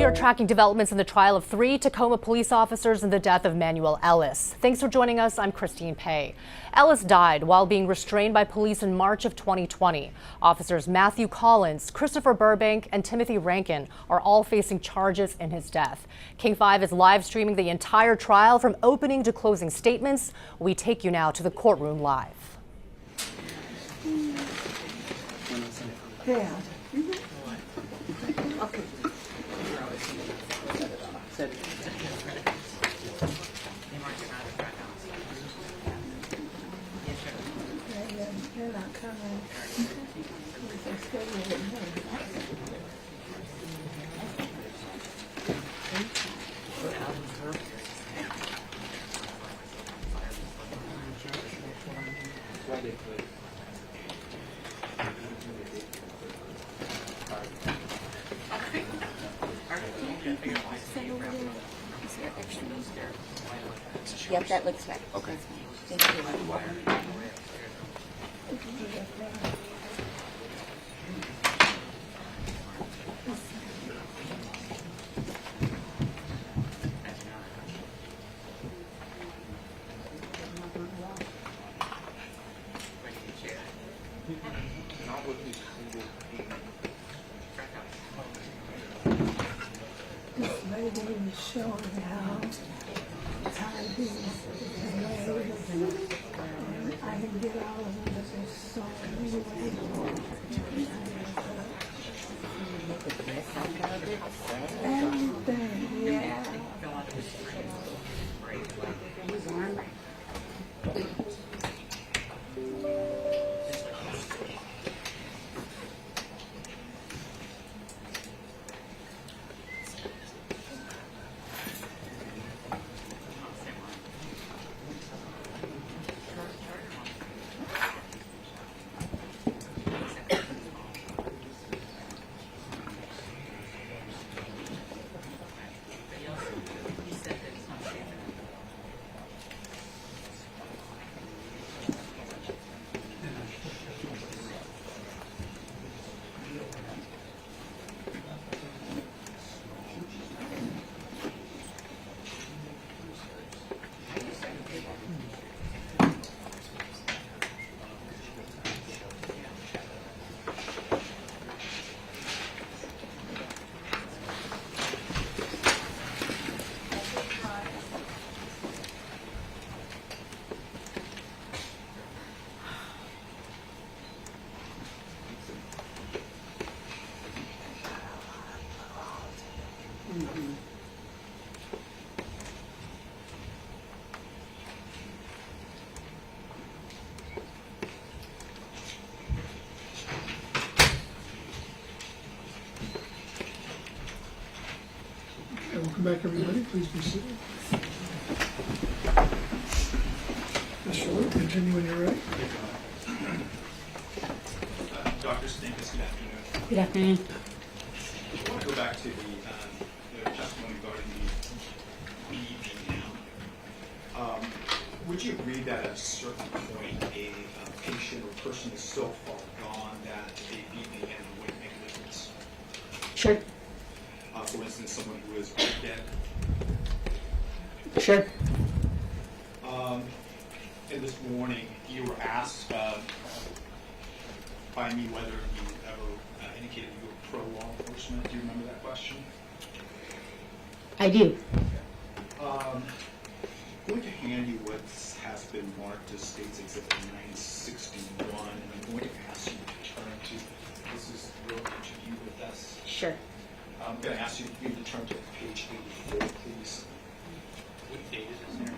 We are tracking developments in the trial of 3 Tacoma police officers in the death of Manuel Ellis. Thanks for joining us. I'm Christine Pay. Ellis died while being restrained by police in March of 2020. Officers Matthew Collins, Christopher Burbank, and Timothy Rankin are all facing charges in his death. King 5 is live streaming the entire trial from opening to closing statements. We take you now to the courtroom live. Yeah. Okay. They're not coming. They're scheduled at noon. Yep, that looks right. Okay. Thank you. This lady is showing how tired he is. And I can get all of them, but there's so many ways. Everything, yeah. Welcome back, everybody. Please be seated. Ms. Short, continue when you're ready. Dr. Stankus, good afternoon. Good afternoon. I want to go back to the testimony regarding the evening now. Would you agree that at a certain point a patient or person is so far gone that a beating and wouldn't make a difference? Sure. For instance, someone who is dead. Sure. And this morning you were asked by me whether you ever indicated you were pro-law enforcement. Do you remember that question? I do. I'm going to hand you what has been marked as State's Exhibit 961, and I'm going to ask you to turn to, this is your interview with us. Sure. I'm going to ask you to turn to page 84, please. What date is this here?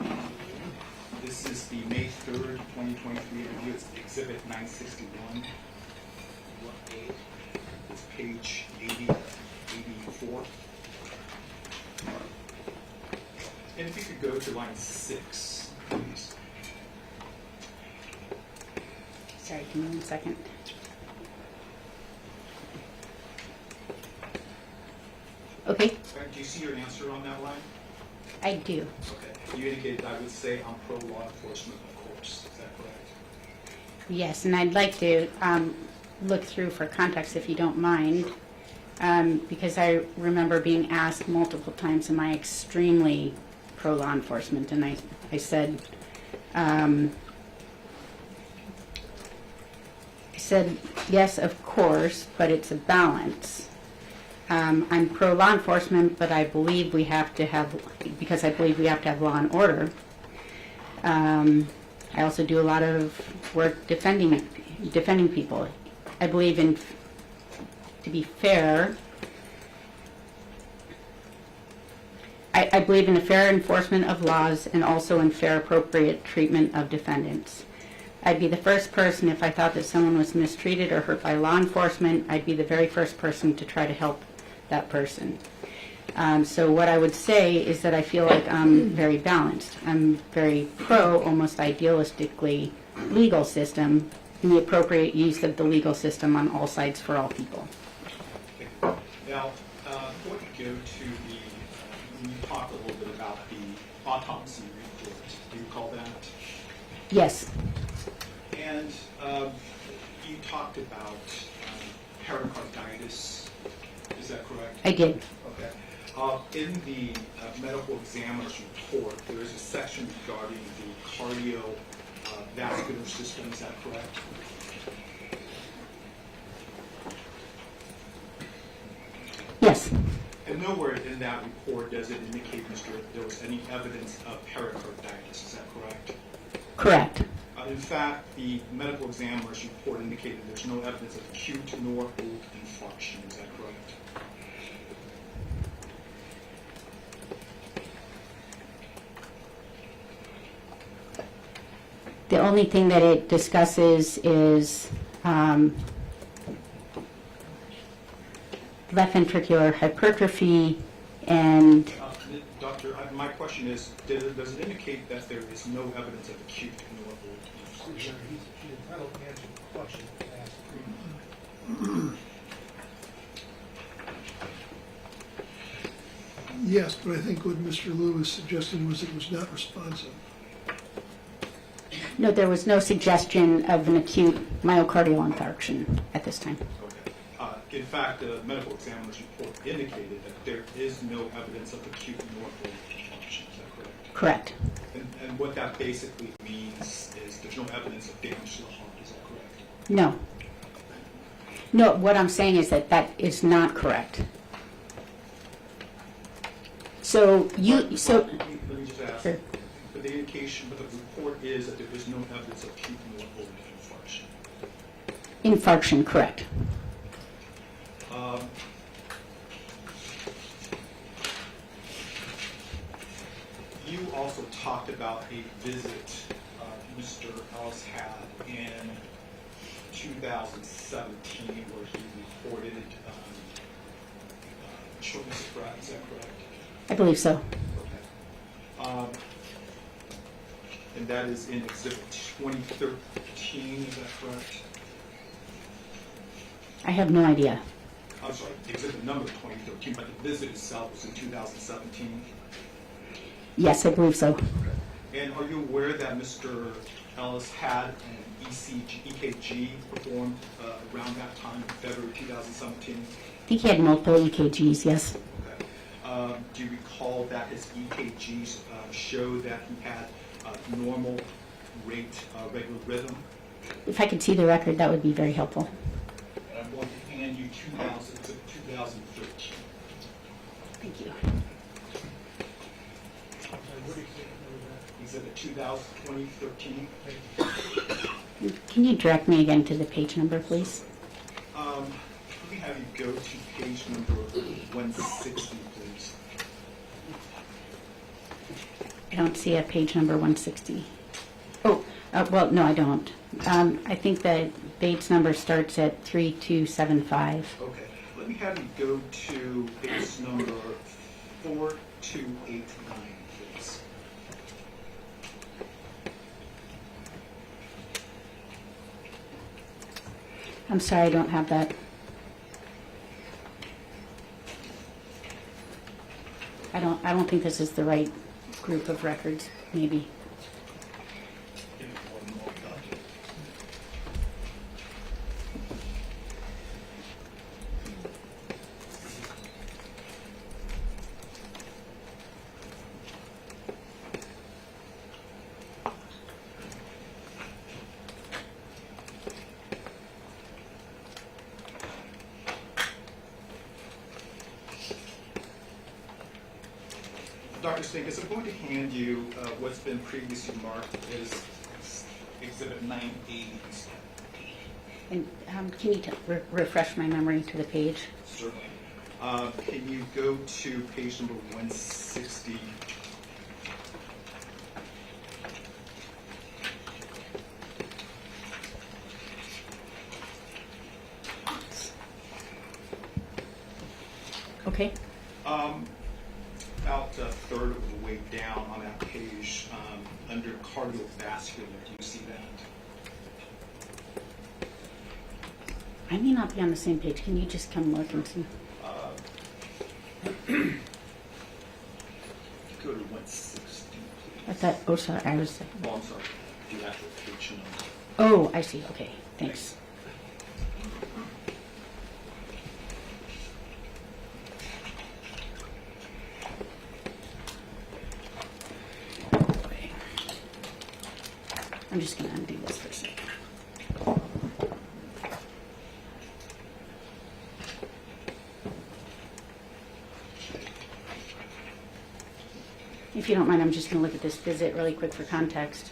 This is the May 3rd, 2023 interview. It's Exhibit 961. What page? It's page 84. And if you could go to line 6, please. Sorry, give me 1 second. Okay. Do you see your answer on that line? I do. Okay. You indicated I would say I'm pro-law enforcement, of course. Is that correct? Yes, and I'd like to look through for context if you don't mind. because I remember being asked multiple times, am I extremely pro-law enforcement? And I said, yes, of course, but it's a balance. I'm pro-law enforcement, but I believe we have to have, because I believe we have to have law and order. I also do a lot of work defending people. I believe in, to be fair, I believe in a fair enforcement of laws and also in fair, appropriate treatment of defendants. I'd be the first person, if I thought that someone was mistreated or hurt by law enforcement, I'd be the very first person to try to help that person. So what I would say is that I feel like I'm very balanced. I'm very pro, almost idealistically, legal system and the appropriate use of the legal system on all sides for all people. Now, before we go to the, you talked a little bit about the autopsy report. Do you recall that? Yes. And you talked about pericarditis. Is that correct? I did. Okay. In the medical examiner's report, there is a section regarding the cardiovascular system. Is that correct? Yes. And nowhere in that report does it indicate, Mr., if there was any evidence of pericarditis. Is that correct? Correct. In fact, the medical examiner's report indicated there's no evidence of acute nor old infarction. Is that correct? The only thing that it discusses is left ventricular hypertrophy and Doctor, my question is, does it indicate that there is no evidence of acute nor old infarction? He's entitled to answer the question asked. Yes, but I think what Mr. Liu was suggesting was it was not responsive. no, there was no suggestion of an acute myocardial infarction at this time. Okay. In fact, the medical examiner's report indicated that there is no evidence of acute nor old infarction. Is that correct? Correct. And what that basically means is there's no evidence of damage to the heart. Is that correct? No. No, what I'm saying is that that is not correct. So Let me just ask. Sure. But the indication, but the report is that there is no evidence of acute nor old infarction. infarction, correct. You also talked about a visit Mr. Ellis had in 2017 where he reported shortness of breath. Is that correct? I believe so. Okay. And that is in Exhibit 2013, is that correct? I have no idea. I'm sorry, Exhibit number 2013, but the visit itself was in 2017? Yes, I believe so. And are you aware that Mr. Ellis had an EKG performed around that time, in February 2017? I think he had multiple EKGs, yes. Okay. Do you recall that his EKGs show that he had normal rate, regular rhythm? If I could see the record, that would be very helpful. And I'm going to hand you 2013. Thank you. Exhibit 2013. Can you direct me again to the page number, please? Let me have you go to page number 160, please. I don't see a page number 160. Oh, well, no, I don't. I think the Bates number starts at 3275. Okay. Let me have you go to page number 4289, please. I'm sorry, I don't have that. I don't think this is the right group of records, maybe. Give me one more document. Dr. Stankus, I'm going to hand you what's been previously marked as Exhibit 980. And can you refresh my memory to the page? Certainly. Can you go to page number 160? Okay. About a third of the way down on that page, under cardiovascular, do you see that? I may not be on the same page. Can you just come look and see? Go to 160. I thought, oh, sorry, I was. Oh, I'm sorry. The actual page number. Oh, I see. Okay, thanks. I'm just going to undo this for a second. If you don't mind, I'm just going to look at this visit really quick for context.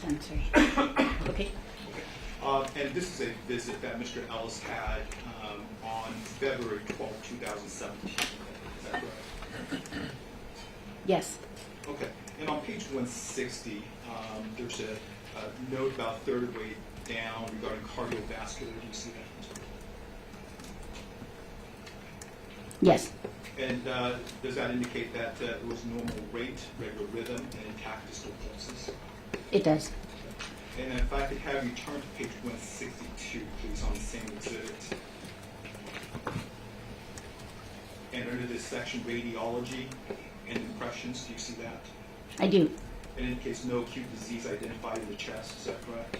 I'm sorry. Okay. And this is a visit that Mr. Ellis had on February 12, 2017. Is that correct? Yes. Okay. And on page 160, there's a note about third of the way down regarding cardiovascular. Do you see that? Yes. And does that indicate that it was normal rate, regular rhythm, and intact distal pulses? It does. And if I could have you turn to page 162, please, on the same exhibit. And under this section, radiology and impressions, do you see that? I do. It indicates no acute disease identified in the chest, is that correct?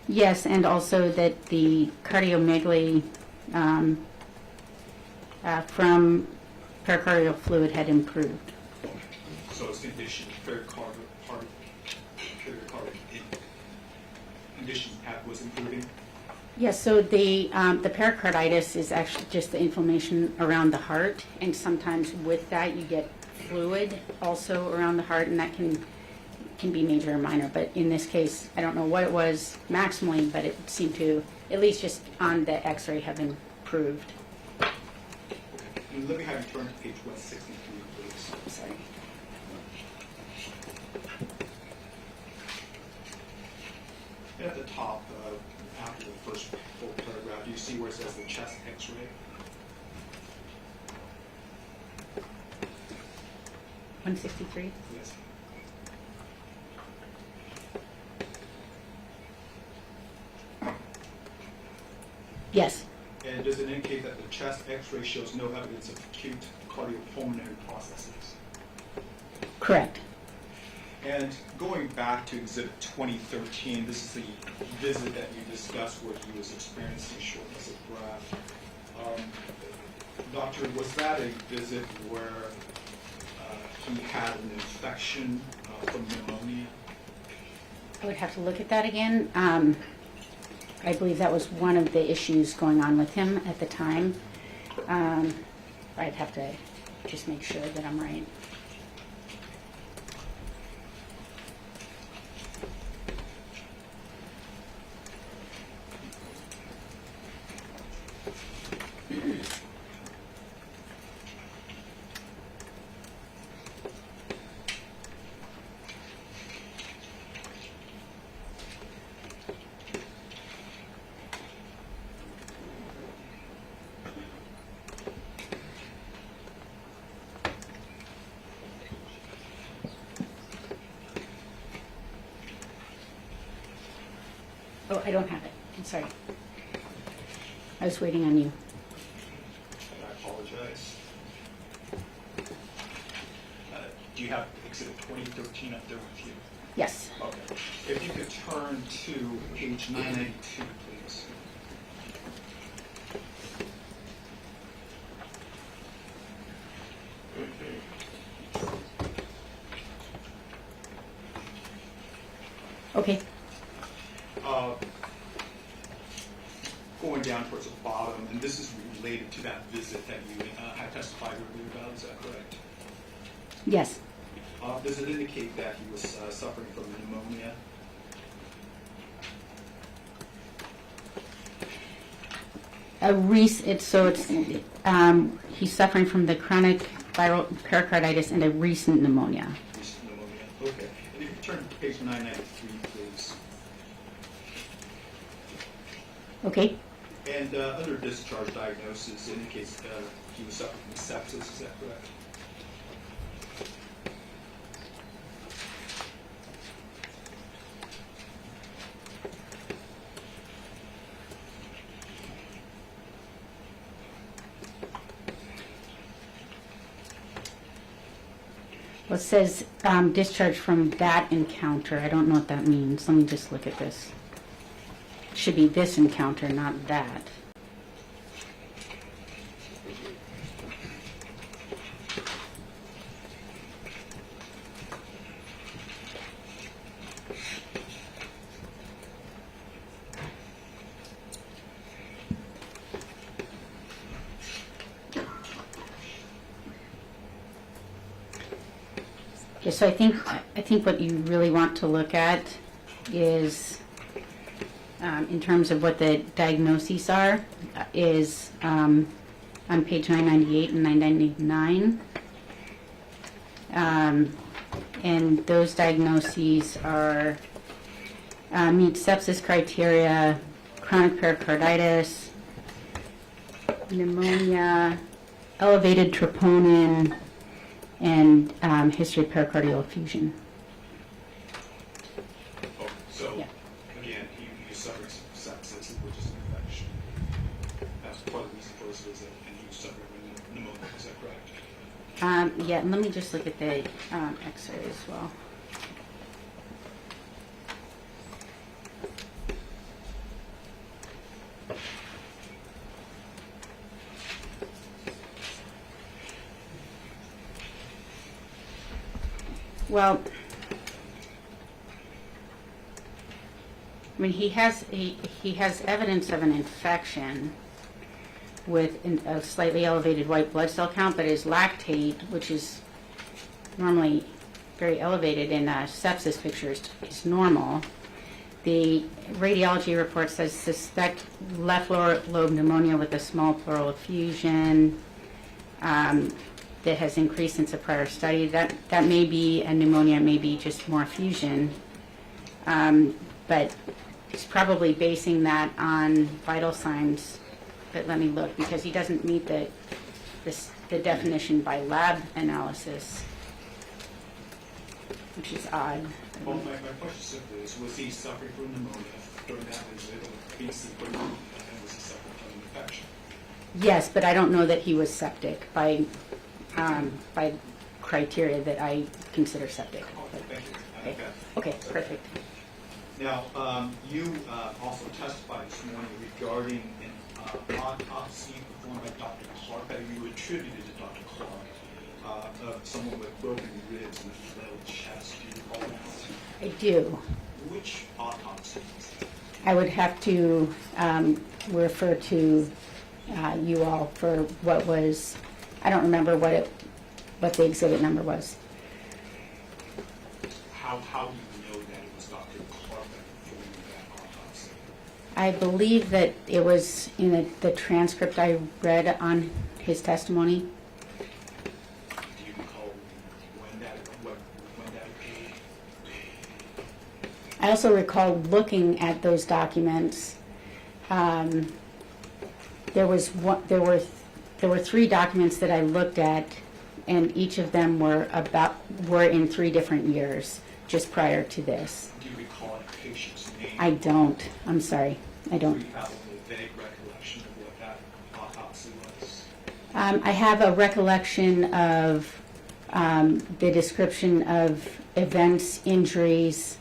Yes, and also that the cardiomegaly from pericardial fluid had improved. So its condition, pericardial condition was improving? Yes, so the pericarditis is actually just the inflammation around the heart, and sometimes with that you get fluid also around the heart, and that can be major or minor. But in this case, I don't know what it was maximally, but it seemed to, at least just on the x-ray, have improved. Okay. And let me have you turn to page 163, please. Sorry. And at the top, after the first full paragraph, do you see where it says the chest x-ray? $163? Yes. Yes. And does it indicate that the chest x-ray shows no evidence of acute cardiopulmonary processes? Correct. And going back to Exhibit 2013, this is the visit that you discussed where he was experiencing shortness of breath. Doctor, was that a visit where he had an infection from pneumonia. I would have to look at that again. I believe that was one of the issues going on with him at the time. I'd have to just make sure that I'm right. Oh, I don't have it. I'm sorry. I was waiting on you. I apologize. Do you have Exhibit 2013 up there with you? Yes. Okay. If you could turn to page 992, please. Okay. Going down towards the bottom, and this is related to that visit that you had testified earlier about, is that correct? Yes. Does it indicate that he was suffering from pneumonia? Ries, he's suffering from the chronic viral pericarditis and a recent pneumonia. Recent pneumonia. Okay. And if you turn to page 993, please. Okay. And under discharge diagnosis indicates he was suffering from sepsis, is that correct? Well, it says discharge from that encounter. I don't know what that means. Let me just look at this. It should be this encounter, not that. Yeah, so I think what you really want to look at is, in terms of what the diagnoses are, is on page 998 and 999. And those diagnoses are meet sepsis criteria, chronic pericarditis, pneumonia, elevated troponin, and history of pericardial effusion. Oh, so Yeah. again, he suffered some sepsis, which is an infection. That's part of the reason for his visit, and he was suffering from pneumonia. Is that correct? Yeah, and let me just look at the X-ray as well. Well, I mean, he has evidence of an infection with a slightly elevated white blood cell count, but his lactate, which is normally very elevated in sepsis pictures, is normal. The radiology report says suspect left lower lobe pneumonia with a small pleural effusion. That has increased since a prior study. That may be a pneumonia, may be just more effusion, but it's probably basing that on vital signs. But let me look, because he doesn't meet the definition by lab analysis, which is odd. Well, my question simply is, was he suffering from pneumonia during that visit, or being septic, and was he suffering from an infection? Yes, but I don't know that he was septic by criteria that I consider septic. Okay, thank you. Okay. Okay, perfect. Now, you also testified this morning regarding an autopsy performed by Dr. Clark that you attributed to Dr. Clark of someone with broken ribs and a flailed chest. Do you recall that? I do. Which autopsy was that? I would have to refer to you all for what was, I don't remember what the exhibit number was. How do you know that it was Dr. Clark that performed that autopsy? I believe that it was in the transcript I read on his testimony. Do you recall when that occurred? I also recall looking at those documents. There were 3 documents that I looked at, and each of them were in 3 different years, just prior to this. Do you recall a patient's name? I don't. I'm sorry. I Do don't. you have a vague recollection of what that autopsy was? I have a recollection of the description of events, injuries,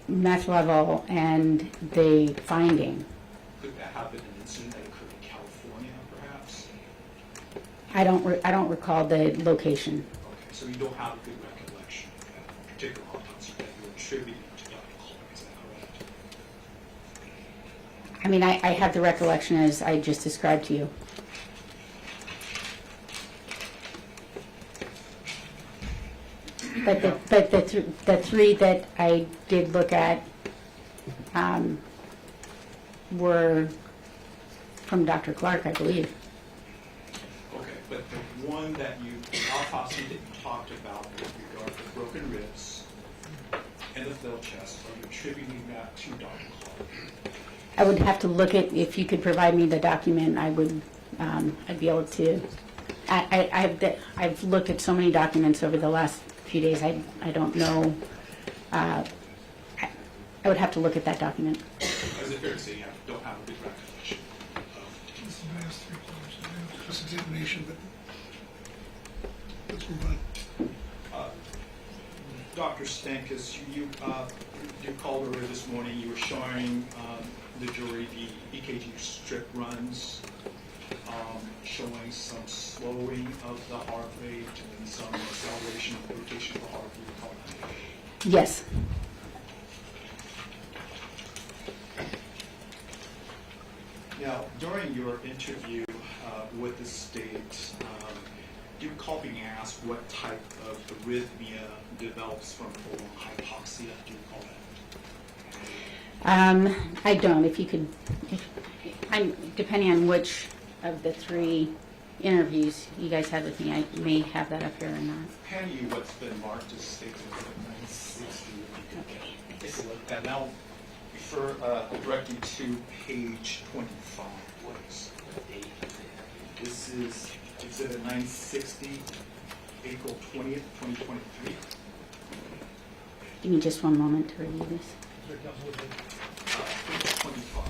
meth level, and the finding. Could that have been an incident that occurred in California, perhaps? I don't recall the location. Okay, so you don't have a good recollection of that particular autopsy that you're attributing to Dr. Clark, is that correct? I mean, I have the recollection as I just described to you. But the 3 that I did look at were from Dr. Clark, I believe. Okay, but the one that the autopsy that you talked about with regard to broken ribs and the flailed chest, are you attributing that to Dr. Clark? I would have to look at, if you could provide me the document, I would, I'd be able to. I've looked at so many documents over the last few days, I don't know. I would have to look at that document. Is it fair to say you don't have a good recollection of This is the last 3 times, cross-examination, but let's move on. Dr. Stankus, you called earlier this morning, you were showing the jury the EKG strip runs, showing some slowing of the heart rate and some acceleration of the rotation of the heart. Do you recall that? Yes. Now, during your interview with the state, do you recall being asked what type of arrhythmia develops from prolonged hypoxia? Do you recall that? I don't. If you could, depending on which of the 3 interviews you guys had with me, I may have that up here or not. Hand you what's been marked as State Exhibit 960. Take a look at that. Now, direct you to page 25, please. This is Exhibit 960, April 20th, 2023. Give me just one moment to review this. Sir, Counsel, would you- Page 25.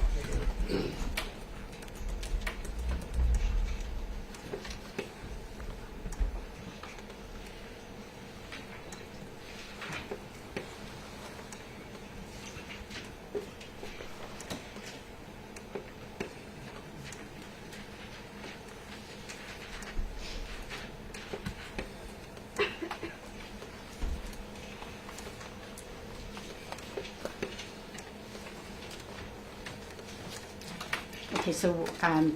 Okay, so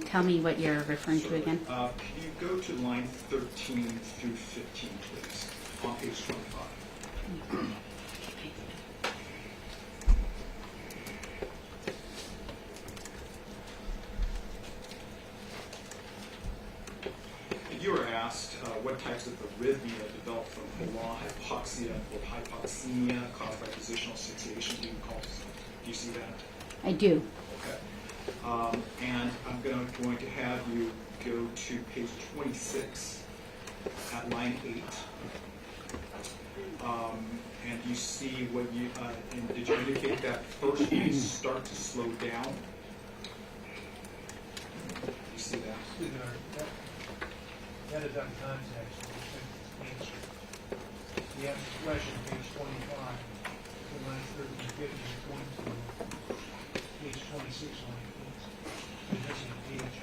tell me what you're referring to again. Can you go to line 13 through 15, please, on page 25? You were asked what types of arrhythmia develop from prolonged hypoxia or hypoxemia caused by positional asphyxiation. Do you see that? I do. Okay. And I'm going to have you go to page 26 at line 8. And you see what you, and did you indicate that first you start to slow down? You see that? That is on context. The answer question, page 25, to line 13, 15, 22, page 26 on it. It doesn't page.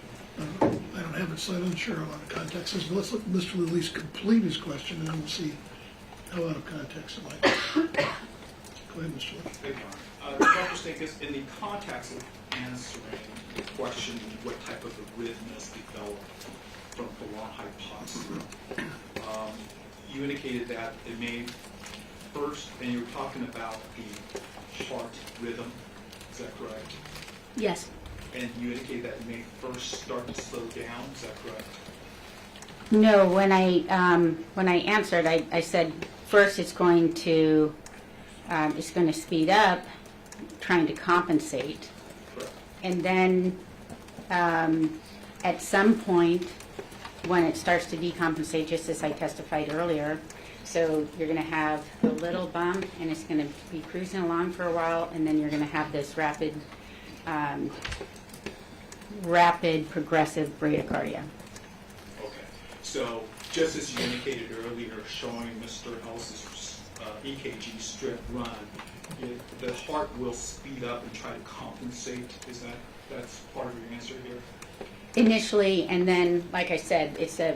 I don't have it silent, sure, a lot of context is, but let's let Mr. Lilly's complete his question, and then we'll see how out of context it might be. Go ahead, Mr. Lilly. Thank you, Your Honor. Dr. Stankus, in the context of answering the question, what type of arrhythmias develop from prolonged hypoxia, you indicated that it may first, and you were talking about the heart rhythm, is that correct? Yes. And you indicated that it may first start to slow down, is that correct? No, when I answered, I said first it's going to speed up, trying to compensate, Correct. and then at some point when it starts to decompensate, just as I testified earlier, so you're going to have a little bump and it's going to be cruising along for a while, and then you're going to have this rapid progressive bradycardia. Okay. So just as you indicated earlier, showing Mr. Ellis's EKG strip run, the heart will speed up and try to compensate. That's part of your answer here? Initially, and then, like I said, it's a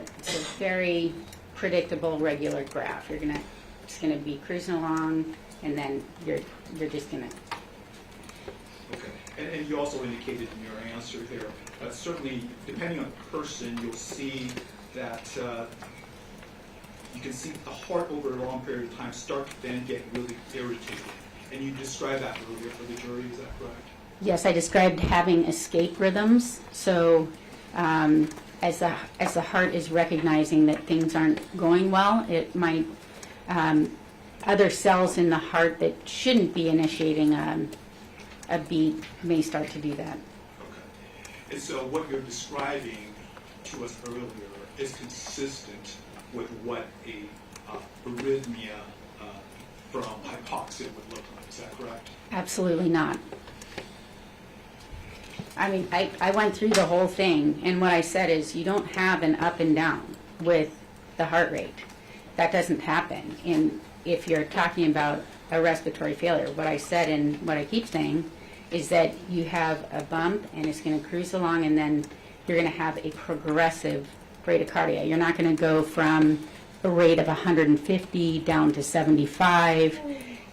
very predictable, regular graph. It's gonna be cruising along, and then you're just gonna. Okay. And you also indicated in your answer there, certainly depending on the person, you'll see that you can see the heart over a long period of time start to then get really irritated. And you described that earlier for the jury, is that correct? Yes, I described having escape rhythms. So as the heart is recognizing that things aren't going well, it might other cells in the heart that shouldn't be initiating a beat may start to do that. Okay. And so what you're describing to us earlier is consistent with what a arrhythmia from hypoxia would look like. Is that correct? Absolutely not. I mean, I went through the whole thing, and what I said is you don't have an up and down with the heart rate. That doesn't happen. And if you're talking about a respiratory failure, what I said and what I keep saying is that you have a bump and it's going to cruise along, and then you're going to have a progressive bradycardia. You're not going to go from a rate of 150 down to 75,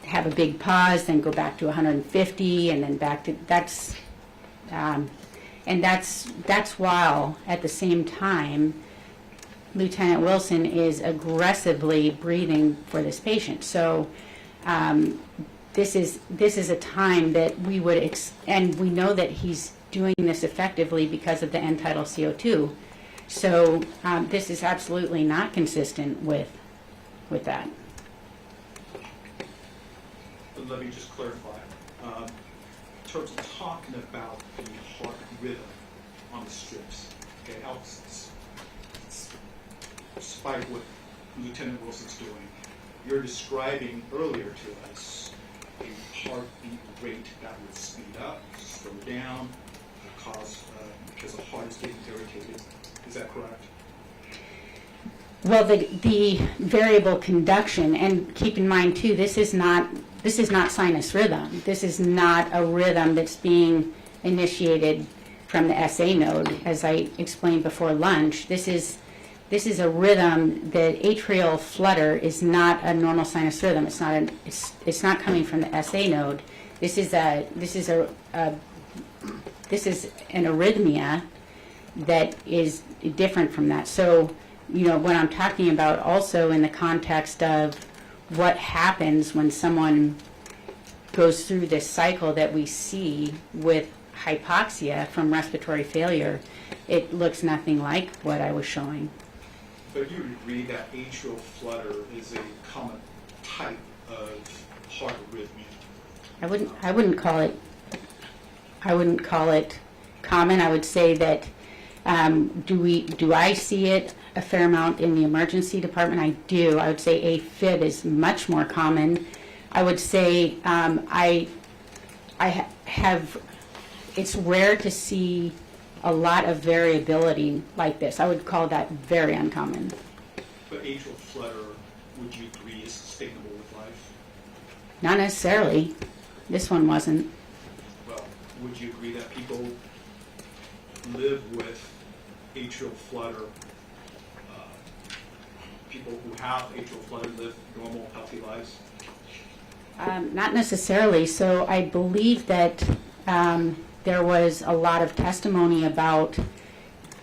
have a big pause, then go back to 150, and then back to that's while at the same time Lieutenant Wilson is aggressively breathing for this patient. So this is a time that we would and we know that he's doing this effectively because of the end-tidal CO2. So this is absolutely not consistent with that. Let me just clarify. In terms of talking about the heart rhythm on the strips, okay, despite what Lieutenant Wilson's doing, you're describing earlier to us a heartbeat rate that would speed up, slow down, cause because the heart is getting irritated. Is that correct? Well, the variable conduction, and keep in mind too, this is not sinus rhythm. This is not a rhythm that's being initiated from the SA node, as I explained before lunch. This is a rhythm. The atrial flutter is not a normal sinus rhythm. It's not coming from the SA node. This is an arrhythmia that is different from that. So, when I'm talking about also in the context of what happens when someone goes through this cycle that we see with hypoxia from respiratory failure, it looks nothing like what I was showing. But you would agree that atrial flutter is a common type of heart arrhythmia? I wouldn't call it common. I would say that do I see it a fair amount in the emergency department? I do. I would say AFib is much more common. I would say it's rare to see a lot of variability like this. I would call that very uncommon. But atrial flutter, would you agree, is sustainable with life? Not necessarily. This one wasn't. Well, would you agree that people live with atrial flutter, people who have atrial flutter live normal, healthy lives? Not necessarily. So I believe that there was a lot of testimony about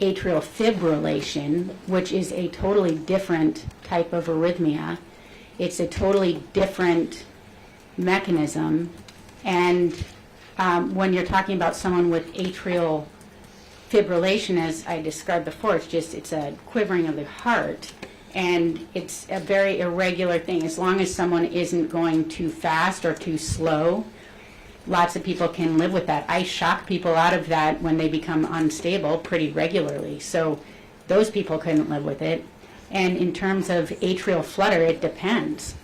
atrial fibrillation, which is a totally different type of arrhythmia. It's a totally different mechanism. And when you're talking about someone with atrial fibrillation, as I described before, it's a quivering of the heart. And it's a very irregular thing. As long as someone isn't going too fast or too slow, lots of people can live with that. I shock people out of that when they become unstable pretty regularly. So those people couldn't live with it. And in terms of atrial flutter, it depends.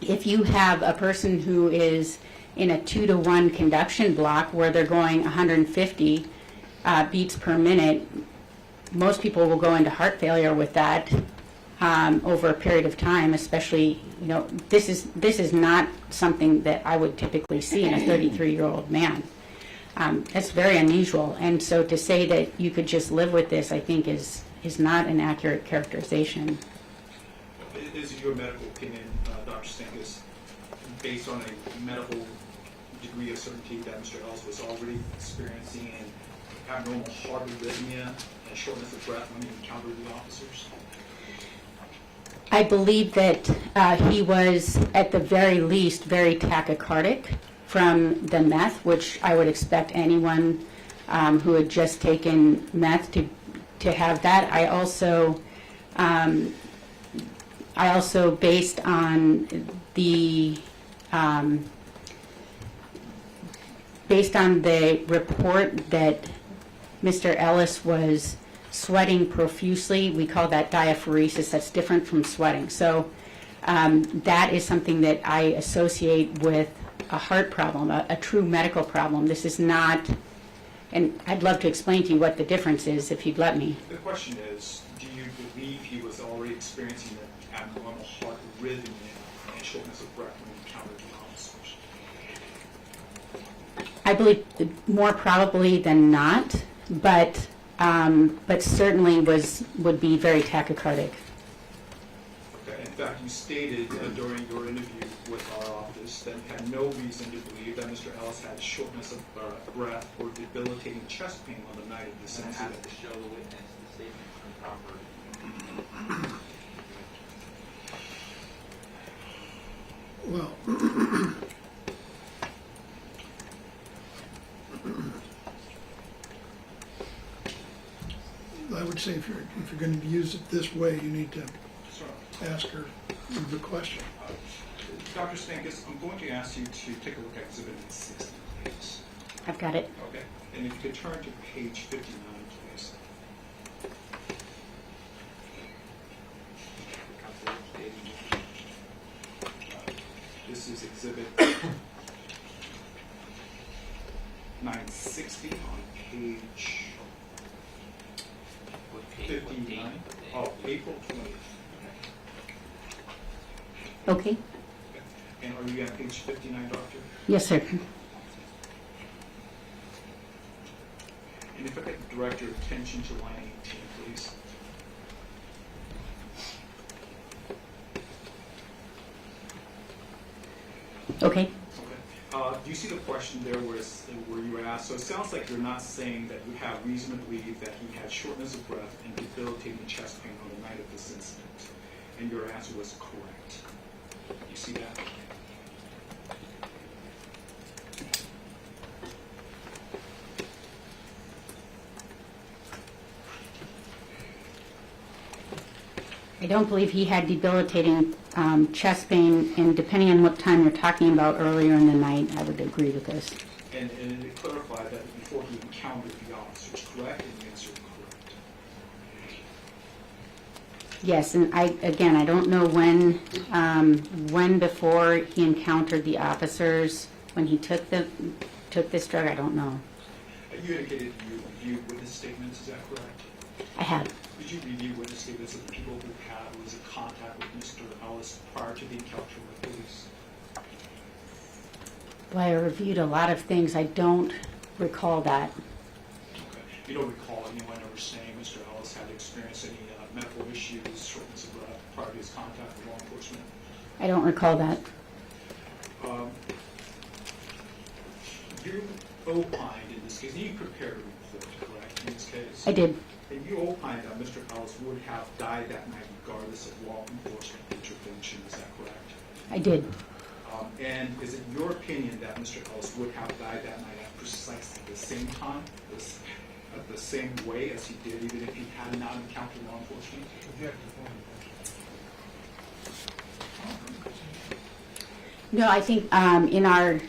If you have a person who is in a 2-to-1 conduction block where they're going 150 beats per minute, most people will go into heart failure with that. Over a period of time, especially, this is not something that I would typically see in a 33-year-old man. That's very unusual, and so to say that you could just live with this, I think, is not an accurate characterization. Is it your medical opinion, Dr. Stankus, based on a medical degree of certainty that Mr. Ellis was already experiencing an abnormal heart arrhythmia and shortness of breath when he encountered the officers? I believe that he was, at the very least, very tachycardic from the meth, which I would expect anyone who had just taken meth to have that. I also, based on the report that Mr. Ellis was sweating profusely, we call that diaphoresis. That's different from sweating. So that is something that I associate with a heart problem, a true medical problem. This is not, and I'd love to explain to you what the difference is if you'd let me. The question is, do you believe he was already experiencing an abnormal heart arrhythmia and shortness of breath when he encountered the officers? I believe more probably than not, but certainly would be very tachycardic. Okay. In fact, you stated during your interview with our office that you had no reason to believe that Mr. Ellis had shortness of breath or debilitating chest pain on the night of this incident. To show the witness the statement from proper. Well, I would say if you're going to use it this way, you need to Sorry. ask her the question. Dr. Stankus, I'm going to ask you to take a look at Exhibit 60, please. I've got it. Okay. And if you could turn to page 59, please. This is Exhibit 960 on page 59. Oh, April 20th. Okay. And are you at page 59, Doctor? Yes, sir. And if I could direct your attention to line 18, please. Okay. Do you see the question there where you asked? So it sounds like you're not saying that you have reason to believe that he had shortness of breath and debilitating chest pain on the night of this incident. And your answer was correct. You see that? I don't believe he had debilitating chest pain, and depending on what time you're talking about earlier in the night, I would agree with this. And it clarified that before he encountered the officers, correct? And the answer correct. Yes, and I don't know when before he encountered the officers, when he took this drug, I don't know. You indicated you reviewed witness statements, is that correct? I have. Did you review witness statements of the people who was in contact with Mr. Ellis prior to the encounter with police? Well, I reviewed a lot of things. I don't recall that. Okay. You don't recall anyone ever saying Mr. Ellis contact with law enforcement? I don't recall that. You opined in this case, and you prepared a report, correct, in this case? I did. And you opined that Mr. Ellis would have died that night regardless of law enforcement intervention, is that correct? I did. And is it your opinion that Mr. Ellis would have died that night at precisely the same time, the same way as he did, even if he had not encountered law enforcement? Object to form. No, I think in our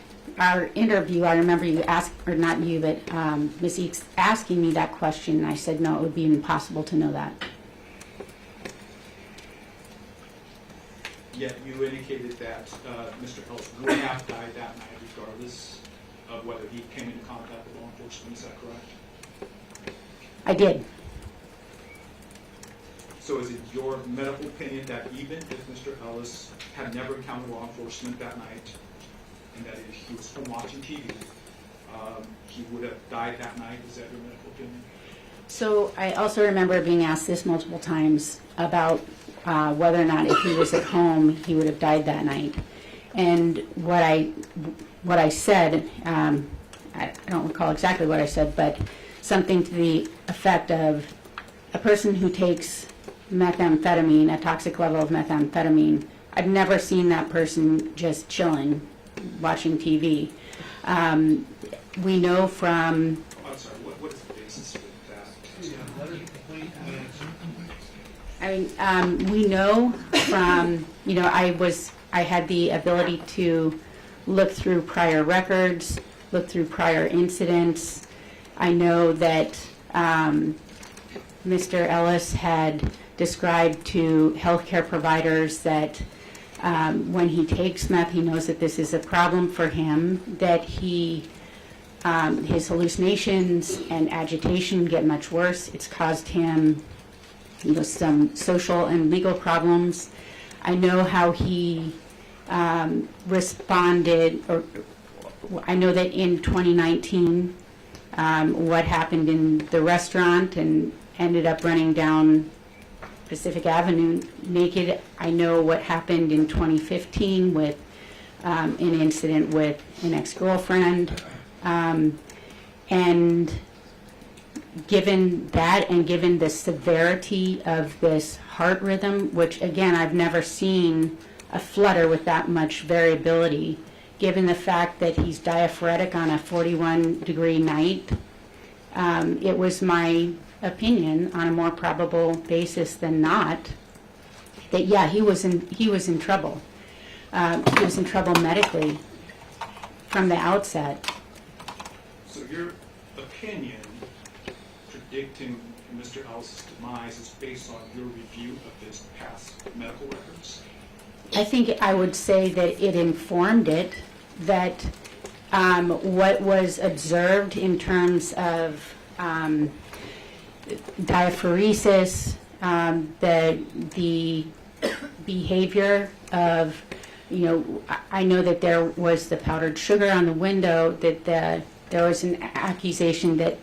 interview, I remember you asked, or not you, but Ms. Eakes asking me that question, and I said, no, it would be impossible to know that. Yet you indicated that Mr. Ellis would have died that night regardless of whether he came into contact with law enforcement, is that correct? I did. So is it your medical opinion that even if Mr. Ellis had never encountered law enforcement that night, and that if he was home watching TV, he would have died that night? Is that your medical opinion? So I also remember being asked this multiple times about whether or not if he was at home, he would have died that night. And what I said, I don't recall exactly what I said, but something to the effect of a person who takes methamphetamine, a toxic level of methamphetamine, I've never seen that person just chilling, watching TV. We know from... I'm sorry, what is the basis for that? Letter complete and I mean, we know from, I had the ability to look through prior records, look through prior incidents. I know that Mr. Ellis had described to healthcare providers that when he takes meth, he knows that this is a problem for him, that his hallucinations and agitation get much worse. It's caused him some social and legal problems. I know how he responded, or I know that in 2019, what happened in the restaurant and ended up running down Pacific Avenue naked. I know what happened in 2015 with an incident with an ex-girlfriend. And given that, and given the severity of this heart rhythm, which again I've never seen a flutter with that much variability, given the fact that he's diaphoretic on a 41-degree night, it was my opinion, on a more probable basis than not, that yeah, he was in trouble. He was in trouble medically from the outset. So your opinion predicting Mr. Ellis' demise is based on your review of his past medical records? I think I would say that it informed it, that what was observed in terms of diaphoresis, the behavior of, I know that there was the powdered sugar on the window, that there was an accusation that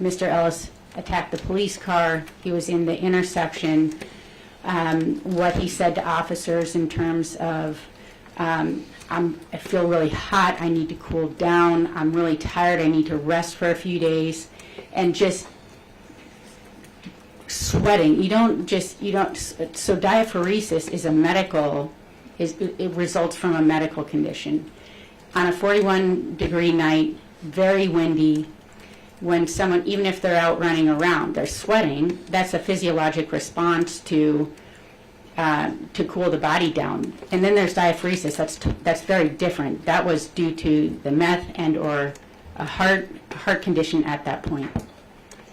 Mr. Ellis attacked the police car. He was in the intersection. What he said to officers in terms of, I feel really hot, I need to cool down, I'm really tired, I need to rest for a few days, and just sweating. So diaphoresis is it results from a medical condition. On a 41-degree night, very windy, when someone, even if they're out running around, they're sweating, that's a physiologic response to cool the body down. And then there's diaphoresis. That's very different. That was due to the meth and or a heart condition at that point.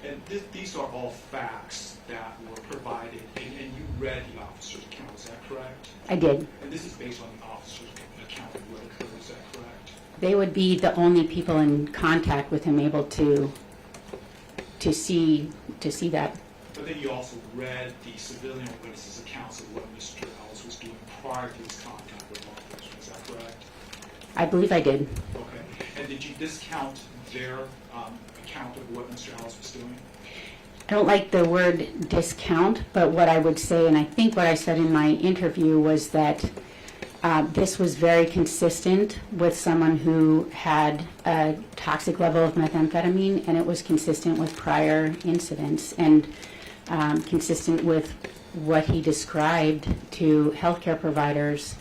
And these are all facts that were provided, and you read the officer's account, is that correct? I did. And this is based on the officer's account of what occurred, is that correct? They would be the only people in contact with him able to see that. But then you also read the civilian witnesses' accounts of what Mr. Ellis was doing prior to his contact with law enforcement, is that correct? I believe I did. Okay. And did you discount their account of what Mr. Ellis was doing? I don't like the word discount, but what I would say, and I think what I said in my interview, was that this was very consistent with someone who had a toxic level of methamphetamine, and it was consistent with prior incidents and consistent with what he described to healthcare providers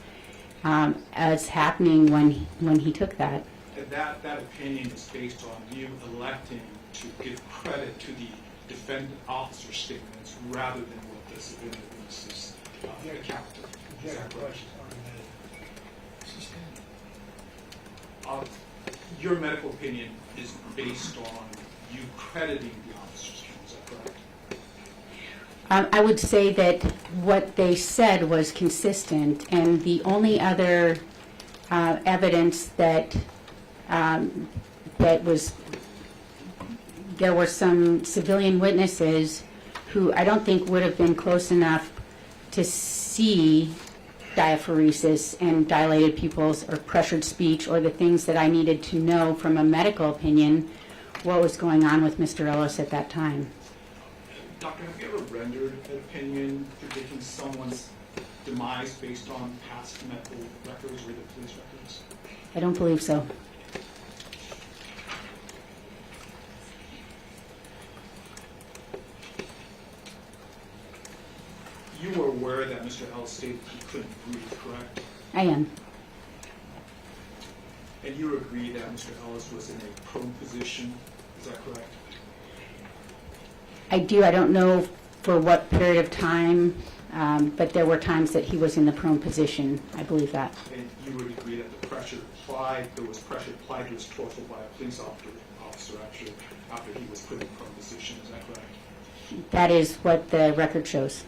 as happening when he took that. And that opinion is based on you electing to give credit to the defendant officer's statements rather than what the civilian witnesses account. Is that correct? Your medical opinion is based on you crediting the officer's count. Is that correct? I would say that what they said was consistent, and the only other evidence that there were some civilian witnesses who I don't think would have been close enough to see diaphoresis and dilated pupils or pressured speech or the things that I needed to know from a medical opinion what was going on with Mr. Ellis at that time. Doctor, have you ever rendered an opinion predicting someone's demise based on past medical records or the police records? I don't believe so. You were aware that Mr. Ellis stated he couldn't breathe, correct? I am. And you agree that Mr. Ellis was in a prone position, is that correct? I do. I don't know for what period of time, but there were times that he was in the prone position. I believe that. And you would agree that there was pressure applied to his torso by a police officer after he was put in prone position, is that correct? That is what the record shows.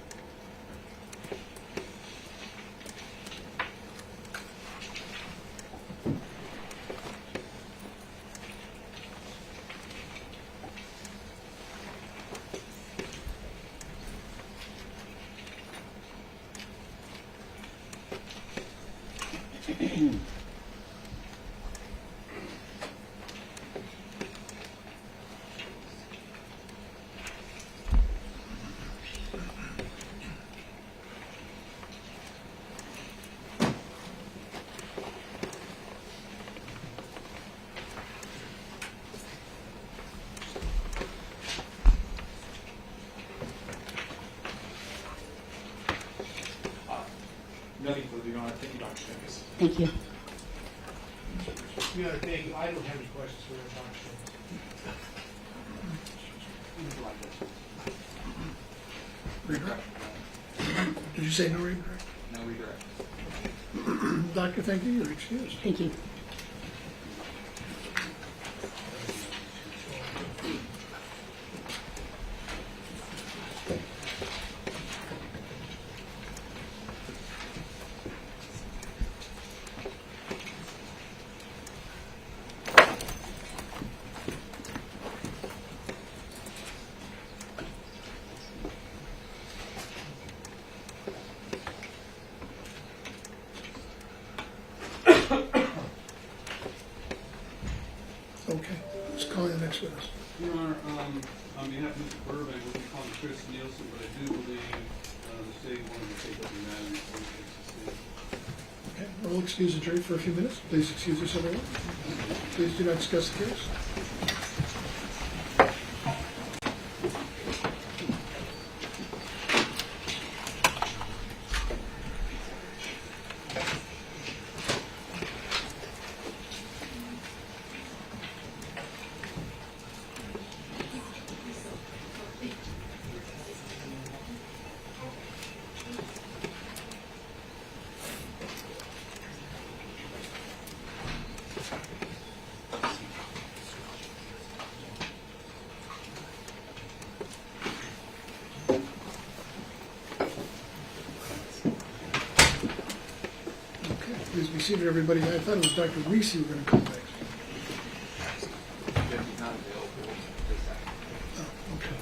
Nothing further, Your Honor. Thank you, Dr. Stankus. Thank you. Your Honor, thank you. I don't have any questions for the doctor. Redirect. Did you say no redirect? No redirect. Doctor, thank you. You're excused. Thank you. Okay, let's call the next witness. Your Honor, on behalf of Mr. Burbank, we'll be calling Chris Nielsen, but I do believe the state wanted to take up the matter before we take the stand. Okay, we'll excuse the jury for a few minutes. Please excuse us, everyone. Please do not discuss the case. Please be seated, everybody. I thought it was Dr. Ries who were going to come next. He's not available this afternoon. Oh, okay.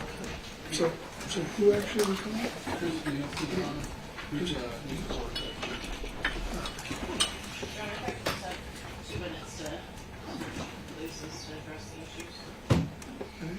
So who actually was coming? Chris Nielsen, Your Honor, who's a court judge. 2 minutes to Lisa's to address the issues. Okay.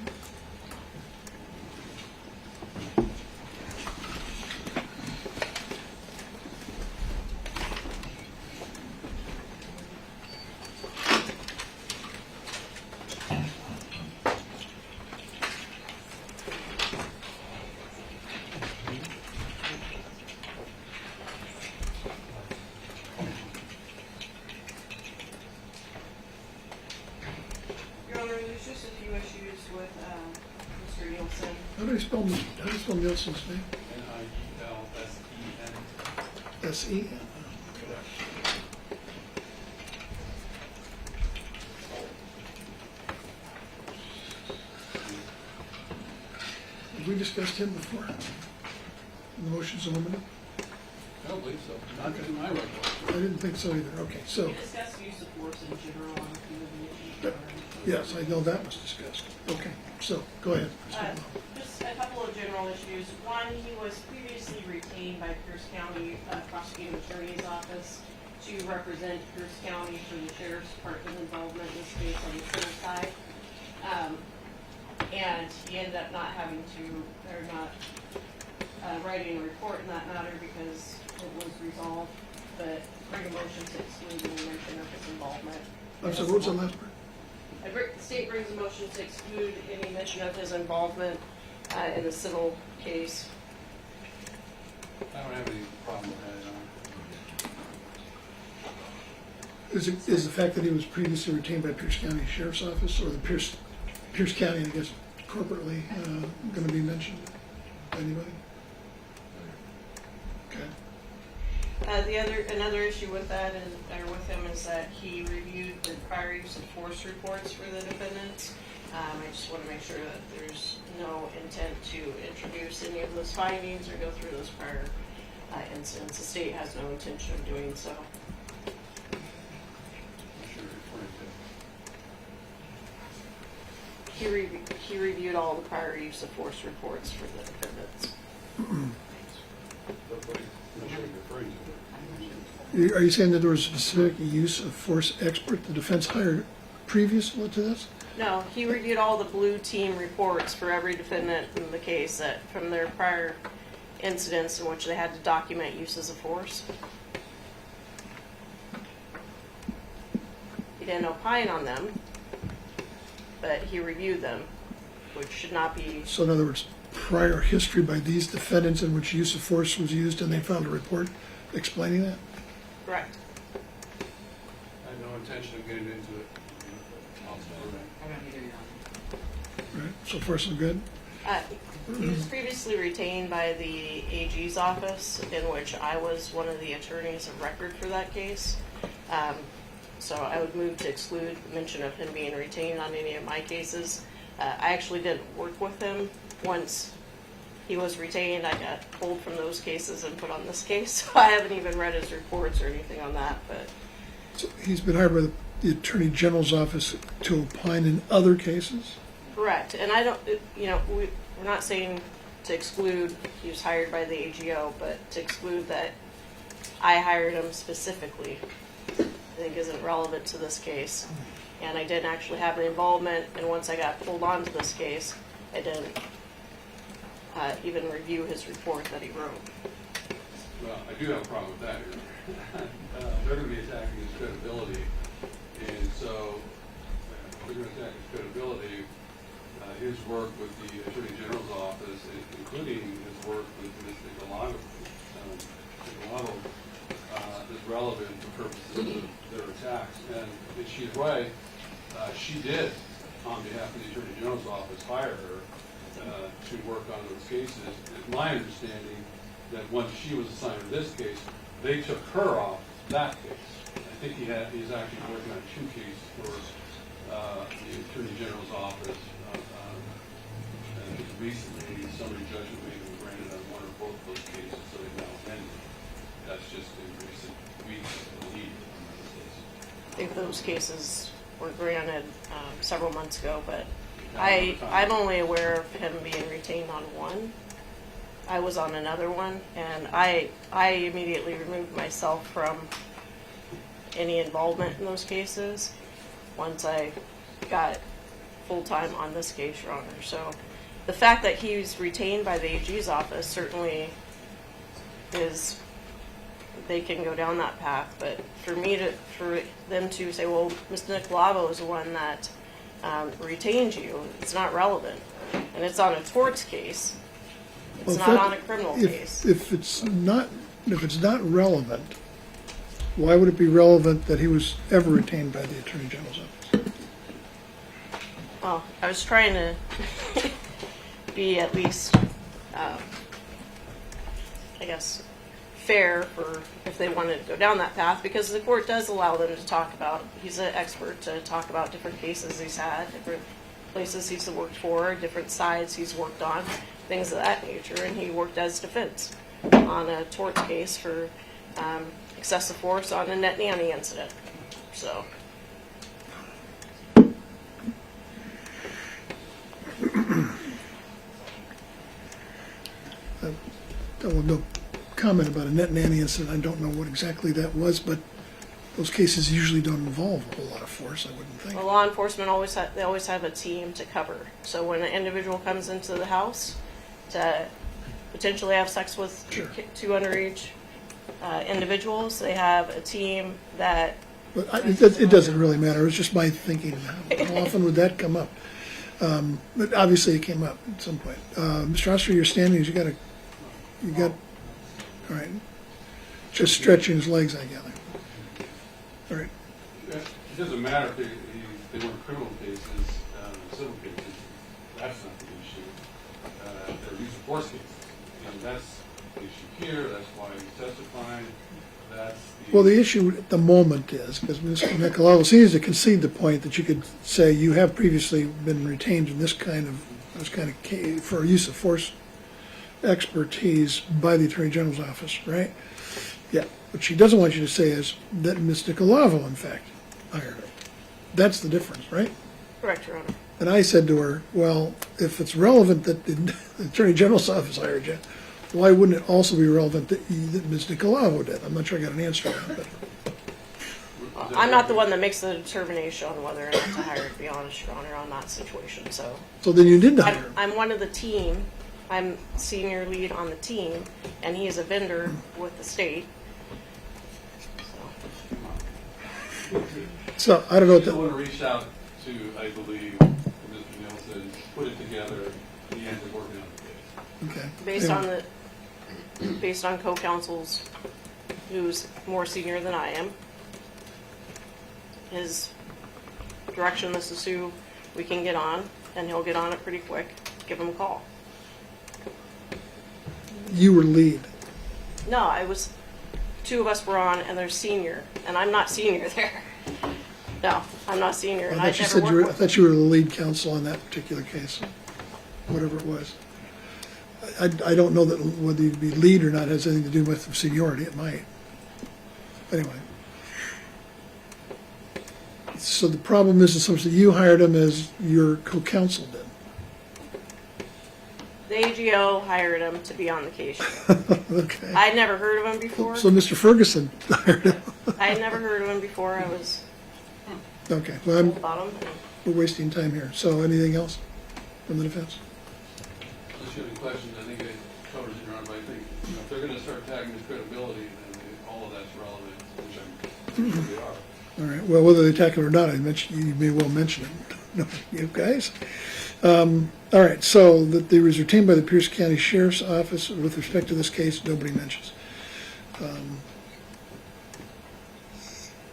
with, Mr. Nielsen. How do you spell Nielsen's name? Nielsen. S-E-N? Have we discussed him before? In the motions of limited? I don't believe so, not in my recollection. I didn't think so either. Okay, so, We discussed use of force in general on a few of the issues. yes, I know that was discussed. Okay, so, go ahead. Just a couple of general issues. One, he was previously retained by Pierce County Prosecuting Attorney's Office to represent Pierce County for the Sheriff's Department involvement in this case on the civil side. And he ended up not having to, or not writing a report in that matter because it was resolved, but bring a motion to exclude any mention of his involvement. I'm sorry, what was the last part? The state brings a motion to exclude any mention of his involvement in the civil case. I don't have any problem with that. Is the fact that he was previously retained by Pierce County Sheriff's Office, or the Pierce County, I guess, corporately, going to be mentioned by anybody? Okay. Another issue with that with him is that he reviewed the prior use of force reports for the defendants. I just want to make sure that there's no intent to introduce any of those findings or go through those prior incidents. The state has no intention of doing so. He reviewed all the prior use of force reports for the defendants. Are you saying that there was a specific use of force expert the defense hired previous to this? No, he reviewed all the blue team reports for every defendant in the case from their prior incidents in which they had to document uses of force. He didn't opine on them, but he reviewed them, which should not be. So in other words, prior history by these defendants in which use of force was used, and they found a report explaining that? Correct. I have no intention of getting into it. Right, so far so good? He was previously retained by the AG's office, in which I was one of the attorneys of record for that case. So I would move to exclude mention of him being retained on any of my cases. I actually didn't work with him. Once he was retained, I got pulled from those cases and put on this case. So I haven't even read his reports or anything on that. But So he's been hired by the Attorney General's office to opine in other cases? correct. And I don't, we're not saying to exclude he was hired by the AGO, but to exclude that I hired him specifically, I think isn't relevant to this case. And I didn't actually have an involvement, and once I got pulled onto this case, I didn't even review his report that he wrote. Well, I do have a problem with that here. They're going to be attacking his credibility, and so they're going to attack his credibility, his work with the Attorney General's office, including his work with Mr. Galago, is relevant for purposes of their attacks. And if she's right, she did, on behalf of the Attorney General's office, hire her to work on those cases. It's my understanding that once she was assigned to this case, they took her off that case. I think he's actually working on two cases for the Attorney General's office. And recently, summary judgment may have been granted on one or both of those cases, so they've now ended. That's just in recent weeks, I believe, on this case. I think those cases were granted several months ago, but I'm only aware of him being retained on one. I was on another one, and I immediately removed myself from any involvement in those cases once I got full-time on this case, Your Honor. So the fact that he's retained by the AG's office certainly is, they can go down that path, but for them to say, well, Mr. Nicolavo is the one that retained you, it's not relevant. And it's on a torts case. It's not on a criminal case. If it's not relevant, why would it be relevant that he was ever retained by the Attorney General's office? well, I was trying to be at least, I guess, fair for if they wanted to go down that path, because the court does allow them to talk about, he's an expert to talk about different cases he's had, different places he's worked for, different sides he's worked on, things of that nature, and he worked as defense on a tort case for excessive force on a net nanny incident. So. No comment about a net nanny incident. I don't know what exactly that was, but those cases usually don't involve a whole lot of force, I wouldn't think. Well, law enforcement always have a team to cover. So when an individual comes into the house to potentially have sex with two underage individuals, they have a team that. But it doesn't really matter. It's just my thinking. How often would that come up? But obviously it came up at some point. Mr. Oster, you're standing. You got. All right. Just stretching his legs, I gather. All right. It doesn't matter if they weren't criminal cases, civil cases. That's not the issue. They're use of force cases, and that's the issue here. That's why he's testifying. Well, the issue at the moment is, because Mr. Nicolau seems to concede the point that you could say you have previously been retained in this kind of case for use of force expertise by the Attorney General's office, right? Yeah. What she doesn't want you to say is that Ms. Nicolavo, in fact, hired her. That's the difference, right? Correct, Your Honor. And I said to her, well, if it's relevant that the Attorney General's office hired you, why wouldn't it also be relevant that Ms. Nicolavo did? I'm not sure I got an answer to that. But. I'm not the one that makes the determination on whether or not to hire, to be honest, Your Honor, on that situation. So then you did hire her. I'm one of the team. I'm senior lead on the team, and he is a vendor with the state. So I don't know what Someone reached out to, I believe, Mr. Nielsen, put it together, and he ended up working on the case. Okay. Based on co-counsels who's more senior than I am, his direction, this is who we can get on, and he'll get on it pretty quick. Give him a call. You were lead. No, I was. Two of us were on, and they're senior, and I'm not senior there. No, I'm not senior, and I I've never worked I with thought you were the lead counsel on that particular case, whatever it was. I don't know that whether you'd be lead or not has anything to do with seniority. It might. Anyway. So the problem is that you hired him as your co-counsel did. The AGO hired him to be on the case. Okay. I'd never heard of him before. So Mr. Ferguson hired him. I had never heard of him before. I was Okay. Well, about him. we're wasting time here. So anything else from the defense? Unless you have any questions, I think it covers it, Your Honor, but I think if they're going to start tagging his credibility, then all of that's relevant, which I'm sure they are. All right. Well, whether they attack it or not, you may well mention it. No, you guys. All right. So that they was retained by the Pierce County Sheriff's Office with respect to this case, nobody mentions.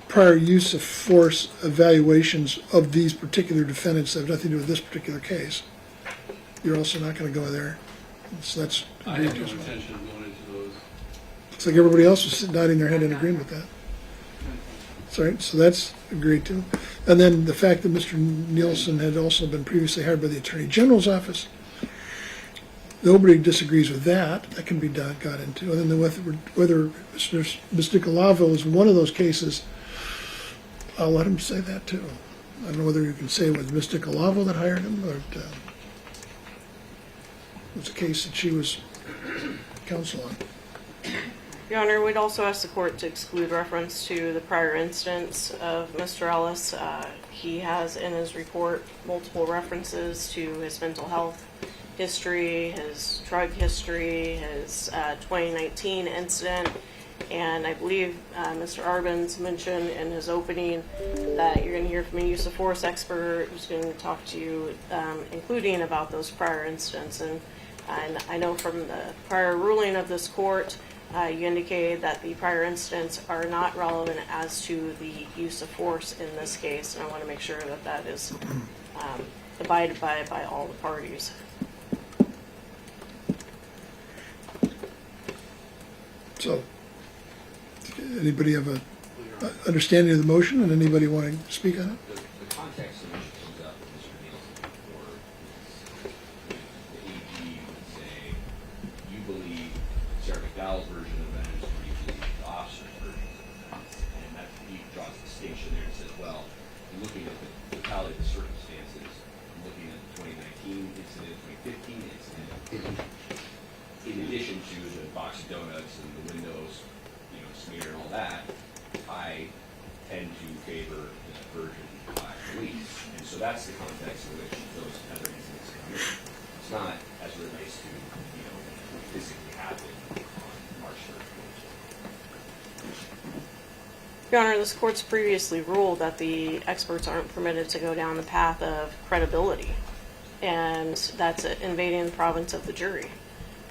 Prior use of force evaluations of these particular defendants that have nothing to do with this particular case. You're also not going to go there. So that's I agreed have to no as well. intention of going into those. Looks like everybody else was nodding their head in agreement with that. Sorry, so that's agreed to. And then the fact that Mr. Nielsen had also been previously hired by the Attorney General's office, nobody disagrees with that. That can be got into. And then whether Ms. Nicolavo is one of those cases, I'll let him say that too. I don't know whether you can say it was Ms. Nicolavo that hired him, or it was a case that she was counsel on. Your Honor, we'd also ask the court to exclude reference to the prior instance of Mr. Ellis. He has in his report multiple references to his mental health history, his drug history, his 2019 incident, and I believe Mr. Arbins mentioned in his opening that you're going to hear from a use of force expert who's going to talk to you, including about those prior incidents. And I know from the prior ruling of this court, you indicated that the prior incidents are not relevant as to the use of force in this case, and I want to make sure that that is abided by all the parties. So, anybody have a understanding of the motion, and anybody want to speak on it? The context in which it comes up with Mr. Nielsen before is the AG would say, you believe Sarah McDowell's version of events, or you believe the officer's version of events. And that he draws a distinction there and says, well, in looking at the totality of the circumstances, I'm looking at the 2019 incident, 2015 incident, in addition to the box of donuts and the windows, smear and all that, I tend to favor the version by police. And so that's the context in which those other incidents come in. It's not as it relates to, what physically happened on March 3rd. Your Honor, this court's previously ruled that the experts aren't permitted to go down the path of credibility, and that's invading the province of the jury.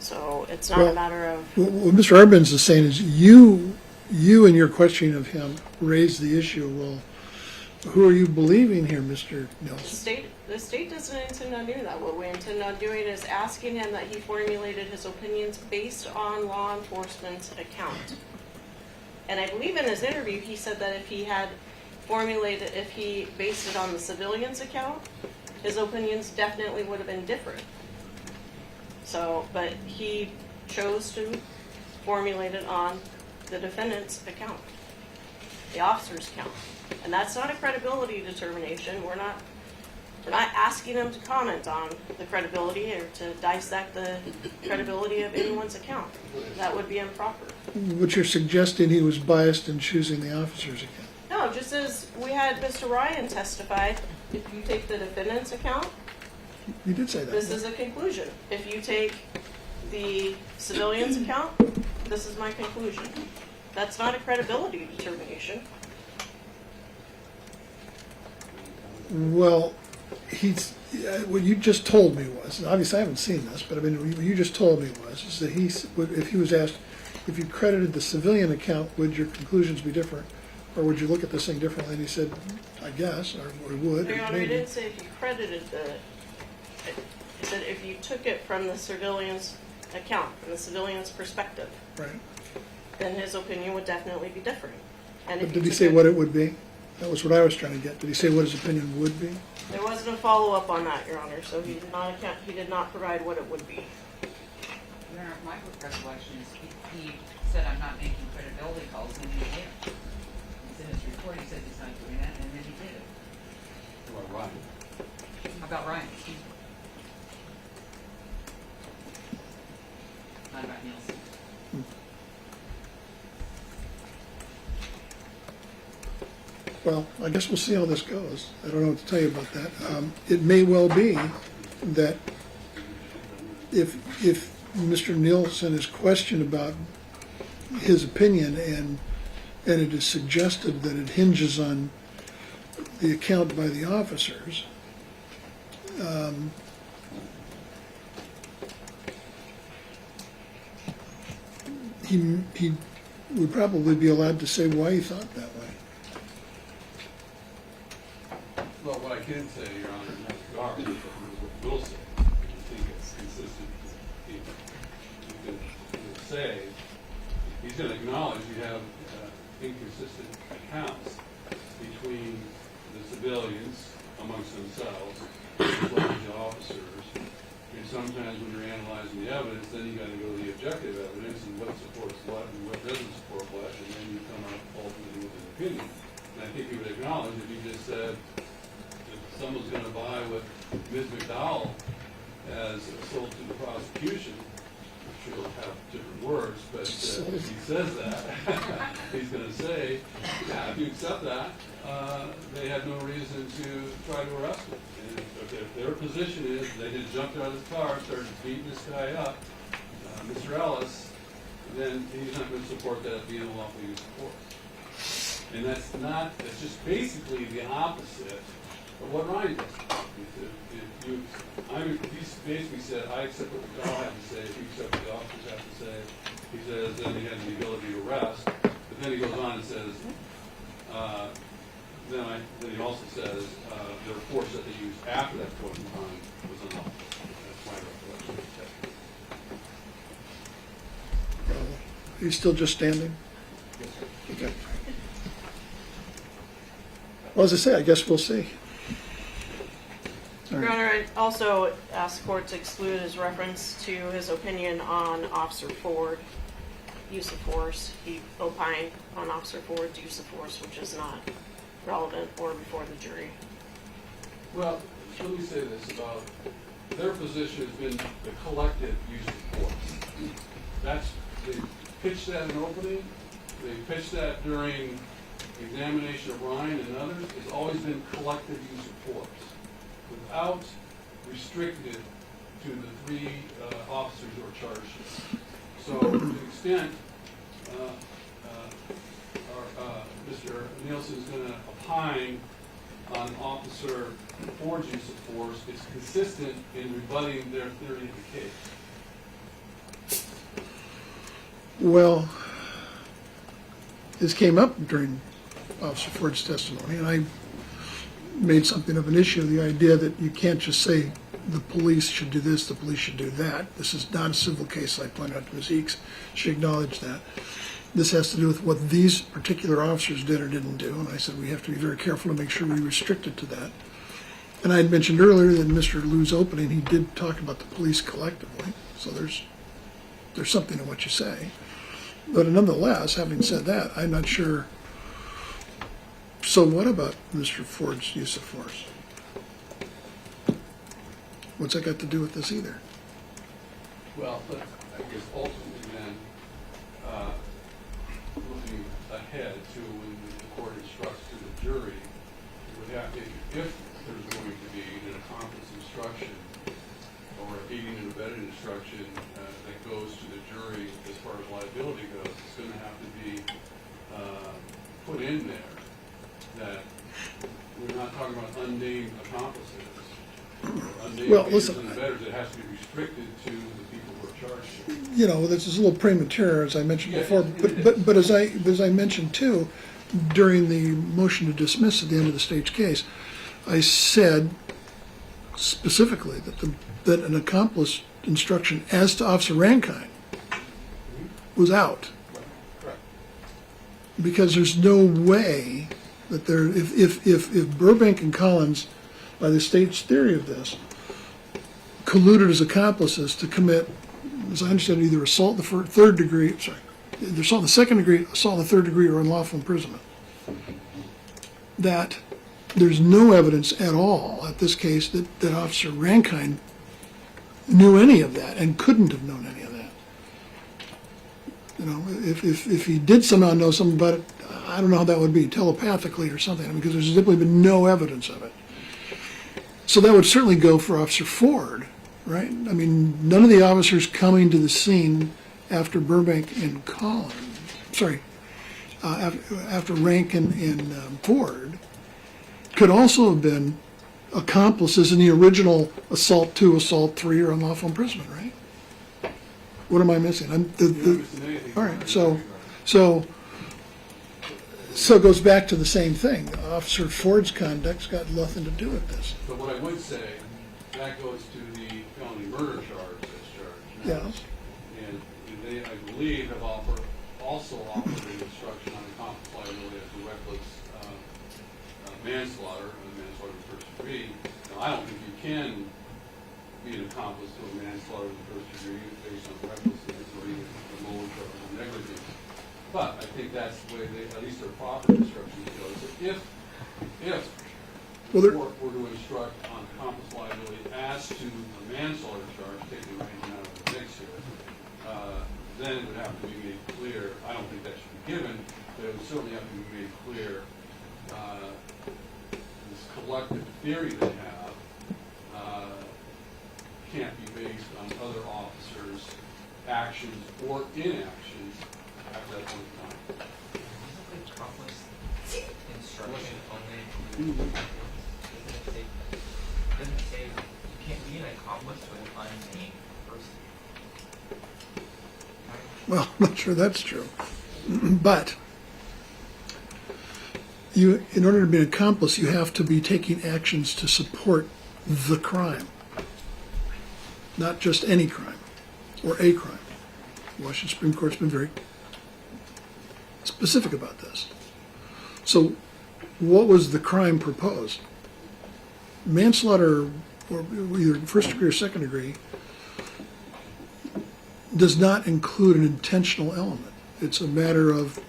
So it's not a matter of... What Mr. Arbens is saying is you in your questioning of him raised the issue, well, who are you believing here, Mr. Nielsen? The state doesn't intend on doing that. What we intend on doing is asking him that he formulated his opinions based on law enforcement's account. And I believe in his interview he said that if he based it on the civilian's account, his opinions definitely would have been different. So, but he chose to formulate it on the defendant's account, the officer's account. And that's not a credibility determination. We're not asking him to comment on the credibility or to dissect the credibility of anyone's account. That would be improper. But you're suggesting he was biased in choosing the officer's account. No, just as we had Mr. Ryan testify, if you take the defendant's account, You did say that. this is a conclusion. If you take the civilian's account, this is my conclusion. That's not a credibility determination. Well, what you just told me was, and obviously I haven't seen this, but I mean, what you just told me is that if he was asked, if you credited the civilian account, would your conclusions be different? Or would you look at this thing differently? And he said, I guess, or would. Your Honor, maybe. I didn't say if you credited it said if you took it from the civilian's account, from the civilian's perspective, Right. then his opinion would definitely be different. And But did he say what it would be? That was what I was trying to get. Did he say what his opinion would be? There wasn't a follow-up on that, Your Honor, so he did not provide what it would be. Your Honor, my recollection is he said, I'm not making credibility calls, and he did. It's in his report, he said he's not doing that, and then he did it. How about Ryan? How about Ryan? Excuse me. Not about Nielsen. Well, I guess we'll see how this goes. I don't know what to tell you about that. It may well be that if Mr. Nielsen is questioned about his opinion and it is suggested that it hinges on the account by the officers, he would probably be allowed to say why he thought that way. Well, what I can say, Your Honor, in that regard, is what Will said. I think it's consistent. You can say, he's going to acknowledge you have inconsistent accounts between the civilians amongst themselves as well as the officers. And sometimes when you're analyzing the evidence, then you got to go to the objective evidence and what supports what and what doesn't support what, and then you come up ultimately with an opinion. And I think you would acknowledge if you just said, someone's going to buy what Ms. McDowell has sold to the prosecution. I'm sure he'll have different words, but if he says that, he's going to say, yeah, if you accept that, they had no reason to try to arrest him. And if their position is they just jumped out of his car and started beating this guy up, Mr. Ellis, then he's not going to support that being a lawful use of force. And that's just basically the opposite of what Ryan does. He basically said, I accept what the trial had to say, he accepts what the officers have to say. He says then he has the ability to arrest. But then he goes on and says, then he also says the force that they used after that point in time was unlawful. That's my recollection of the testimony. He's still just standing? Yes, sir. Okay. Well, as I say, I guess we'll see. All Your right. Honor, I also asked the court to exclude his reference to his opinion on Officer Ford use of force. He opined on Officer Ford's use of force, which is not relevant or before the jury. Well, let me say this about their position has been the collective use of force. They pitched that in opening. They pitched that during examination of Ryan and others. It's always been collective use of force, without restricted to the three officers who are charged. So to the extent Mr. Nielsen is going to opine on Officer Ford's use of force, it's consistent in rebutting their theory of the case. Well, this came up during Officer Ford's testimony, and I made something of an issue, the idea that you can't just say the police should do this, the police should do that. This is not a civil case, I pointed out to Ms. Eakes. She acknowledged that. This has to do with what these particular officers did or didn't do, and I said we have to be very careful to make sure we restrict it to that. And I had mentioned earlier that in Mr. Liu's opening, he did talk about the police collectively, so there's something in what you say. But nonetheless, having said that, I'm not sure. So what about Mr. Ford's use of force? What's that got to do with this either? Well, but I guess ultimately then, looking ahead to when the court instructs to the jury, it would have to, if there's going to be an accomplice instruction or aiding and abetting instruction that goes to the jury as far as liability goes, it's going to have to be put in there that we're not talking about unnamed accomplices. Unnamed Well, aiders listen, and abettors. It has to be restricted to the people who are charged. You know, this is a little premature, as I mentioned Yeah, before, but as I mentioned too, during the motion to dismiss at the end of the stage case, I said specifically that an accomplice instruction as to Officer Rankine was out. Correct. Because there's no way that if Burbank and Collins, by the state's theory of this, colluded as accomplices to commit, as I understand, either assault in the third degree, either assault in the second degree, assault in the third degree, or unlawful imprisonment, that there's no evidence at all at this case that Officer Rankine knew any of that and couldn't have known any of that. You know, if he did somehow know something about it, I don't know how that would be, telepathically or something, because there's simply been no evidence of it. So that would certainly go for Officer Ford, right? I mean, none of the officers coming to the scene after Burbank and Collins, after Rankin and Ford, could also have been accomplices in the original assault 2, assault 3, or unlawful imprisonment, right? What am I missing? All right, so it goes back to the same thing. Officer Ford's conduct's got nothing to do with this. But what I would say, that goes to the felony murder charge that's charged. Yeah. And they, I believe, have also offered an instruction on accomplice liability as a reckless manslaughter, manslaughter in the first degree. Now, I don't think you can be an accomplice to a manslaughter in the first degree based on recklessness or even a low negligence. But I think that's the way they, at least their proper instructions go. So if the court were to instruct on accomplice liability as to the manslaughter charge, taking Rankin out of the mix here, then it would have to be made clear. I don't think that should be given, but it would certainly have to be made clear this collective theory they have can't be based on other officers' actions or inactions after that point in time. Accomplice instruction only include, doesn't it say you can't be an accomplice to an unnamed person? Right? Well, I'm not sure that's true. But in order to be an accomplice, you have to be taking actions to support the crime, not just any crime or a crime. The Washington Supreme Court's been very specific about this. So what was the crime proposed? Manslaughter, or either first degree or second degree, does not include an intentional element. It's a matter of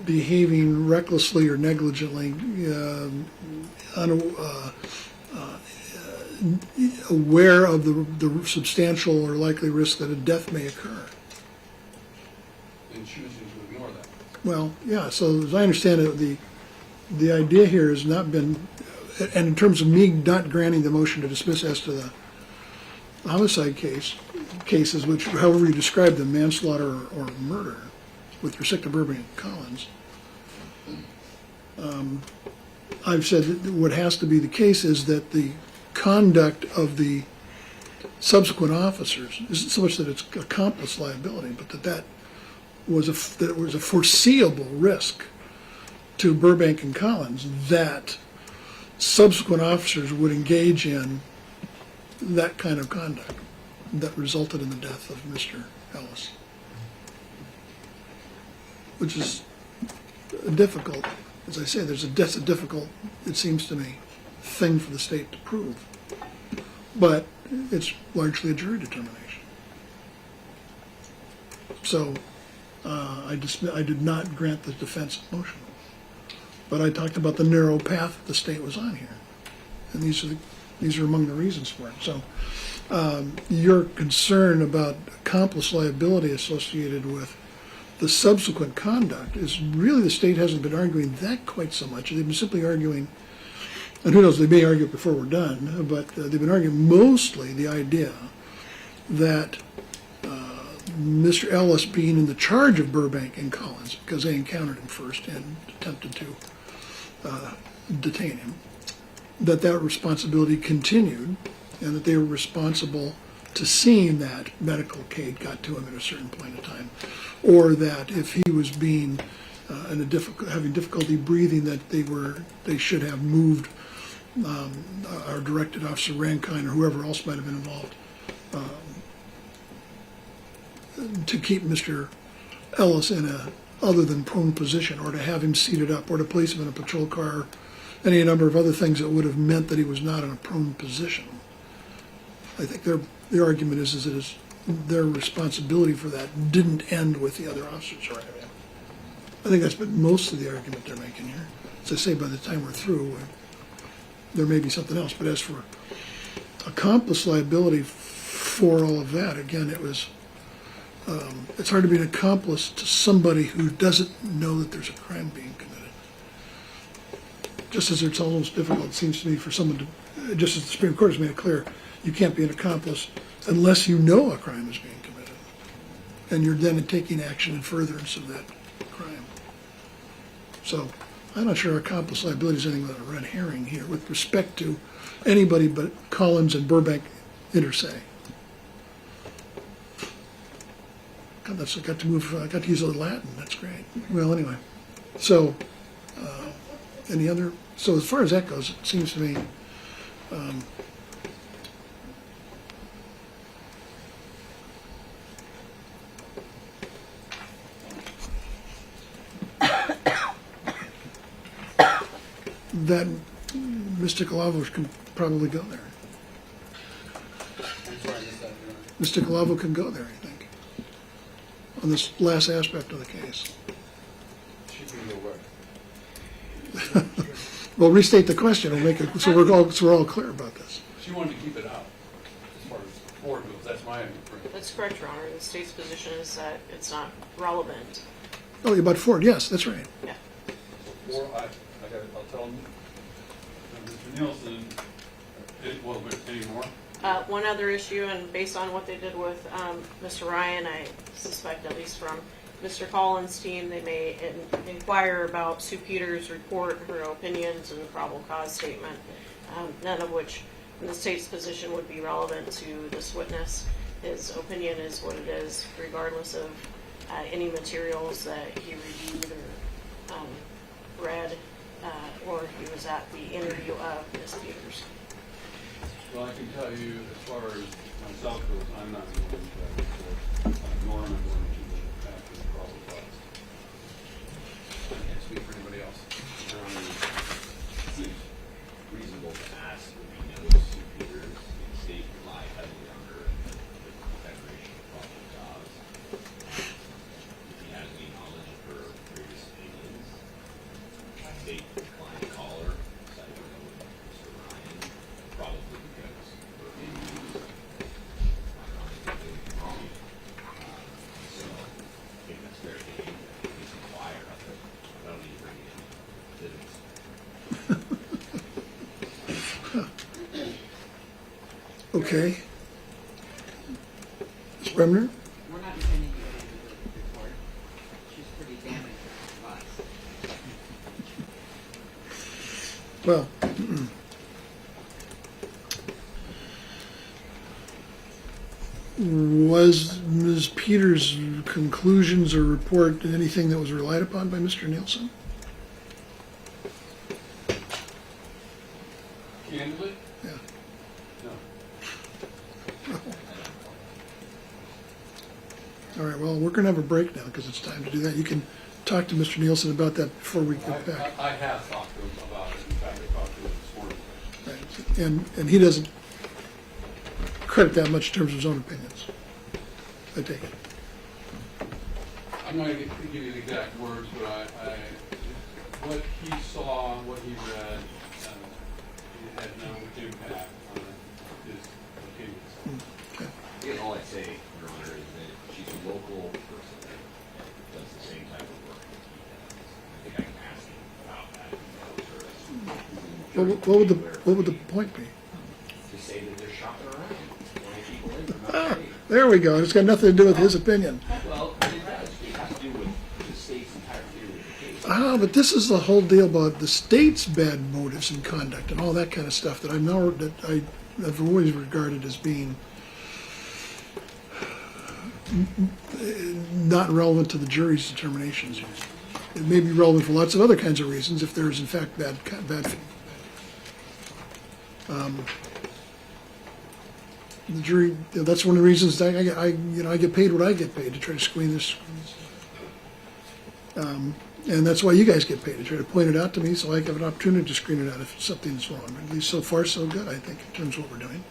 behaving recklessly or negligently, aware of the substantial or likely risk that a death may occur. And choosing to ignore that. Well, yeah, so as I understand it, the idea here has not been, and in terms of me not granting the motion to dismiss as to the homicide cases, which however you describe them, manslaughter or murder, with respect to Burbank and Collins, I've said that what has to be the case is that the conduct of the subsequent officers isn't so much that it's accomplice liability, but that was a foreseeable risk to Burbank and Collins that subsequent officers would engage in that kind of conduct that resulted in the death of Mr. Ellis, which is difficult. As I say, that's a difficult, it seems to me, thing for the state to prove. But it's largely a jury determination. So I did not grant the defense motion. But I talked about the narrow path that the state was on here. And these are among the reasons for it. So your concern about accomplice liability associated with the subsequent conduct is really, the state hasn't been arguing that quite so much. They've been simply arguing, and who knows, they may argue it before we're done, but they've been arguing mostly the idea that Mr. Ellis being in the charge of Burbank and Collins, because they encountered him first and attempted to detain him, that responsibility continued, and that they were responsible to seeing that medical aid got to him at a certain point in time, or that if he was being having difficulty breathing, that they should have moved or directed Officer Rankine or whoever else might have been involved to keep Mr. Ellis in a other than prone position, or to have him seated up, or to place him in a patrol car, any number of other things that would have meant that he was not in a prone position. I think their argument is that their responsibility for that didn't end with the other officers arriving. I think that's been most of the argument they're making here. As I say, by the time we're through, there may be something else. But as for accomplice liability for all of that, again, it's hard to be an accomplice to somebody who doesn't know that there's a crime being committed. Just as it's almost difficult, it seems to me, for someone to, just as the Supreme Court has made it clear, you can't be an accomplice unless you know a crime is being committed, and you're then taking action in furtherance of that crime. So I'm not sure accomplice liability is anything but a red herring here with respect to anybody but Collins and Burbank inter se. God, I got to use a little Latin. That's great. Well, anyway, so so as far as that goes, it seems to me that Mr. Calavo can probably go there. Mr. Calavo can go there, I think, on this last aspect of the case. She can go where? Well, restate the question and make it so we're all clear about this. She wanted to keep it out, as far as Ford goes. That's my impression. That's correct, Your Honor. The state's position is that it's not relevant. Oh, about Ford, yes, that's right. Yeah. Or I'll tell him, Mr. Nielsen, any more? One other issue, and based on what they did with Mr. Ryan, I suspect, at least from Mr. Collins' team, they may inquire about Sue Peters' report, her opinions, and the probable cause statement, none of which, in the state's position, would be relevant to this witness. His opinion is what it is, regardless of any materials that he reviewed or read. was at the interview of Ms. Peters. Well, I can tell you, as far as myself goes, I'm not going to that report, nor am I going to the after the probable cause. I can't speak for anybody else. It seems reasonable to ask if he knows Sue Peters, the state rely heavily on her and the declaration of probable cause. If he has any knowledge of her previous opinions, state declined to call her, cited her with Mr. Ryan, probably because her opinions are not completely wrong. So I think that's fair game, at least inquire of it. I don't need to bring in evidence. Okay. Ms. Bremner? We're not intending to get into the report. She's pretty damning to us. Well, was Ms. Peters' conclusions or report anything that was relied upon by Mr. Nielsen? Candidly, Yeah. no. All right, well, we're going to have a break now because it's time to do that. You can talk to Mr. Nielsen about that before we get back. I have talked to him about it. In fact, I talked to him this morning. Right. And he doesn't credit that much in terms of his own opinions, I take it. I'm not going to give you the exact words, but what he saw, what he read, it had no impact on his opinions. Okay. Again, all I'd say, Your Honor, is that she's a local person that does the same type of work that he does. I think I can ask him about that. If he knows her. What would the point be? To say that they're shopping around, 20 people in, they're not paid. There we go. It's got nothing to do with his opinion. Well, it does. It has to do with the state's entire theory of the case. But this is the whole deal about the state's bad motives and conduct and all that kind of stuff that I've always regarded as being not relevant to the jury's determinations. It may be relevant for lots of other kinds of reasons if there is in fact bad. The jury. That's one of the reasons that I get paid what I get paid to try to screen this. And that's why you guys get paid, to try to point it out to me so I have an opportunity to screen it out if something's wrong. At least so far so good, I think, in terms of what we're doing.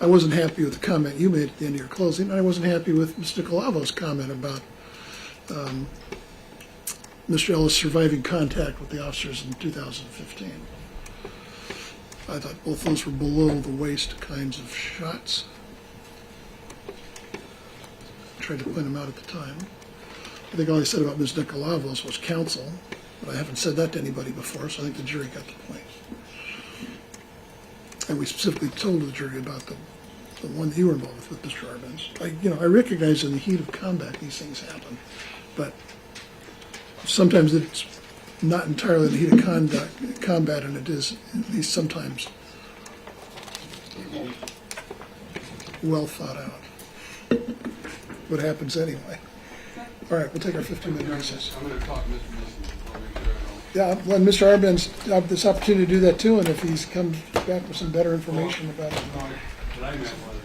I wasn't happy with the comment you made at the end of your closing, and I wasn't happy with Mr. Calavo's comment about Mr. Ellis surviving contact with the officers in 2015. I thought both those were below the waist kinds of shots. I tried to point them out at the time. I think all I said about Ms. Nicolavos was counsel, but I haven't said that to anybody before, so I think the jury got the point. And we specifically told the jury about the one that you were involved with Mr. Arbenz. I recognize in the heat of combat these things happen, but sometimes it's not entirely in the heat of combat, and it is at least sometimes well thought out. What happens anyway? All right, we'll take our 15-minute recess. I'm going to talk to Mr. Nielsen before we go. Yeah, let Mr. Arbenz have this opportunity to do that too, and if he's come back with some better information about it. What I meant was,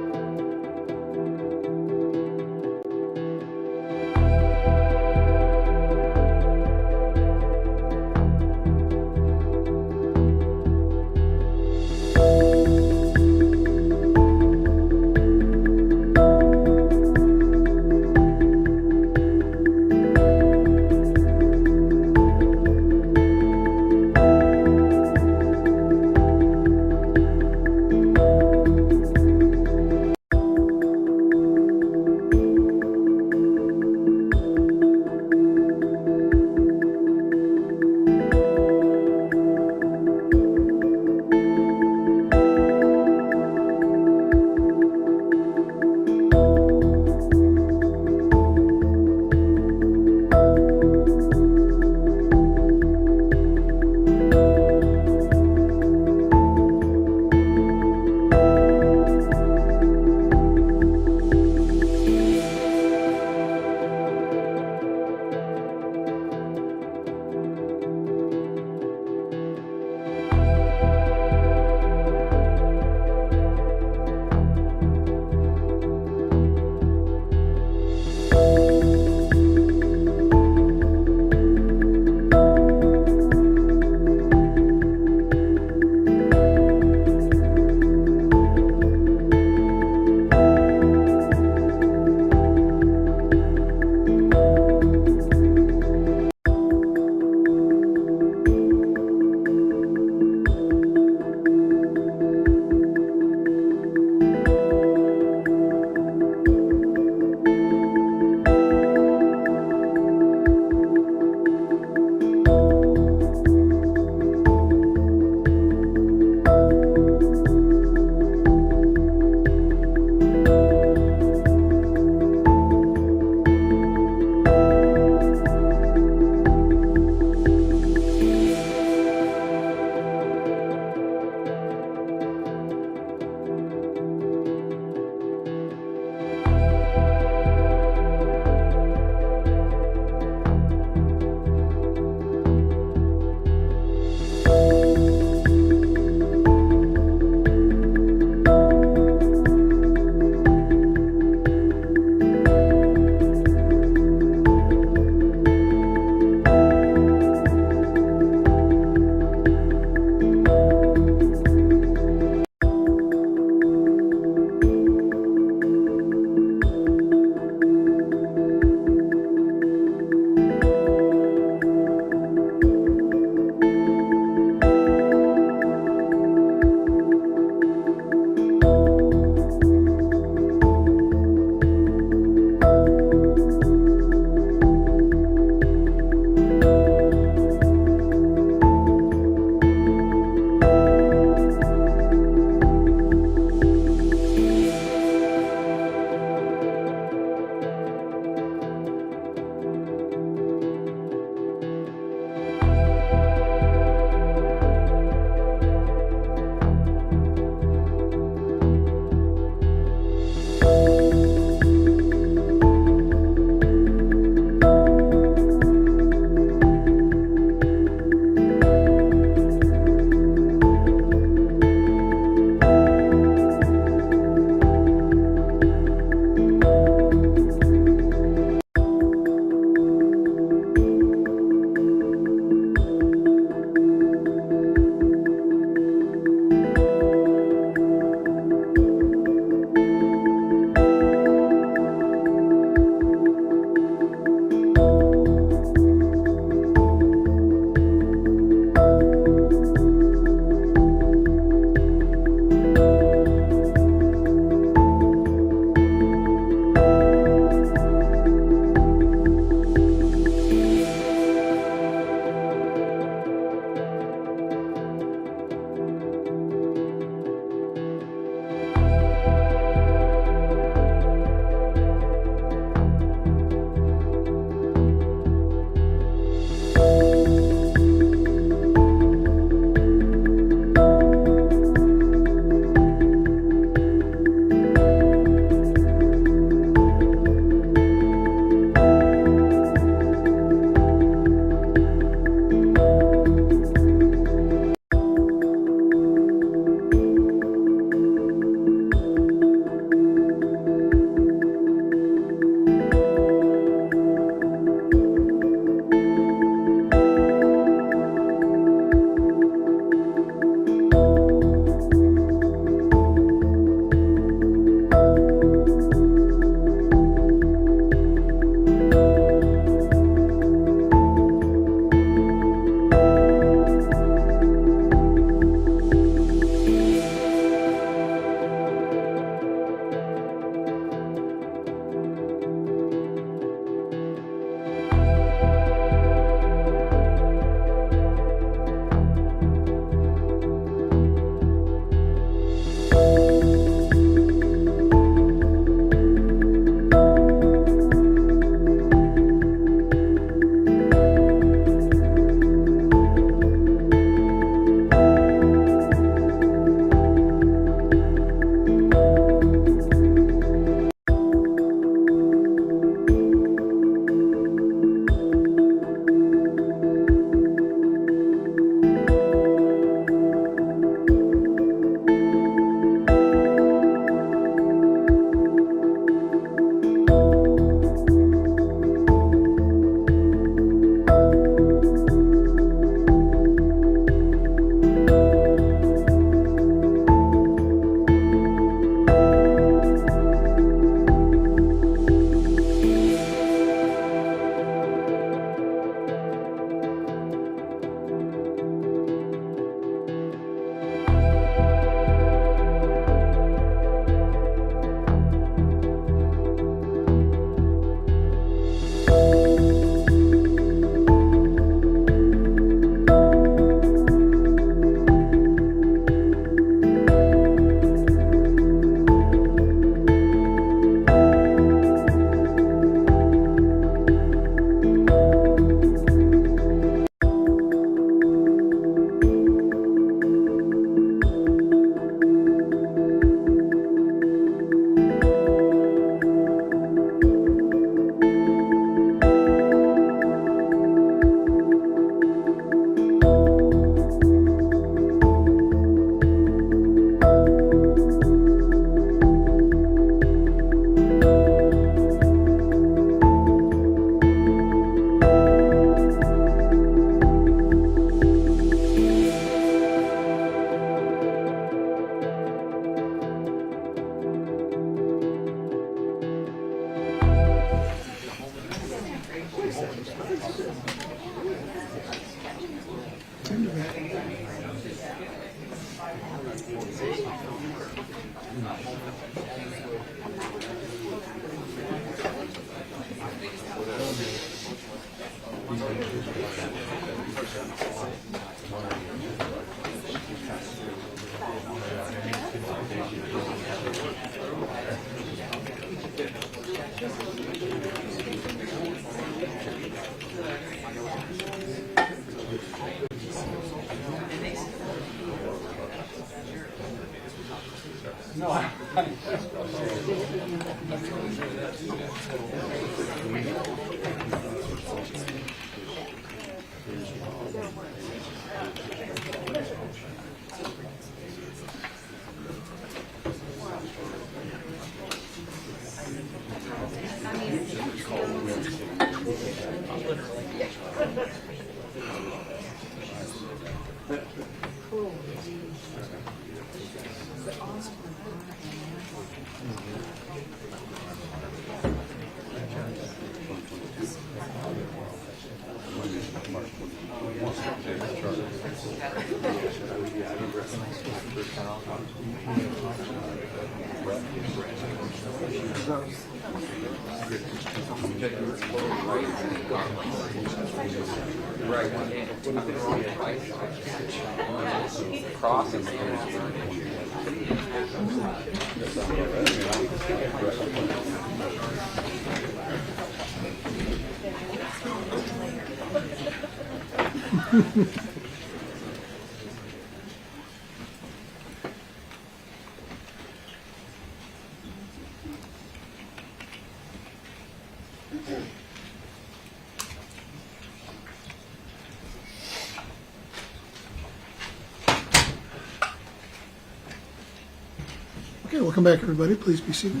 Okay, welcome back, everybody. Please be seated.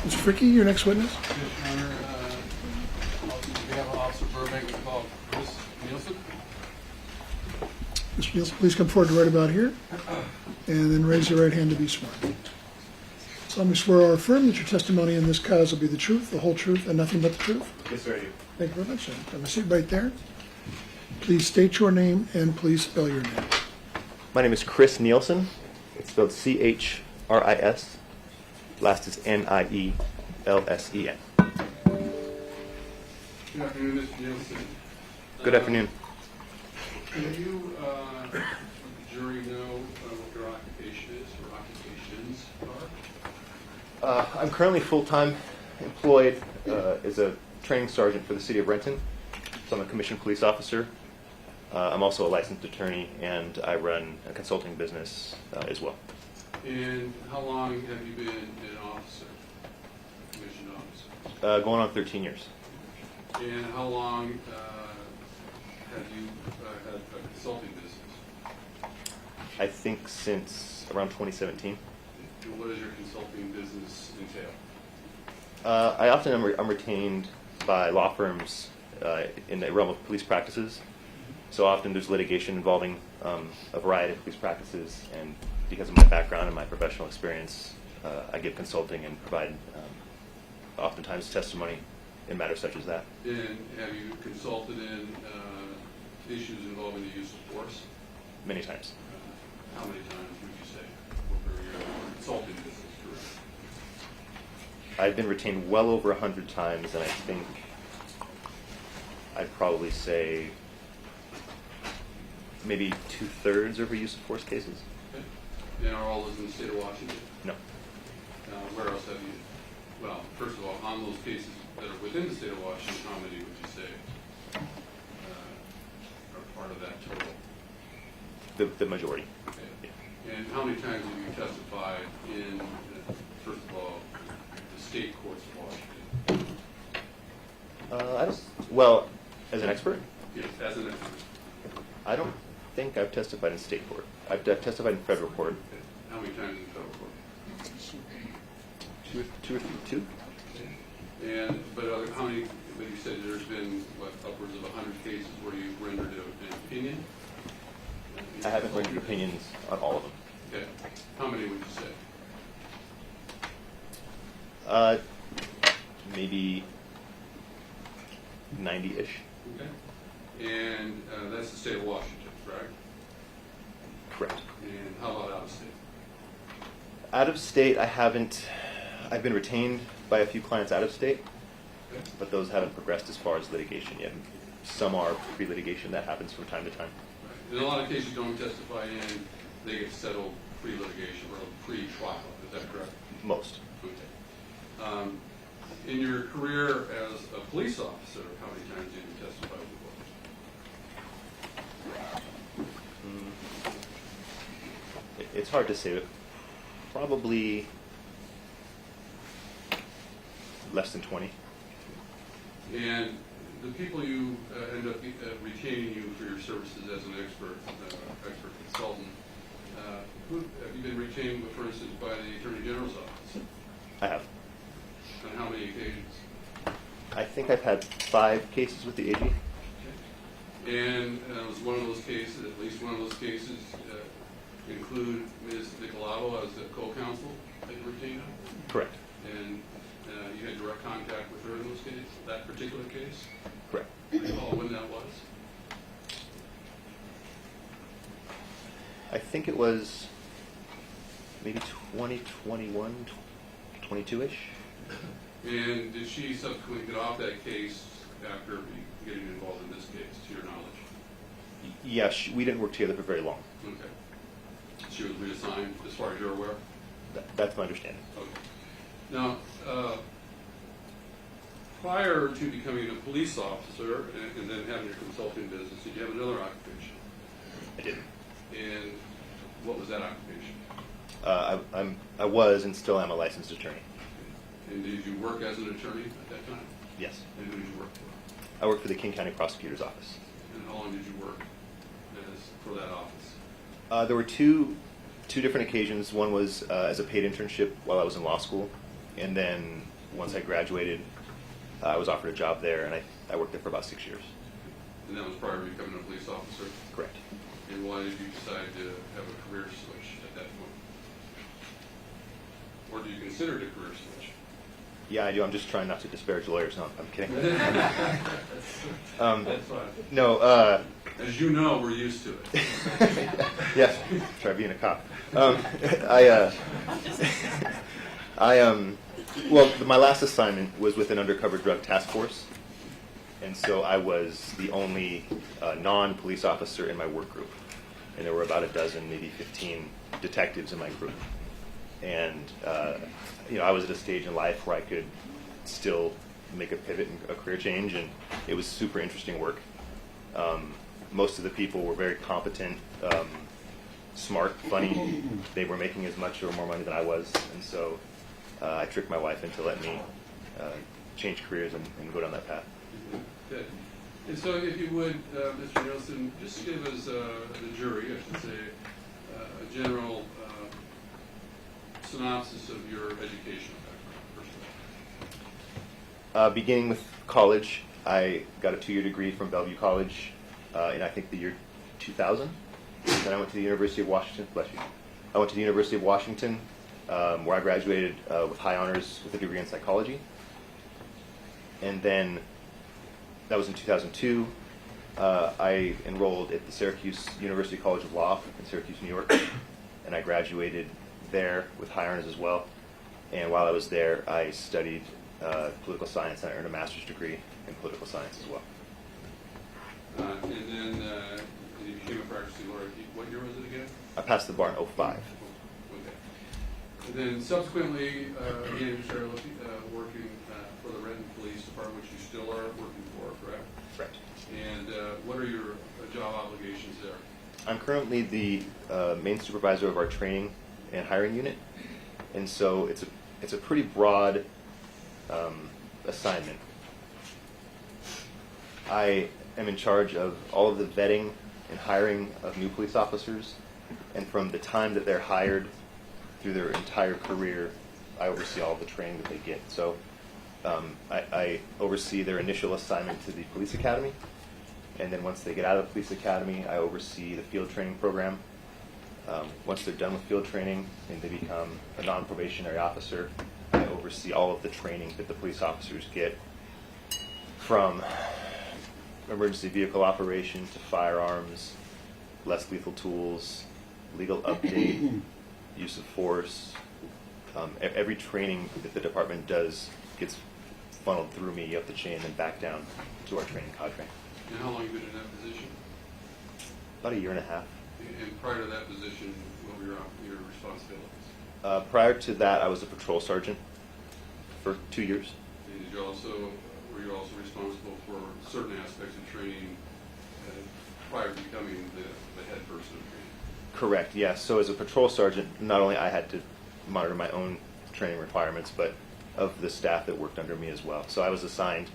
Mr. Fricke, your next witness. Yes, Your Honor, we have Officer Burbank, we call Chris Nielsen. Mr. Nielsen, please come forward to right about here, and then raise your right hand to be sworn. Solemnly swear or affirm that your testimony in this cause will be the truth, the whole truth, and nothing but the truth? Yes, sir, I do. Thank you very much, sir. Have a seat right there. Please state your name and please spell your name. My name is Chris Nielsen. It's spelled C-H-R-I-S. Last is N-I-E-L-S-E-N. Good afternoon, Mr. Nielsen. Good afternoon. Can you, let the jury know what your occupation is or occupations are? I'm currently full-time employed as a training sergeant for the city of Renton. So I'm a commissioned police officer. I'm also a licensed attorney, and I run a consulting business as well. And how long have you been an officer, commissioned officer? Going on 13 years. And how long have you had a consulting business? I think since around 2017. And what does your consulting business entail? I often am retained by law firms in the realm of police practices. So often there's litigation involving a variety of police practices, and because of my background and my professional experience, I give consulting and provide oftentimes testimony in matters such as that. And have you consulted in issues involving the use of force? Many times. How many times would you say over your consulting business career? I've been retained well over 100 times, and I think I'd probably say maybe 2/3 over use of force cases. Okay. And are all those in the state of Washington? No. Where else have you? Well, first of all, on those cases that are within the state of Washington, how many would you say are part of that total? The majority. Okay. Yeah. And how many times have you testified in, first of all, the state courts of Washington? Well, as an expert, Yes, as an expert. I don't think I've testified in state court. I've testified in federal court. Okay. How many times in federal court? Two. And how many? But you said there's been what, upwards of 100 cases where you rendered an opinion. I haven't rendered opinions on all of them. Okay. How many would you say? Maybe 90-ish. Okay. And that's the state of Washington. correct? Correct. And how about out of state? Out of state, I haven't. I've been retained by a few clients out of state, Okay. but those haven't progressed as far as litigation yet. Some are pre-litigation. That happens from time to time. Right. In a lot of cases, you don't testify in, they get settled pre-litigation or pre-trial. Is that correct? Most. Okay. In your career as a police officer, how many times did you testify before? It's hard to say, but probably less than 20. And the people you end up retaining you for your services as an expert consultant, who have you been retained, for instance, by the Attorney General's office? I have. On how many occasions? I think I've had 5 cases with the AG. Okay. And was one of those cases, at least one of those cases, include Ms. Nicolavo as the co-counsel that you retained on? Correct. And you had direct contact with her in those cases, that particular case? Correct. Do you recall when that was? I think it was maybe 2021, 22-ish. And did she subsequently get off that case after getting involved in this case, to your knowledge? Yeah, we didn't work together for very long. Okay. She was reassigned, as far as you're aware? That's my understanding. Okay. Now, prior to becoming a police officer and then having your consulting business, did you have another occupation? I didn't. And what was that occupation? I was and still am a licensed attorney. And did you work as an attorney at that time? Yes. And who did you work for? I work for the King County Prosecutor's Office. And how long did you work for that office? There were two different occasions. One was as a paid internship while I was in law school, and then once I graduated, I was offered a job there, and I worked there for about 6 years. And that was prior to becoming a police officer? Correct. And why did you decide to have a career switch at that point? Or do you consider it a career switch? Yeah, I do. I'm just trying not to disparage lawyers. No, I'm kidding. That's fine. No. As you know, we're used to it. Yes. Try being a cop. Well, my last assignment was with an undercover drug task force, and so I was the only non-police officer in my work group, and there were about a dozen, maybe 15 detectives in my group, and I was at a stage in life where I could still make a pivot and a career change, and it was super interesting work. Most of the people were very competent, smart, funny. They were making as much or more money than I was, and so I tricked my wife into letting me change careers and go down that path. Good. And so if you would, Mr. Nielsen, just give us, the jury, I should say, a general synopsis of your educational background, first of all. Beginning with college, I got a 2-year degree from Bellevue College in, I think, the year 2000. Then I went to the University of Washington. Bless you. I went to the University of Washington, where I graduated with high honors with a degree in psychology. And then, that was in 2002, I enrolled at the Syracuse University College of Law in Syracuse, New York, and I graduated there with high honors as well. And while I was there, I studied political science, and I earned a master's degree in political science as well. And then you became a practicing lawyer. What year was it again? I passed the bar in 2005. Okay. And then subsequently, again, you started working for the Renton Police Department, which you still are working for, correct? Correct. And what are your job obligations there? I'm currently the main supervisor of our training and hiring unit, and so it's a pretty broad assignment. I am in charge of all of the vetting and hiring of new police officers, and from the time that they're hired through their entire career, I oversee all of the training that they get. So I oversee their initial assignment to the police academy, and then once they get out of the police academy, I oversee the field training program. Once they're done with field training and they become a non-probationary officer, I oversee all of the training that the police officers get, from emergency vehicle operation to firearms, less lethal tools, legal update, use of force. Every training that the department does gets funneled through me up the chain and back down to our training cadre. And how long have you been in that position? About a year and a half. And prior to that position, what were your responsibilities? Prior to that, I was a patrol sergeant for 2 years. And were you also responsible for certain aspects of training prior to becoming the head person of training? Correct, yes. So as a patrol sergeant, not only I had to monitor my own training requirements, but of the staff that worked under me as well. So I was assigned,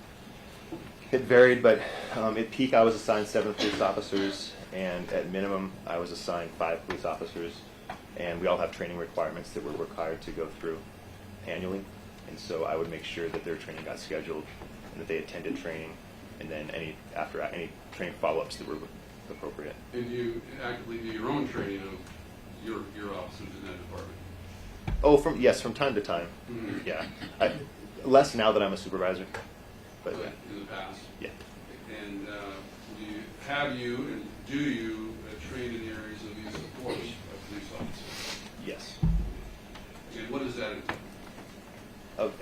it varied, but at peak I was assigned 7 police officers, and at minimum I was assigned 5 police officers, and we all have training requirements that we're required to go through annually, and so I would make sure that their training got scheduled and that they attended training, and then after any training follow-ups that were appropriate. And you actively do your own training of your officers in that department? Oh, from time to time. Mm-hmm. Yeah, less now that I'm a supervisor, but in the past? Yeah. And do you train in the areas of use of force of police officers? Yes. And what does that entail?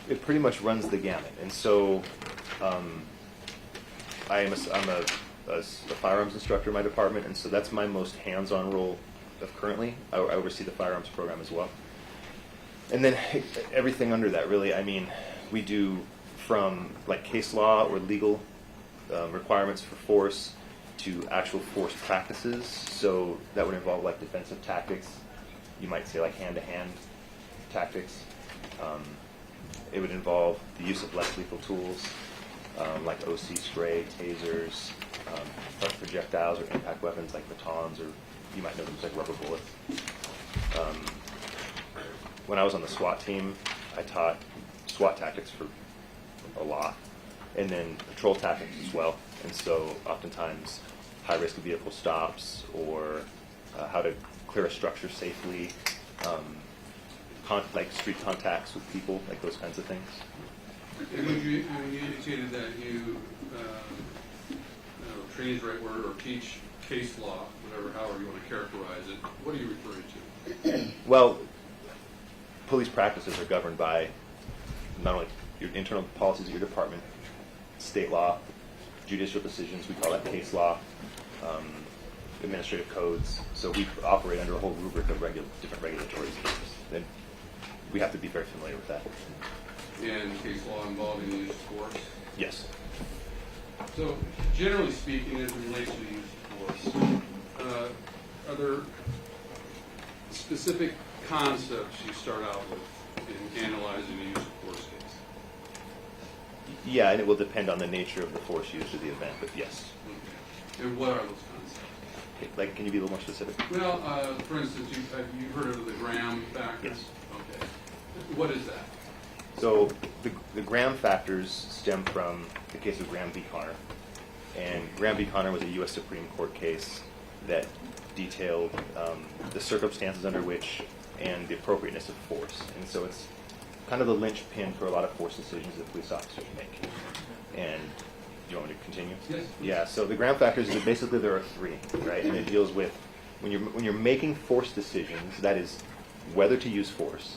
It pretty much runs the gamut, and so I'm a firearms instructor in my department, and so that's my most hands-on role of currently. I oversee the firearms program as well, and then everything under that, really. I mean, we do from like case law or legal requirements for force to actual force practices. So that would involve like defensive tactics. You might say like hand-to-hand tactics. It would involve the use of less lethal tools, like OC spray, tasers, projectiles or impact weapons like batons, or you might know them as like rubber bullets. When I was on the SWAT team, I taught SWAT tactics for a lot, and then patrol tactics as well. And so oftentimes high-risk vehicle stops, or how to clear a structure safely, like street contacts with people, like those kinds of things. And you indicated that you train is the right word, or teach case law, however you want to characterize it. What are you referring to? Well, police practices are governed by not only your internal policies of your department, state law, judicial decisions, we call that case law, administrative codes. So we operate under a whole rubric of different regulatory schemes. And we have to be very familiar with that. And case law involving the use of force? Yes. So, generally speaking, as it relates to the use of force, are there specific concepts you start out with in analyzing the use of force case? Yeah, and it will depend on the nature of the force used or the event, but yes. Okay. And what are those concepts? Like, can you be a little more specific? Well, for instance, you've heard of the Graham factor? Yes. Okay. What is that? So the Graham factors stem from the case of Graham v. Connor. And Graham v. Connor was a U.S. Supreme Court case that detailed the circumstances under which and the appropriateness of force. And so it's kind of the linchpin for a lot of force decisions that police officers make. And do you want me to continue? Yes. Yeah, so the Graham factors, basically there are 3, right? And it deals with when you're making force decisions, that is whether to use force,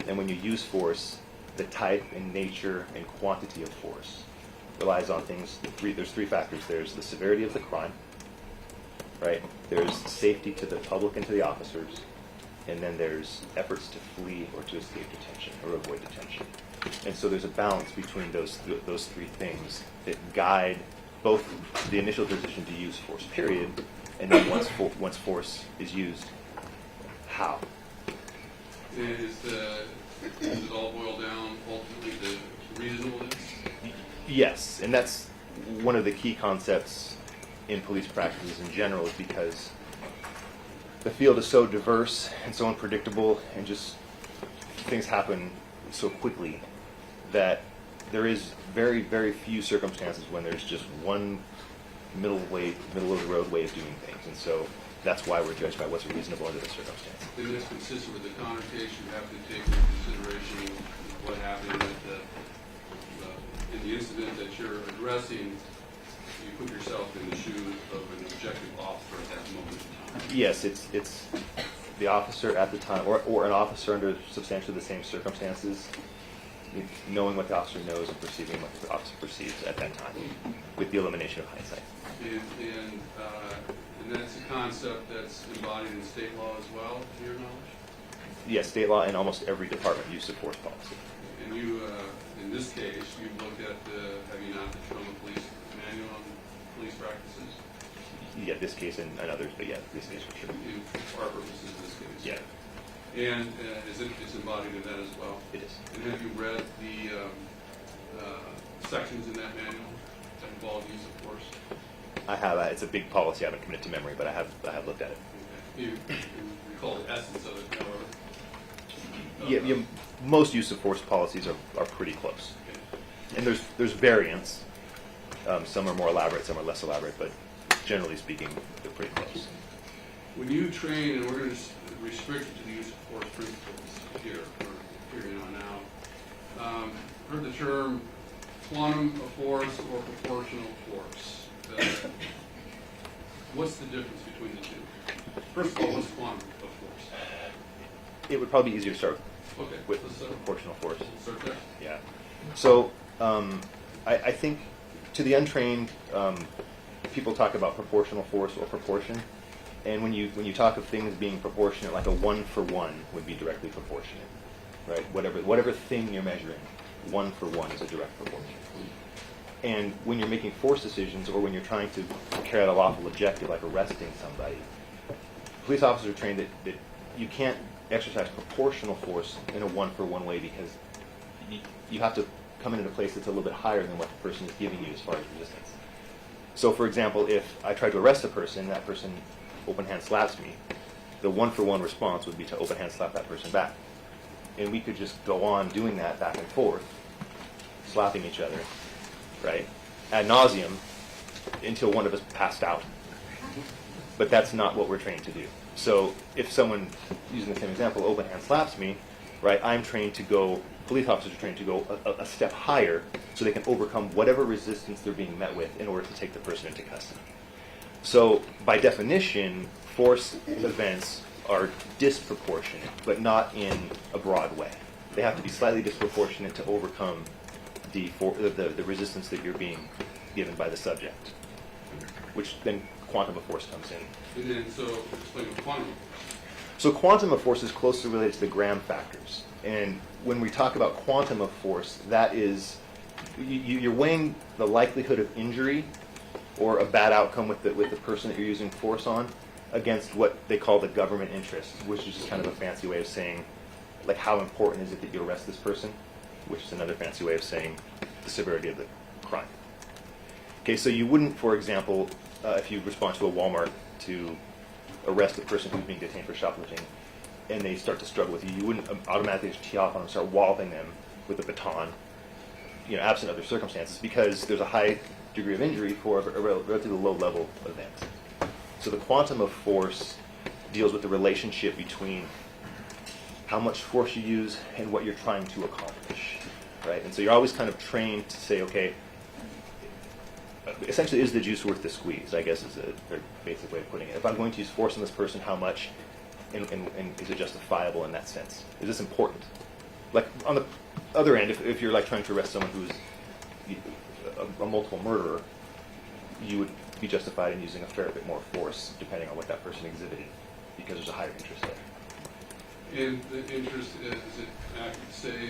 and when you use force, the type and nature and quantity of force relies on things. There's 3 factors. There's the severity of the crime, right? There's safety to the public and to the officers, and then there's efforts to flee or to escape detention or avoid detention. And so there's a balance between those 3 things that guide both the initial decision to use force, period, and then once force is used, how. And does it all boil down ultimately to reasonableness? Yes, and that's one of the key concepts in police practices in general, is because the field is so diverse and so unpredictable, and just things happen so quickly that there is very, very few circumstances when there's just one middle of the road way of doing things. And so that's why we're judged by what's reasonable under the circumstance. And it's consistent with the Connor case. You have to take into consideration what happened in the incident that you're addressing. you put yourself in the shoes of an objective officer at that moment in time. Yes, it's the officer at the time, or an officer under substantially the same circumstances, knowing what the officer knows and perceiving what the officer perceives at that time, with the elimination of hindsight. And that's a concept that's embodied in state law as well, to your knowledge? Yes, state law and almost every department use of force policy. And you, in this case, you've looked at have you not, the Tacoma Police Manual on Police Practices? Yeah, this case and others, but yeah, this case for sure. For our purposes, this case. Yeah. And it's embodied in that as well? It is. And have you read the sections in that manual that involve use of force? I have. It's a big policy. I haven't committed to memory, but I have looked at it. Okay. You recall the essence of it, however? Yeah, most use of force policies are pretty close. Okay. And there's variants. Some are more elaborate, some are less elaborate, but generally speaking, they're pretty close. When you train, and we're going to restrict it to the use of force principles here, or here on out, heard the term quantum of force or proportional force. What's the difference between the two? First of all, what's quantum of force? It would probably be easier to start Okay, with let's proportional force. start there. Yeah. So I think to the untrained, people talk about proportional force or proportion, and when you talk of things being proportionate, like a 1-for-1 would be directly proportionate, right? Whatever thing you're measuring, 1-for-1 is a direct proportion. And when you're making force decisions, or when you're trying to carry out a lawful objective, like arresting somebody, police officers are trained that you can't exercise proportional force in a 1-for-1 way, because you have to come into a place that's a little bit higher than what the person is giving you as far as resistance. So, for example, if I try to arrest a person, that person open hand slaps me, the 1-for-1 response would be to open hand slap that person back. And we could just go on doing that back and forth, slapping each other, right, ad nauseum, until one of us passed out. But that's not what we're trained to do. So if someone, using the same example, open hand slaps me, right, I'm trained to go, police officers are trained to go a step higher so they can overcome whatever resistance they're being met with in order to take the person into custody. So by definition, force events are disproportionate, but not in a broad way. They have to be slightly disproportionate to overcome the resistance that you're being given by the subject, which then quantum of force comes in. And then, so explain what quantum of force. So quantum of force is closely related to the Graham factors. And when we talk about quantum of force, that is, you're weighing the likelihood of injury or a bad outcome with the person that you're using force on against what they call the government interest, which is just kind of a fancy way of saying, like, how important is it that you arrest this person, which is another fancy way of saying the severity of the crime. Okay, so you wouldn't, for example, if you respond to a Walmart to arrest a person who's being detained for shoplifting, and they start to struggle with you, you wouldn't automatically just tee off on them, start walloping them with a baton, absent other circumstances, because there's a high degree of injury for a relatively low-level event. So the quantum of force deals with the relationship between how much force you use and what you're trying to accomplish, right? And so you're always kind of trained to say, okay, essentially, is the juice worth the squeeze, I guess is a very basic way of putting it. If I'm going to use force on this person, how much, and is it justifiable in that sense? Is this important? Like, on the other end, if you're like trying to arrest someone who's a multiple murderer, you would be justified in using a fair bit more force, depending on what that person exhibited, because there's a higher interest there. And the interest, is it accurate to say,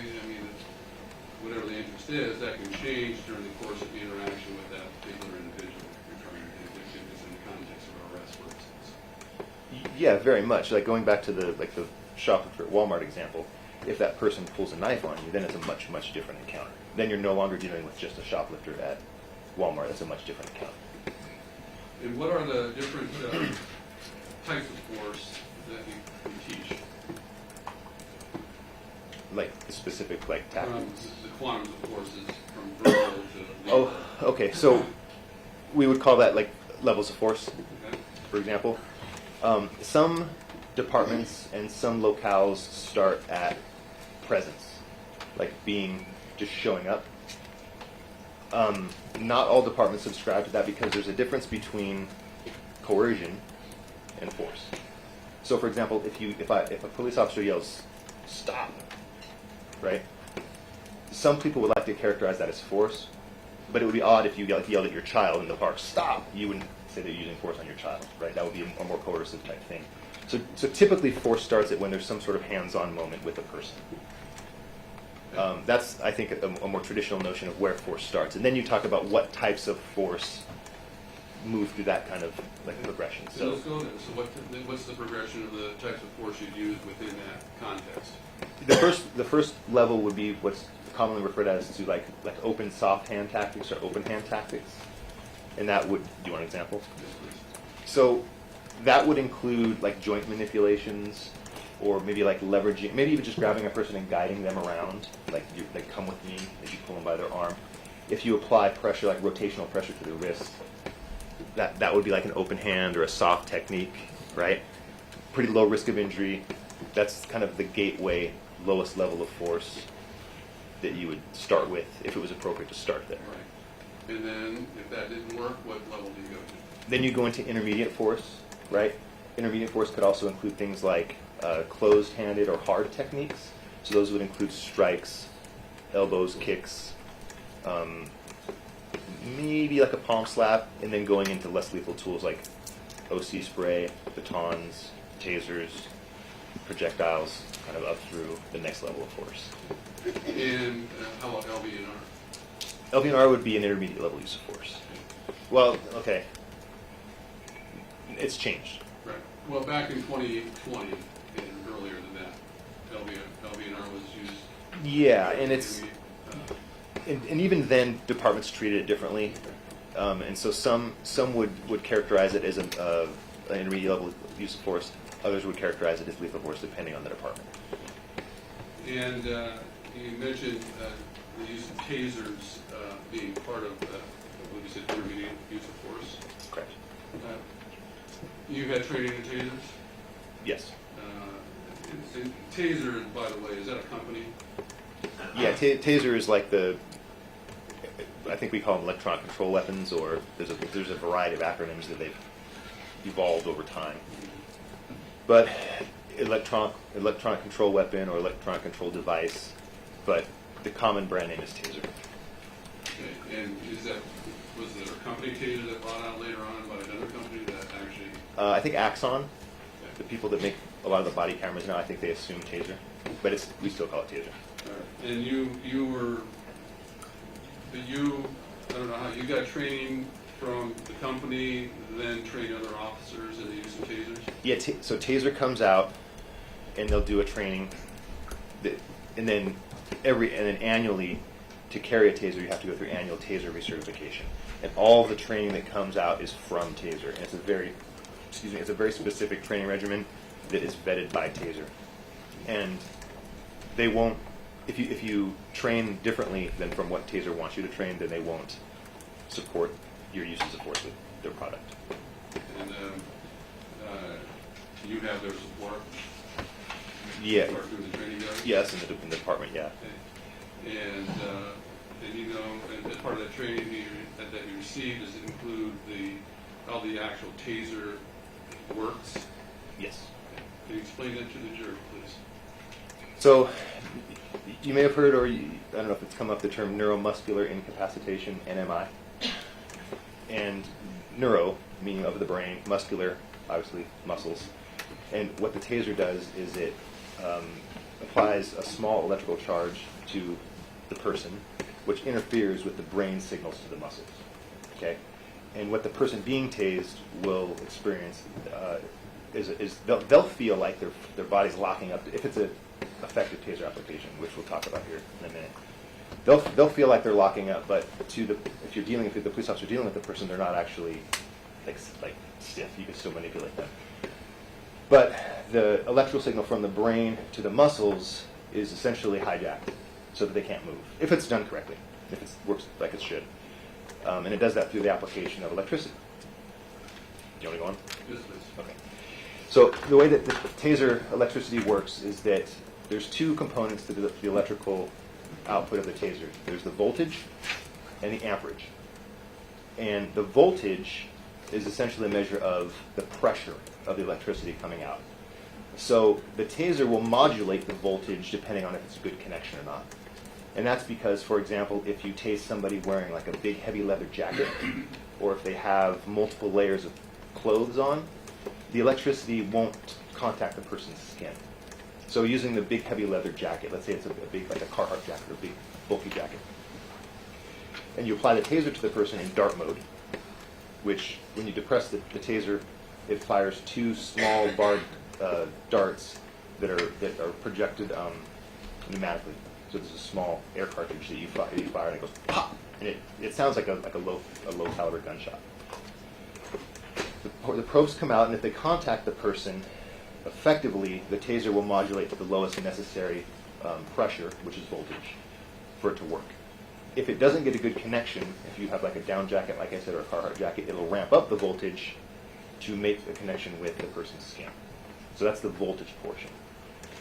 whatever the interest is, that can change during the course of the interaction with that particular individual you're trying to convict him in the context of an arrest, for instance. Yeah, very much. Like, going back to the shoplifter at Walmart example, if that person pulls a knife on you, then it's a much, much different encounter. Then you're no longer dealing with just a shoplifter at Walmart. That's a much different encounter. And what are the different types of force that you teach? Like specific tactics. The quantum of forces from verbal to legal. Oh, okay. So we would call that like levels of force, Okay. for example. Some departments and some locales start at presence, like being just showing up. Not all departments subscribe to that because there's a difference between coercion and force. So, for example, if a police officer yells, "Stop," right? Some people would like to characterize that as force, but it would be odd if you yelled at your child in the park, "Stop." You wouldn't say that you're using force on your child, right? That would be a more coercive type thing. So typically force starts at when there's some sort of hands-on moment with a person. That's, I think, a more traditional notion of where force starts. And then you talk about what types of force move through that kind of progression. So let's go there. So what's the progression of the types of force you'd use within that context? The first level would be what's commonly referred as to like open soft hand tactics or open hand tactics. And that would, do you want an example? Yes, please. So that would include like joint manipulations, or maybe like leveraging, maybe even just grabbing a person and guiding them around, like come with me, as you pull them by their arm. If you apply pressure, like rotational pressure to the wrist, that would be like an open hand or a soft technique, right? Pretty low risk of injury. That's kind of the gateway, lowest level of force that you would start with if it was appropriate to start there. Right. And then if that didn't work, what level do you go to? Then you go into intermediate force, right? Intermediate force could also include things like closed-handed or hard techniques. So those would include strikes, elbows, kicks, maybe like a palm slap, and then going into less lethal tools like OC spray, batons, tasers, projectiles, kind of up through the next level of force. And how about LV&R? LV&R would be an intermediate level use of force. Well, okay. It's changed. Right. Well, back in 2020 and earlier than that, LV&R was used. Yeah, and it's and even then departments treated it differently, and so some would characterize it as an intermediate level use of force. Others would characterize it as lethal force, depending on the department. And you mentioned the use of tasers being part of what you said, intermediate use of force. Correct. You had training in tasers? Yes. And Taser, by the way, is that a company? Yeah, Taser is like I think we call them electronic control weapons, or there's a variety of acronyms that they've evolved over time. But electronic control weapon or electronic control device, but the common brand name is Taser. Okay. And was there a company Taser that bought out later on by another company that actually? I think Axon, the people that make a lot of the body cameras now, I think they assume Taser, but we still call it Taser. All right. And I don't know how you got training from the company, then train other officers in the use of tasers? Yeah, so Taser comes out, and they'll do a training, and then annually, to carry a Taser, you have to go through annual Taser recertification, and all the training that comes out is from Taser, and it's a very specific training regimen that is vetted by Taser, and they won't. If you train differently than from what Taser wants you to train, then they won't support your uses of force with their product. And you have their support? Yeah. Support through the training guard? Yes, in the department, yeah. Okay. And as part of that training that you received, does it include how the actual Taser works? Yes. Okay. Can you explain that to the jury, please? So, you may have heard, or I don't know if it's come up, the term neuromuscular incapacitation, NMI. And neuro, meaning of the brain, muscular, obviously muscles. And what the Taser does is it applies a small electrical charge to the person, which interferes with the brain signals to the muscles. Okay? And what the person being tased will experience is they'll feel like their body's locking up. If it's an effective Taser application, which we'll talk about here in a minute, they'll feel like they're locking up. But if the police officer dealing with the person, they're not actually like stiff. You can still manipulate them. But the electrical signal from the brain to the muscles is essentially hijacked, so that they can't move if it's done correctly, if it works like it should. And it does that through the application of electricity. Do you want to go on? Yes, please. Okay. So the way that the Taser electricity works is that there's two components to the electrical output of the Taser. There's the voltage, and the amperage. And the voltage is essentially a measure of the pressure of the electricity coming out. So the taser will modulate the voltage depending on if it's a good connection or not. And that's because, for example, if you tase somebody wearing like a big heavy leather jacket, or if they have multiple layers of clothes on, the electricity won't contact the person's skin. So using the big heavy leather jacket, let's say it's a big, like a Carhartt jacket or a big bulky jacket, and you apply the taser to the person in dart mode, which when you depress the taser, it fires two small barred darts that are projected pneumatically. So there's a small air cartridge that you fire and it goes pop, and it sounds like a low caliber gunshot. The probes come out, and if they contact the person, effectively the taser will modulate to the lowest necessary pressure, which is voltage, for it to work. If it doesn't get a good connection, if you have like a down jacket, like I said, or a Carhartt jacket, it'll ramp up the voltage to make the connection with the person's skin. So that's the voltage portion.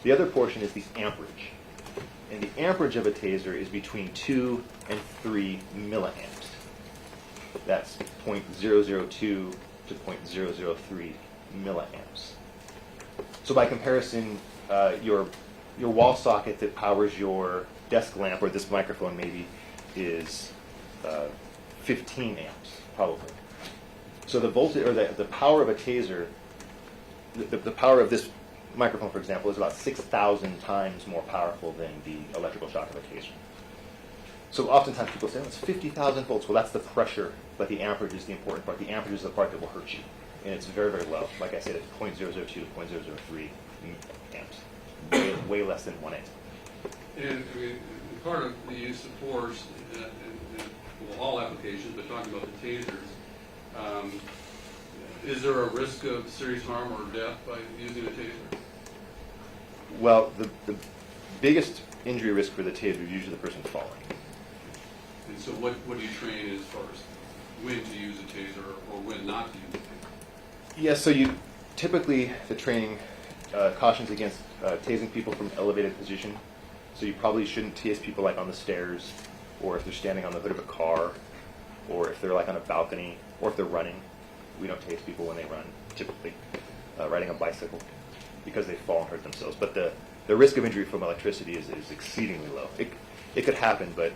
The other portion is the amperage. And the amperage of a taser is between 2 and 3 milliamps. That's 0.002 to 0.003 milliamps. So by comparison, your wall socket that powers your desk lamp, or this microphone maybe, is 15 amps, probably. So the voltage, or the power of a taser, the power of this microphone, for example, is about 6,000 times more powerful than the electrical shock of a taser. So oftentimes people say, oh, it's 50,000 volts. Well, that's the pressure, but the amperage is the important part. The amperage is the part that will hurt you. And it's very, very low. Like I said, it's 0.002 to 0.003 amps. Way less than 1 amp. And I mean, part of the use of force in all applications, but talking about the tasers, is there a risk of serious harm or death by using a taser? Well, the biggest injury risk for the taser is usually the person falling. And so what do you train as far as when to use a taser or when not to use a taser? Yeah, so you typically, the training cautions against tasing people from elevated position. So you probably shouldn't tase people like on the stairs, or if they're standing on the hood of a car, or if they're like on a balcony, or if they're running. We don't tase people when they run, typically, riding a bicycle, because they fall and hurt themselves. But the risk of injury from electricity is exceedingly low. It could happen, but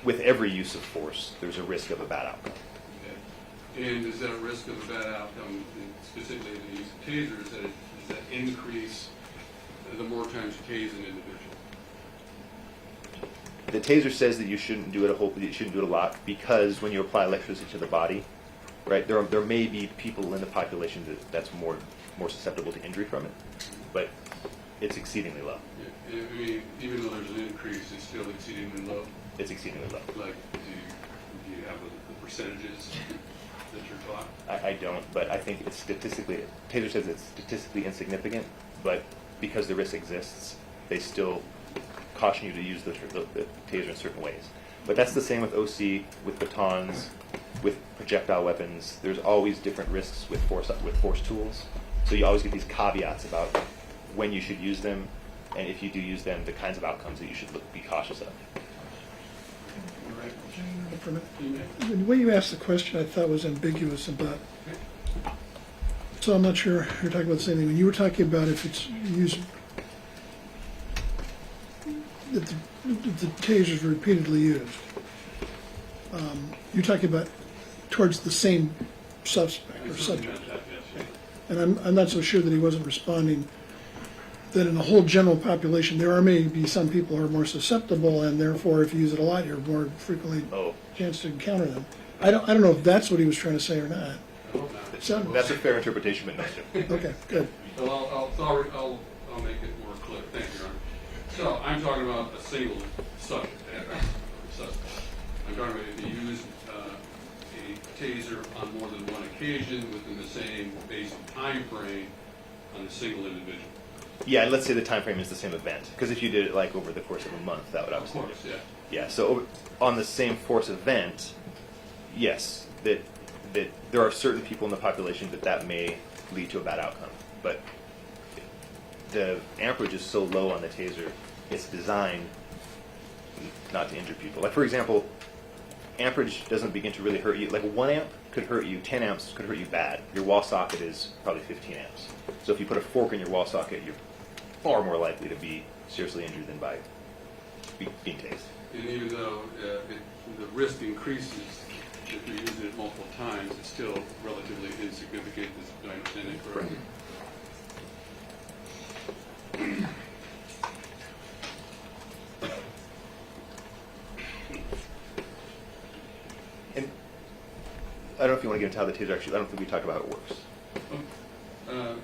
with every use of force, there's a risk of a bad outcome. Okay. And is that a risk of a bad outcome, specifically in the use of tasers, does that increase the more times you tase an individual? The taser says that you shouldn't do it a lot, because when you apply electricity to the body, right, there may be people in the population that's more susceptible to injury from it, but it's exceedingly low. Yeah. I mean, even though there's an increase, it's still exceedingly low. It's exceedingly low. Like, do you have the percentages that you're taught? I don't, but I think it's statistically, Taser says it's statistically insignificant, but because the risk exists, they still caution you to use the taser in certain ways. But that's the same with OC, with batons, with projectile weapons. There's always different risks with force tools. So you always get these caveats about when you should use them, and if you do use them, the kinds of outcomes that you should be cautious of. The way you asked the question, I thought was ambiguous about. So I'm not sure you're talking about the same thing. When you were talking about if it's used, if the taser is repeatedly used, you're talking about towards the same suspect or subject. And I'm not so sure that he wasn't responding that in the whole general population, there are maybe some people who are more susceptible, and therefore if you use it a lot, you're more frequently chance to encounter them. I don't know if that's what he was trying to say or not. That's a fair interpretation, but no. Okay, good. Well, I'll make it more clear. Thank you, Ron. So I'm talking about a single subject. I'm talking about if you use a taser on more than one occasion within the same basic time frame on a single individual. Yeah, and let's say the time frame is the same event, because if you did it like over the course of a month, that would obviously. Of course, yeah. Yeah. So on the same force event, yes, that there are certain people in the population that may lead to a bad outcome, but the amperage is so low on the taser, it's designed not to injure people. Like, for example, amperage doesn't begin to really hurt you. Like 1 amp could hurt you, 10 amps could hurt you bad. Your wall socket is probably 15 amps. So if you put a fork in your wall socket, you're far more likely to be seriously injured than by being tased. And even though the risk increases if you're using it multiple times, it's still relatively insignificant. Do I understand that correctly? And I don't know if you want to get into how the taser actually, I don't think we talked about how it works.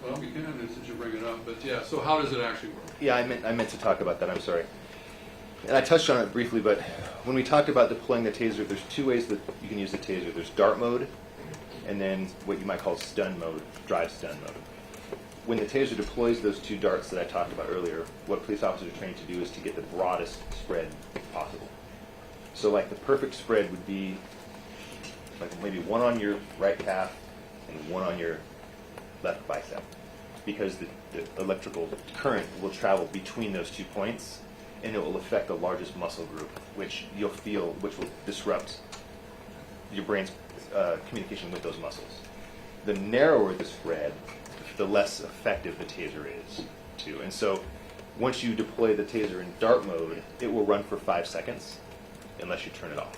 Well, we can, since you bring it up. But yeah, so how does it actually work? Yeah, I meant to talk about that, I'm sorry. And I touched on it briefly, but when we talked about deploying the taser, there's two ways that you can use the taser. There's dart mode, and then what you might call stun mode, drive stun mode. When the taser deploys those two darts that I talked about earlier, what police officers are trained to do is to get the broadest spread possible. So like the perfect spread would be like maybe one on your right calf and one on your left bicep, because the electrical current will travel between those 2 points, and it will affect the largest muscle group, which you'll feel, which will disrupt your brain's communication with those muscles. The narrower the spread, the less effective the taser is, too. And so once you deploy the taser in dart mode, it will run for 5 seconds unless you turn it off.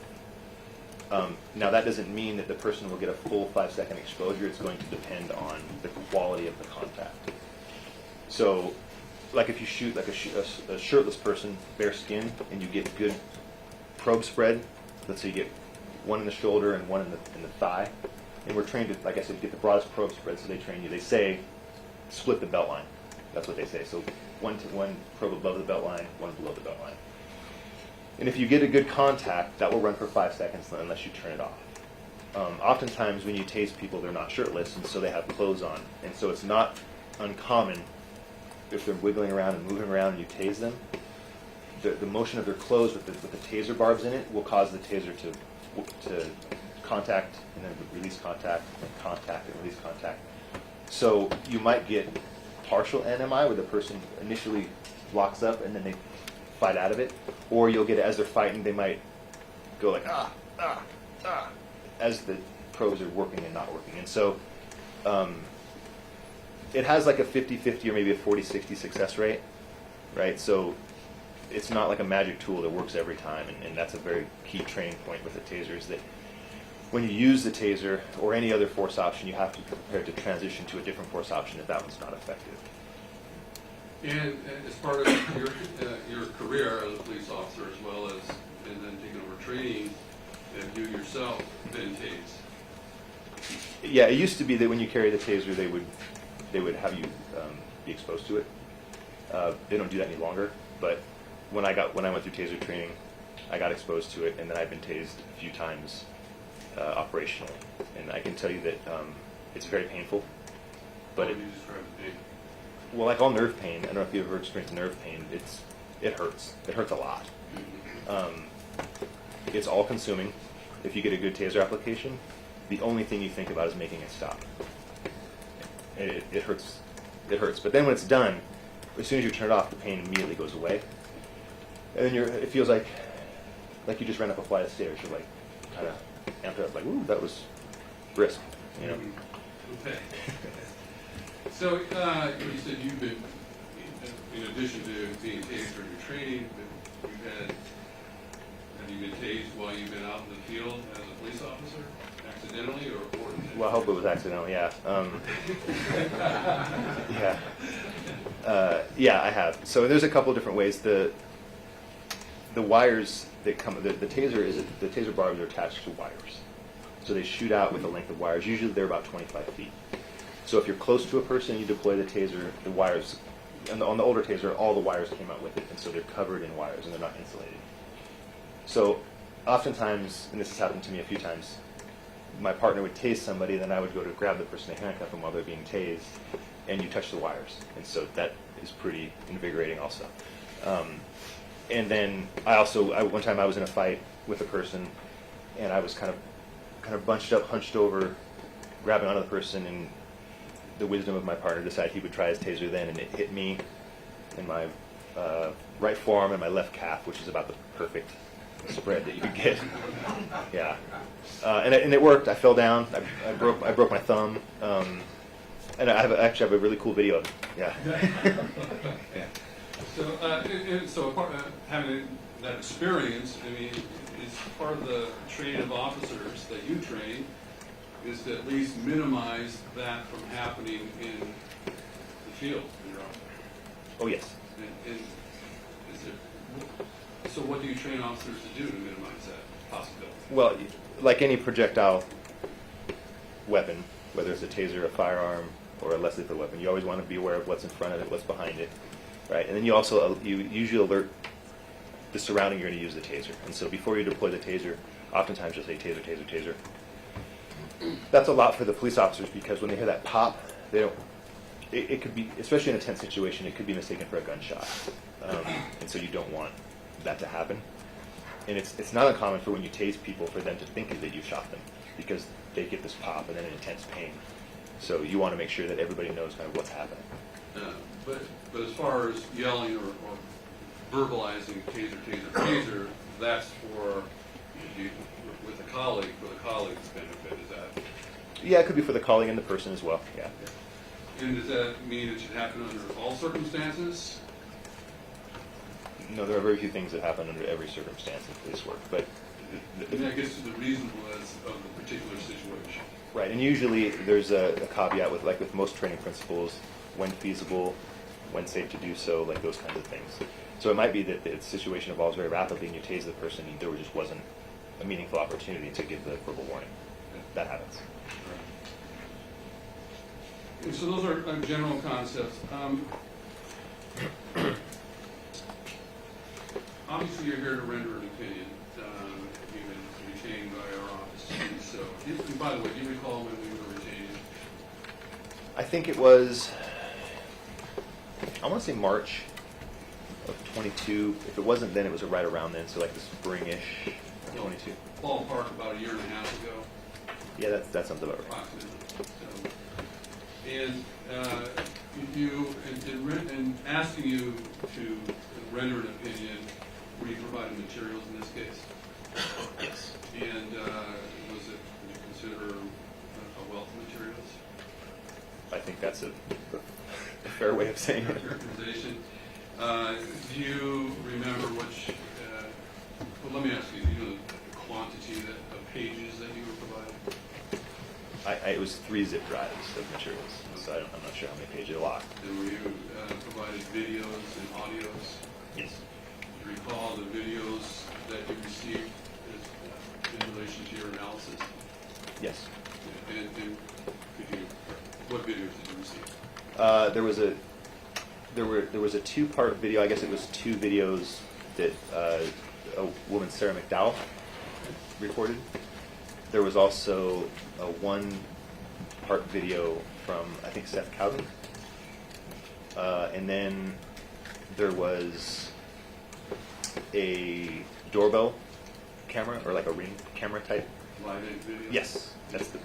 Now that doesn't mean that the person will get a full 5-second exposure. It's going to depend on the quality of the contact. So like if you shoot like a shirtless person, bare skin, and you get good probe spread, let's say you get one in the shoulder and one in the thigh, and we're trained to, like I said, get the broadest probe spread, so they train you. They say split the belt line. That's what they say. So one probe above the belt line, one below the belt line. And if you get a good contact, that will run for 5 seconds unless you turn it off. Oftentimes when you tase people, they're not shirtless, and so they have clothes on. And so it's not uncommon if they're wiggling around and moving around and you tase them, the motion of their clothes with the taser barbs in it will cause the taser to contact and then release contact and contact and release contact. So you might get partial NMI where the person initially locks up and then they fight out of it, or you'll get, as they're fighting, they might go like as the probes are working and not working. And so it has like a 50-50 or maybe a 40-60 success rate, right? So it's not like a magic tool that works every time, and that's a very key training point with the taser, is that when you use the taser or any other force option, you have to be prepared to transition to a different force option if that one's not effective. And as part of your career as a police officer, as well as and then taking over training, have you yourself been tased? Yeah, it used to be that when you carry the taser, they would have you be exposed to it. They don't do that any longer. But when I went through taser training, I got exposed to it, and then I've been tased a few times operationally. And I can tell you that it's very painful. But How would you describe the pain? Well, like all nerve pain, I don't know if you've ever experienced nerve pain. It hurts. It hurts a lot. It's all consuming. If you get a good taser application, the only thing you think about is making it stop. It hurts. It hurts. But then when it's done, as soon as you turn it off, the pain immediately goes away. And then it feels like you just ran up a flight of stairs. You're like kind of amped up, like, ooh, that was brisk, you know. Okay. So you said you've been, in addition to being tased during your training, have you been tased while you've been out in the field as a police officer, accidentally or intentionally? Well, I hope it was accidental. Yeah. Yeah, I have. So there's a couple of different ways. The wires that come, the taser barbs are attached to wires. So they shoot out with a length of wires. Usually they're about 25 feet. So if you're close to a person, you deploy the taser, the wires, and on the older taser, all the wires came out with it, and so they're covered in wires and they're not insulated. So oftentimes, and this has happened to me a few times, my partner would tase somebody, then I would go to grab the person to handcuff them while they're being tased, and you touch the wires. And so that is pretty invigorating also. And then one time I was in a fight with a person, and I was kind of bunched up, hunched over, grabbing onto the person, and the wisdom of my partner decided he would try his taser then, and it hit me in my right forearm and my left calf, which is about the perfect spread that you could get. Yeah, and it worked. I fell down. I broke my thumb. And I actually have a really cool video of it. Yeah. So having that experience, I mean, is part of the training of officers that you train is to at least minimize that from happening in the field in your office. Oh yes. And so what do you train officers to do to minimize that possibility? Well, like any projectile weapon, whether it's a taser, a firearm, or a less lethal weapon, you always want to be aware of what's in front of it, what's behind it, right? And then you also you usually alert the surrounding you're going to use the taser. And so before you deploy the taser, oftentimes you'll say taser, taser, taser. That's a lot for the police officers because when they hear that pop, they don't. It could be, especially in a tense situation, it could be mistaken for a gunshot, and so you don't want that to happen. And it's not uncommon for when you tase people for them to think that you shot them because they get this pop and then an intense pain. So you want to make sure that everybody knows kind of what's happening. But as far as yelling or verbalizing taser, taser, taser, that's for with a colleague, for the colleague's benefit, is that? Yeah, it could be for the colleague and the person as well, yeah. And does that mean it should happen under all circumstances? No, there are very few things that happen under every circumstance in police work, but... And that gets to the reasonableness of the particular situation. Right, and usually there's a caveat with, like with most training principles, when feasible, when safe to do so, like those kinds of things. So it might be that the situation evolves very rapidly and you tase the person and there just wasn't a meaningful opportunity to give the verbal warning. That happens. And so those are general concepts. Obviously you're here to render an opinion. You've been retained by our office. So, and by the way, do you recall when we were retained? I think it was, I want to say March of 22. If it wasn't then, it was right around then, so like the spring-ish of 22. Ballpark about a year and a half ago. Yeah, that sounds about right. Approximately. So, and in asking you to render an opinion, were you providing materials in this case? Yes. And would you consider a wealth of materials? I think that's a fair way of saying it. Characterization. Do you remember which, well, let me ask you, do you know the quantity of pages that you were provided? It was 3 zip drives of materials, so I'm not sure how many pages, a lot. And were you provided videos and audios? Yes. Do you recall the videos that you received in relation to your analysis? Yes. And what videos did you receive? There was a 2-part video. I guess it was 2 videos that a woman, Sarah McDowell, recorded. There was also a 1-part video from, I think, Seth Cowden. And then there was a doorbell camera, or like a Ring camera type. Live video? Yes,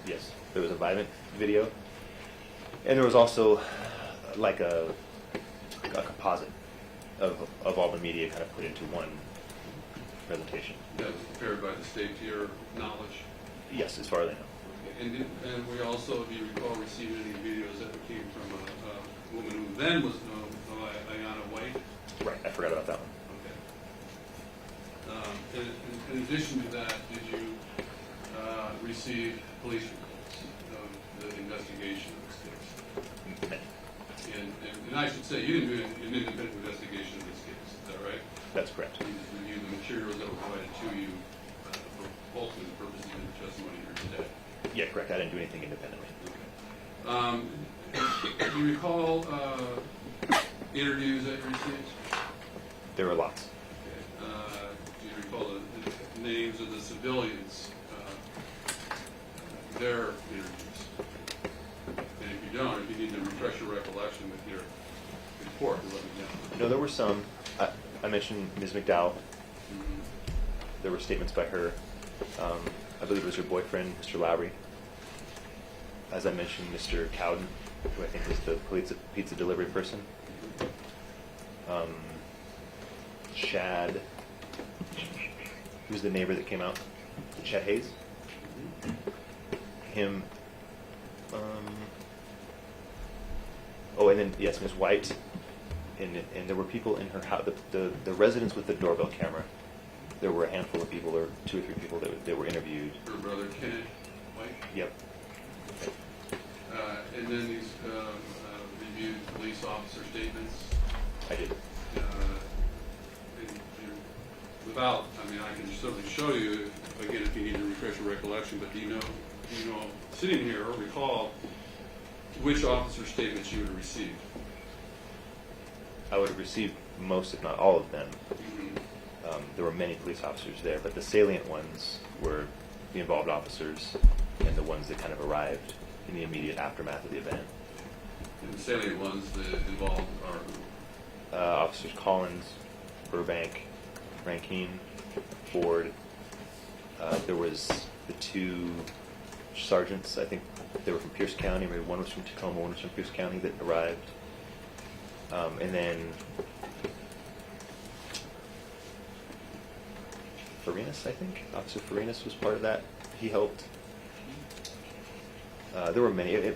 yes. There was a Vivint video. And there was also like a composite of all the media kind of put into one presentation. That was prepared by the state to your knowledge? Yes, as far as I know. Okay. And we also, do you recall receiving any videos that came from a woman who then was known as Ayanna White? Right, I forgot about that one. Okay. In addition to that, did you receive police reports of the investigation of this case? And I should say, you didn't do an independent investigation of this case, is that right? That's correct. You just reviewed the materials that were provided to you for ultimate purposes of your testimony here today. Yeah, correct. I didn't do anything independently. Okay. Do you recall interviews that you received? There were lots. Okay. Do you recall the names of the civilians, their interviews? And if you don't, if you need to refresh your recollection with your report, let me know. No, there were some. I mentioned Ms. McDowell. Mm-hmm. There were statements by her. I believe it was her boyfriend, Mr. Lowry. As I mentioned, Mr. Cowden, who I think was the pizza delivery person. Chad. He was the neighbor that came out, Chet Hayes. Him. Oh, and then yes, Ms. White, and there were people in her house. The residence with the doorbell camera. There were a handful of people, or 2 or 3 people that were interviewed. Her brother Kenneth White. Yep. And then these reviewed police officer statements. I did. Without, I mean, I can certainly show you again if you need to refresh your recollection. But do you know, sitting here, recall which officer statements you would have received? I would have received most, if not all of them. There were many police officers there, but the salient ones were the involved officers and the ones that kind of arrived in the immediate aftermath of the event. And the salient ones that involved are who? Officers Collins, Burbank, Rankine, Ford. There was the 2 sergeants, I think they were from Pierce County, maybe one was from Tacoma, one was from Pierce County that arrived. And then Farinas, I think. Officer Farinas was part of that. He helped. There were many. It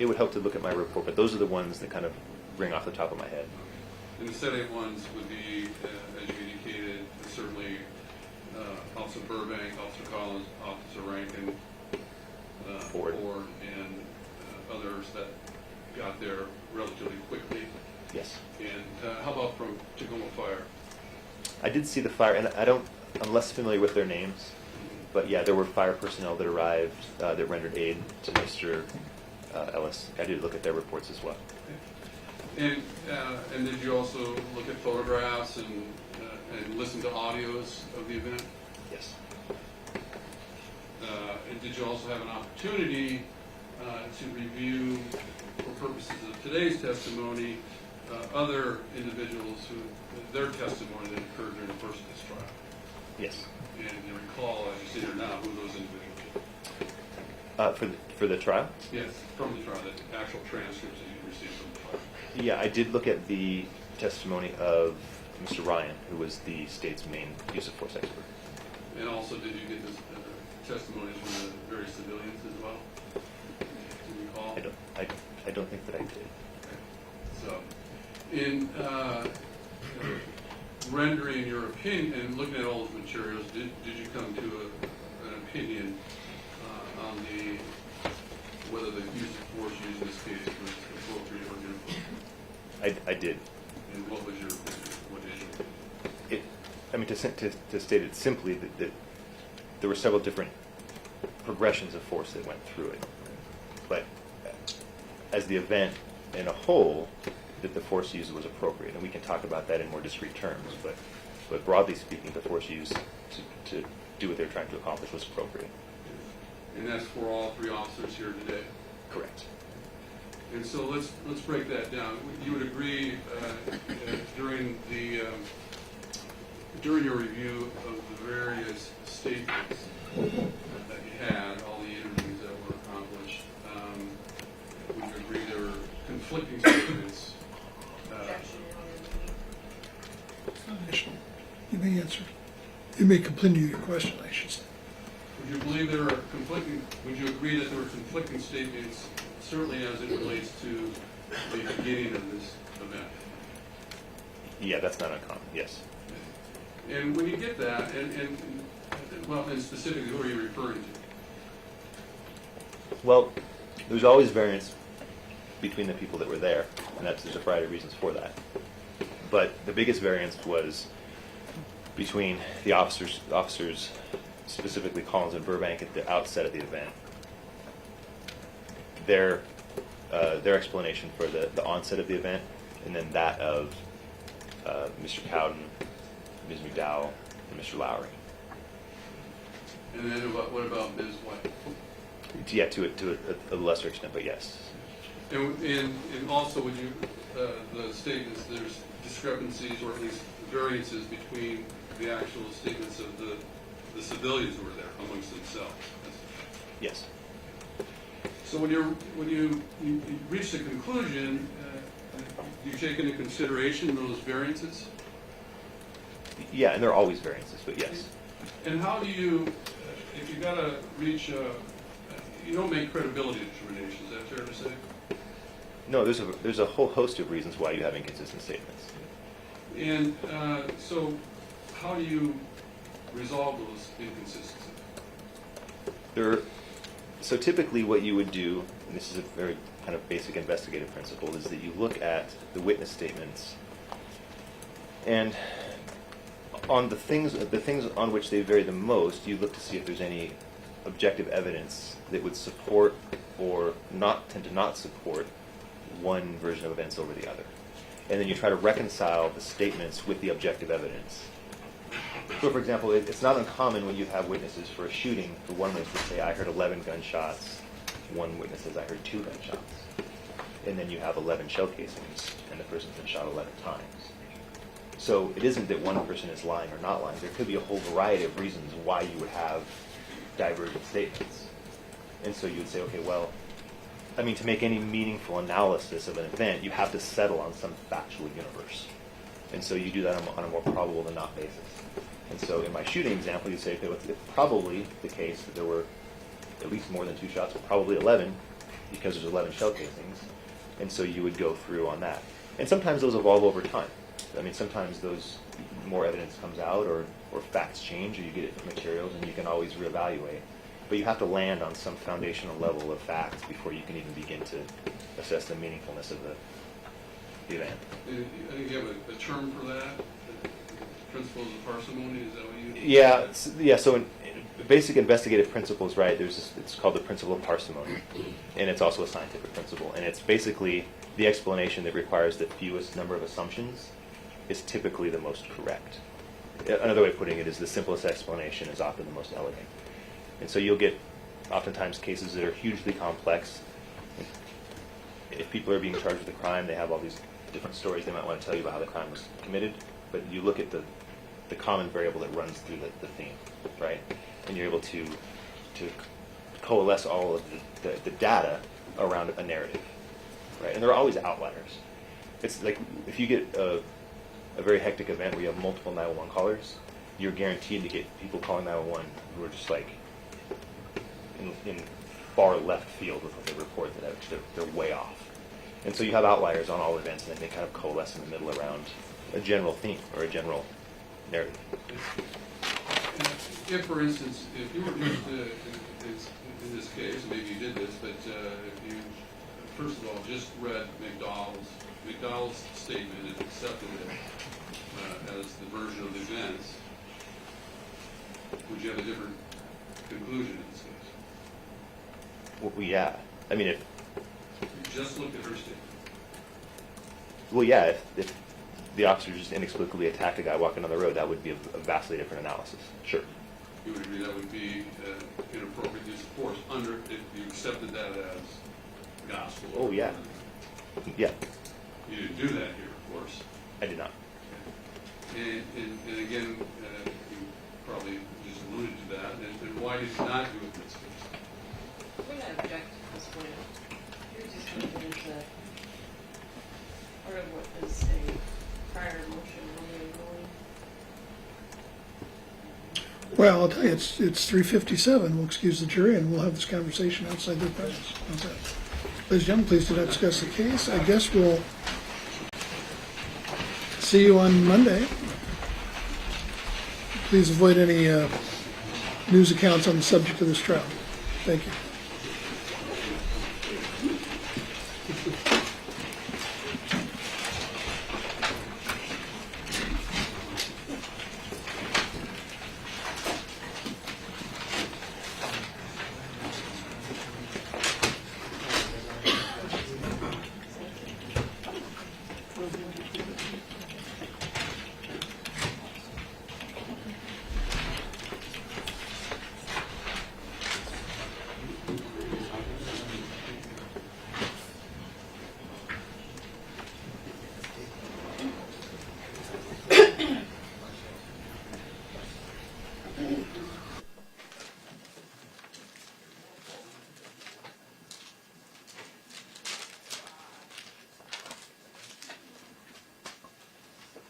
would help to look at my report, but those are the ones that kind of ring off the top of my head. And the salient ones would be, as you indicated, certainly Officer Burbank, Officer Collins, Officer Rankin, Ford, and others that got there relatively quickly. Yes. And how about from Tacoma Fire? I did see the fire, and I'm less familiar with their names, but yeah, there were fire personnel that arrived that rendered aid to Mr. Ellis. I did look at their reports as well. And did you also look at photographs and listen to audios of the event? Yes. And did you also have an opportunity to review, for purposes of today's testimony, other individuals who their testimony that occurred during the first of this trial? Yes. And you recall, as you see here now, who those individuals? For the trial? Yes, from the trial, the actual transcripts that you received from the trial. Yeah, I did look at the testimony of Mr. Ryan, who was the state's main use of force expert. And also, did you get this testimonies from the various civilians as well? Do you recall? I don't think that I did. So, in rendering your opinion and looking at all those materials, did you come to an opinion on whether the use of force used in this case was appropriate or inappropriate? I did. And what was your opinion? What is your opinion? I mean, to state it simply, that there were several different progressions of force that went through it. But as the event in a whole, that the force used was appropriate. And we can talk about that in more discrete terms, but broadly speaking, the force used to do what they're trying to accomplish was appropriate. And that's for all 3 officers here today? Correct. And so let's break that down. You would agree during your review of the various statements that you had, all the interviews that were accomplished, would you agree there were conflicting statements? It's not an issue. You may answer. You may continue your question, I should say. Would you believe there are conflicting? Would you agree that there were conflicting statements, certainly as it relates to the beginning of this event? Yeah, that's not uncommon. Yes. And when you get that, and specifically, who are you referring to? Well, there's always variance between the people that were there, and there's a variety of reasons for that. But the biggest variance was between the officers, specifically Collins and Burbank, at the outset of the event. Their explanation for the onset of the event, and then that of Mr. Cowden, Ms. McDowell, and Mr. Lowry. And then what about Ms. White? Yeah, to a lesser extent, but yes. And also, would you the statements there's discrepancies or at least variances between the actual statements of the civilians who were there amongst themselves? Yes. So when you reach the conclusion, do you take into consideration those variances? Yeah, and there are always variances, but yes. And how do you, if you gotta reach, you don't make credibility determinations, is that fair to say? No, there's a whole host of reasons why you have inconsistent statements. And so how do you resolve those inconsistencies? So typically what you would do, and this is a very kind of basic investigative principle, is that you look at the witness statements and on the things on which they vary the most, you look to see if there's any objective evidence that would support or tend to not support one version of events over the other. And then you try to reconcile the statements with the objective evidence. So, for example, it's not uncommon when you have witnesses for a shooting for one witness to say, I heard 11 gunshots. One witness says, I heard 2 gunshots. And then you have 11 shell casings, and the person's been shot 11 times. So it isn't that one person is lying or not lying. There could be a whole variety of reasons why you would have divergent statements. And so you would say, okay, well, I mean, to make any meaningful analysis of an event, you have to settle on some factual universe. And so you do that on a more probable than not basis. And so in my shooting example, you say, okay, well, it's probably the case that there were at least more than 2 shots, but probably 11, because there's 11 shell casings. And so you would go through on that. And sometimes those evolve over time. I mean, sometimes more evidence comes out or facts change or you get different materials and you can always reevaluate. But you have to land on some foundational level of facts before you can even begin to assess the meaningfulness of the event. I think you have a term for that? Principles of parsimony, is that what you... Yeah, so in basic investigative principles, right, it's called the principle of parsimony. And it's also a scientific principle. And it's basically the explanation that requires the fewest number of assumptions is typically the most correct. Another way of putting it is the simplest explanation is often the most elegant. And so you'll get oftentimes cases that are hugely complex. If people are being charged with a crime, they have all these different stories they might want to tell you about how the crime was committed, but you look at the common variable that runs through the theme, right? And you're able to coalesce all of the data around a narrative, right? And there are always outliers. It's like if you get a very hectic event where you have multiple 911 callers, you're guaranteed to get people calling 911 who are just like in far left field with what they report, that they're way off. And so you have outliers on all events, and then they kind of coalesce in the middle around a general theme or a general narrative. If, for instance, if you were just, in this case, maybe you did this, but if you, first of all, just read McDowell's statement and accepted it as the version of the events, would you have a different conclusion in this case? Well, yeah. I mean, if You just looked at her statement. well, yeah, if the officer just inexplicably attacked a guy walking on the road, that would be a vastly different analysis. Sure. You would agree that would be inappropriate use of force if you accepted that as gospel. Oh, yeah. Yeah, You didn't do that here, of course. I did not. And again, you probably just alluded to that. And why did you not do it in this case? We're not object to this point. You're just looking at the, part of what is a prior motion, Well, I'll tell you, it's 3:57. We'll excuse the jury and we'll have this conversation outside their presence. How's that? Ladies and gentlemen, please do not discuss the case. I guess we'll see you on Monday. Please avoid any news accounts on the subject of this trial. Thank you.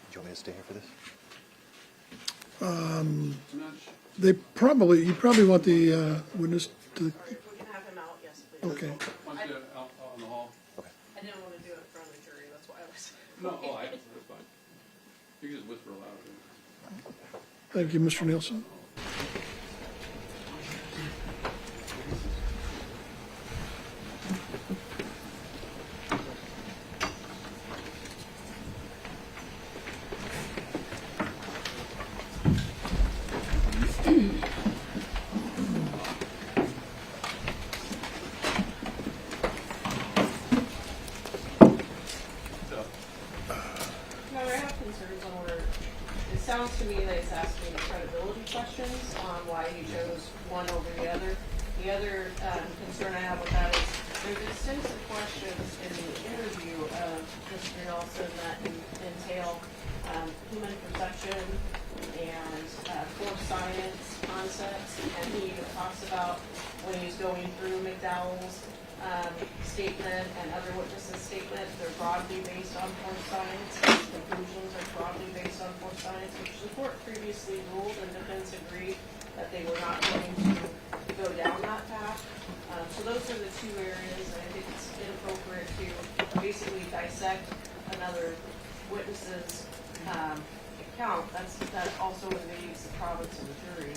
Do you want me to stay here for this? I'm not sure. you probably want the witness to, We can have him out, yes, please. okay. Once you out in the hall. I didn't want to do it in front of the jury, that's why I was. No, that's fine. You can just whisper aloud. Thank you, Mr. Nielsen. No, I have concerns on where, it sounds to me that it's asking credibility questions on why he chose one over the other. The other concern I have with that is there's extensive questions in the interview of Mr. Nelson that entail human perception and force science concepts. And he even talks about when he's going through McDowell's statement and other witnesses' statement, they're broadly based on force science. His conclusions are broadly based on force science, which the court previously ruled and defense agreed that they were not going to go down that path. So those are the two areas, and I think it's inappropriate to basically dissect another witness's account. That also invades the province of the jury.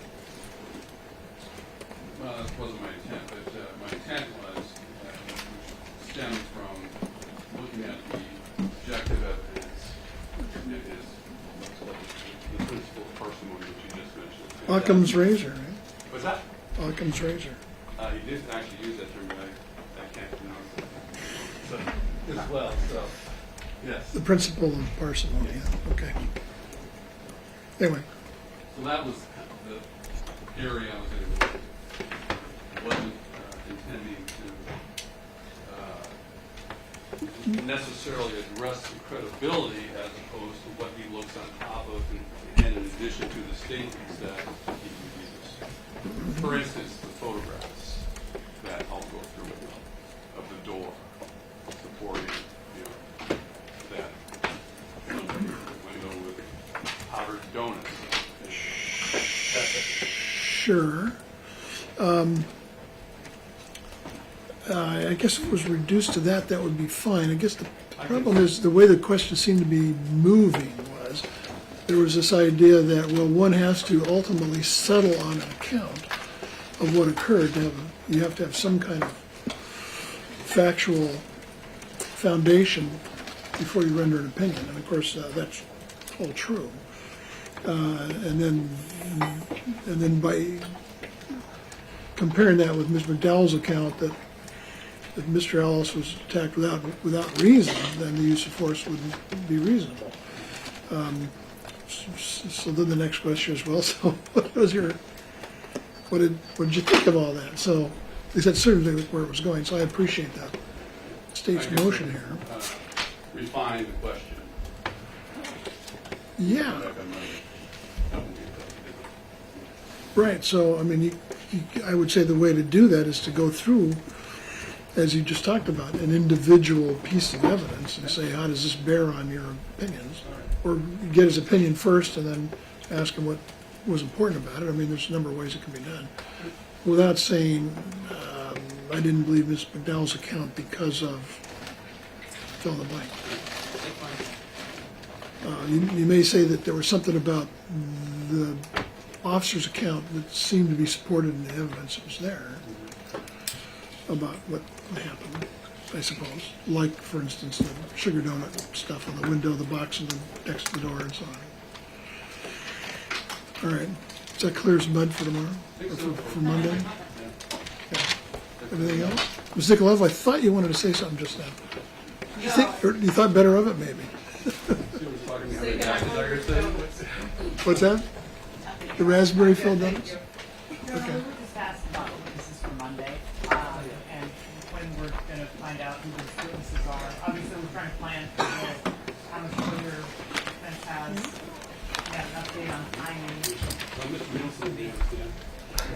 Well, that wasn't my intent, but my intent was, which stems from looking at the objective evidence and his, the principal parsimony that you just mentioned. Occam's razor, right? What's that? Occam's razor. He did actually use that term, but I can't pronounce it. So, as well, so, yes. The principle of parsimony, yeah, okay. Anyway, So that was the area I was in. Wasn't intending to necessarily address the credibility as opposed to what he looks on top of and in addition to the statements that he uses. For instance, the photographs that I'll go through of the door supporting, that window with powdered donuts. sure. I guess if it was reduced to that, that would be fine. I guess the problem is the way the question seemed to be moving was there was this idea that, well, one has to ultimately settle on an account of what occurred. You have to have some kind of factual foundation before you render an opinion. And of course, that's all true. And then by comparing that with Ms. McDowell's account that if Mr. Ellis was attacked without reason, then the use of force wouldn't be reasonable. So then the next question is, well, so what did you think of all that? So at least that's certainly where it was going. So I appreciate that state's motion here. Refine the question. Yeah. Right. So I mean, I would say the way to do that is to go through, as you just talked about, an individual piece of evidence and say, how does this bear on your opinions? Or get his opinion first and then ask him what was important about it. I mean, there's a number of ways it can be done. Without saying, I didn't believe Ms. McDowell's account because of fill in the blank. You may say that there was something about the officer's account that seemed to be supported in the evidence that was there about what happened, I suppose. Like, for instance, the sugar donut stuff on the window, the box next to the door, and so on. All right. Is that clear as mud for tomorrow? Or for Monday? Yeah. Anything else? Ms. Nikolov, I thought you wanted to say something just now. Or you thought better of it, maybe? What's that? The raspberry filled donuts? No, we were just asked about witnesses for Monday, and when we're gonna find out who those witnesses are. Obviously, we're trying to plan for how much further defense has, have an update on timing.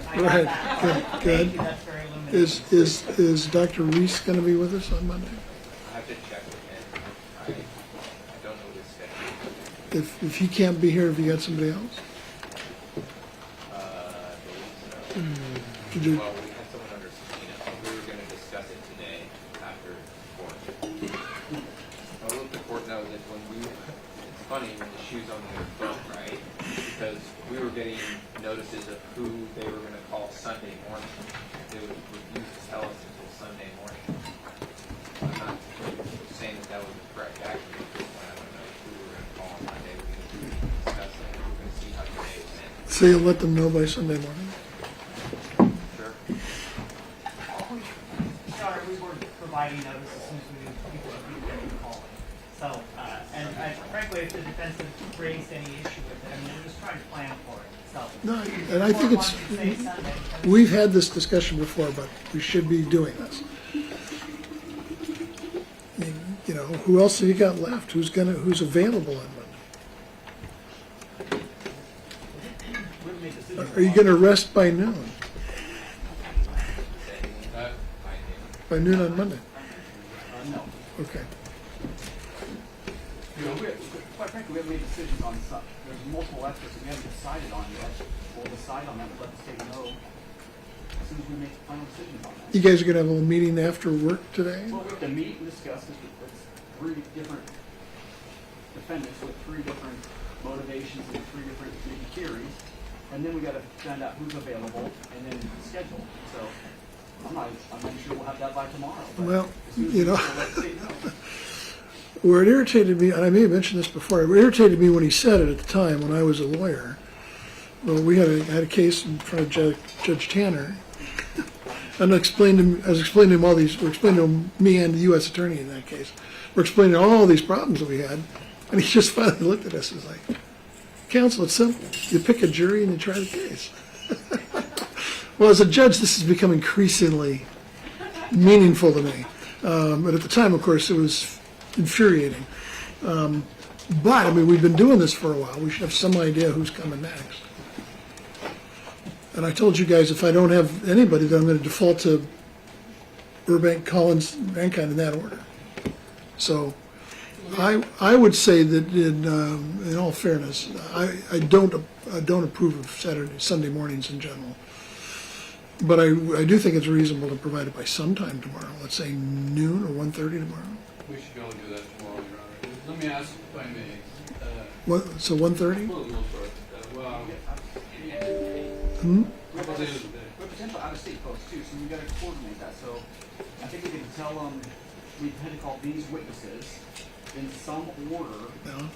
I got Right, that. good. Thank you, that's very illuminating. Is Dr. Ries going to be with us on Monday? I have to check with him. I don't know his schedule. If he can't be here, have you got somebody else? Did you, Well, we had someone under subpoena, we were gonna discuss it today after court. I will let the court know that when it's funny when the shoe's on their foot, right? Because we were getting notices of who they were gonna call Sunday morning. They would refuse to tell us until Sunday morning. I'm not saying that was the correct action at this point. I don't know who we were gonna call on Monday. We were gonna discuss it. We were gonna see how today was ending. so you'll let them know by Sunday morning? Sure. Sorry, we were providing notice as soon as we knew people were calling. So, and frankly, if the defense had raised any issue with it, I mean, we're just trying to plan for it. So, No, and I think Court wanted to say Sunday, we've had this discussion before, but we should be doing this. I mean, you know, who else have you got left? Who's available on Monday? Are you gonna rest by noon? By noon on Monday? No. Okay. You know, quite frankly, we have made decisions on some. There's multiple experts that we haven't decided on yet. We'll decide on that and let the state know as soon as we make final decisions on that. You guys are gonna have a little meeting after work today? Well, we have to meet and discuss this with three different defendants with three different motivations and three different maybe theories. And then we gotta find out who's available and then schedule. So I'm not sure we'll have that by tomorrow. But Well, as soon as you know, we'll let the state know. where it irritated me, and I may have mentioned this before, it irritated me when he said it at the time when I was a lawyer. Well, we had a case in front of Judge Tanner, and I was explaining to him all these, we're explaining to him, me and the U.S. attorney in that case, we're explaining all these problems that we had, and he just finally looked at us and was like, counsel, it's simple. You pick a jury and you try the case. Well, as a judge, this has become increasingly meaningful to me. But at the time, of course, it was infuriating. But, I mean, we've been doing this for a while. We should have some idea who's coming next. And I told you guys, if I don't have anybody, then I'm going to default to Burbank, Collins, Mankind in that order. So I would say that in all fairness, I don't approve of Sunday mornings in general. But I do think it's reasonable to provide it by sometime tomorrow. Let's say noon or 1:30 tomorrow. We should be able to do that tomorrow, Your Honor. Let me ask if I may. What? So 1:30? Well, well, Hmm? We have potential out-of-state folks too, so we gotta coordinate that. So I think we can tell them, we had to call these witnesses in some order, No.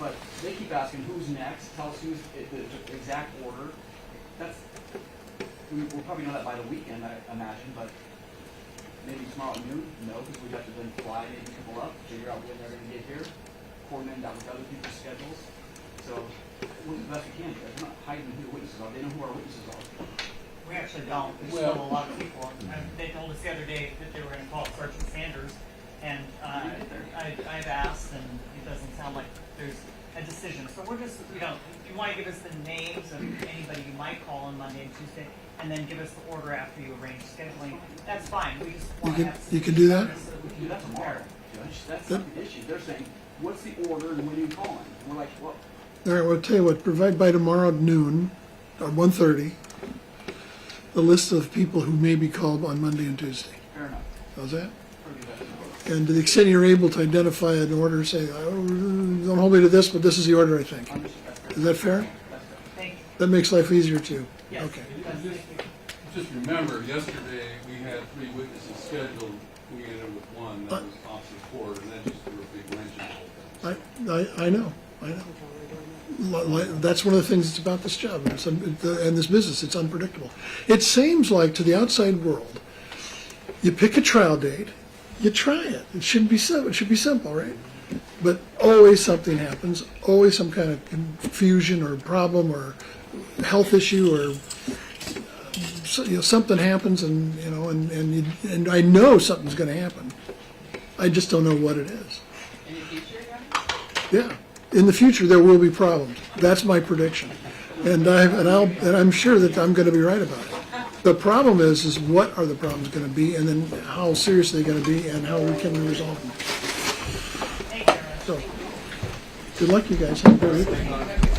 but they keep asking who's next, tell us who's the exact order. We'll probably know that by the weekend, I imagine, but maybe tomorrow at noon, no, because we have to then fly maybe people up, figure out when they're gonna get here, coordinate that with other people's schedules. So we'll do the best we can, because we're not hiding who the witnesses are. They know who our witnesses are. we actually don't. There's still a lot of people. And they told us the other day that they were going to call Sergeant Sanders, and I've asked, and it doesn't sound like there's a decision. So we're just, you want to give us the names of anybody you might call on Monday and Tuesday, and then give us the order after you arrange scheduling. That's fine. We just want to have. You can do that? So that we We can do that tomorrow, Judge. That's not the issue. They're saying, what's the order and when are you calling? And we're like, well, All right, well, I'll tell you what, provide by tomorrow at noon, or 1:30, the list of people who may be called on Monday and Tuesday. fair enough. How's that? We'll do that tomorrow. And to the extent you're able to identify an order, say, oh, don't hold me to this, but this is the order, I think. Understood. That's fair. Is that fair? That's fair. Thank you. That makes life easier, too. Yes. Okay. just remember, yesterday, we had 3 witnesses scheduled. We ended with 1, that was Officer Ford, and that just threw a big wrench in the whole thing. I know. That's one of the things that's about this job and this business. It's unpredictable. It seems like to the outside world, you pick a trial date, you try it. It should be simple, right? But always something happens. Always some kind of confusion or problem or health issue or something happens, and I know something's going to happen. I just don't know what it is. Yeah. In the future, there will be problems. That's my prediction, and I'm sure that I'm going to be right about it. The problem is what are the problems going to be, and then how serious are they going to be, and how we can resolve them. So, good luck, you guys. Have a good week.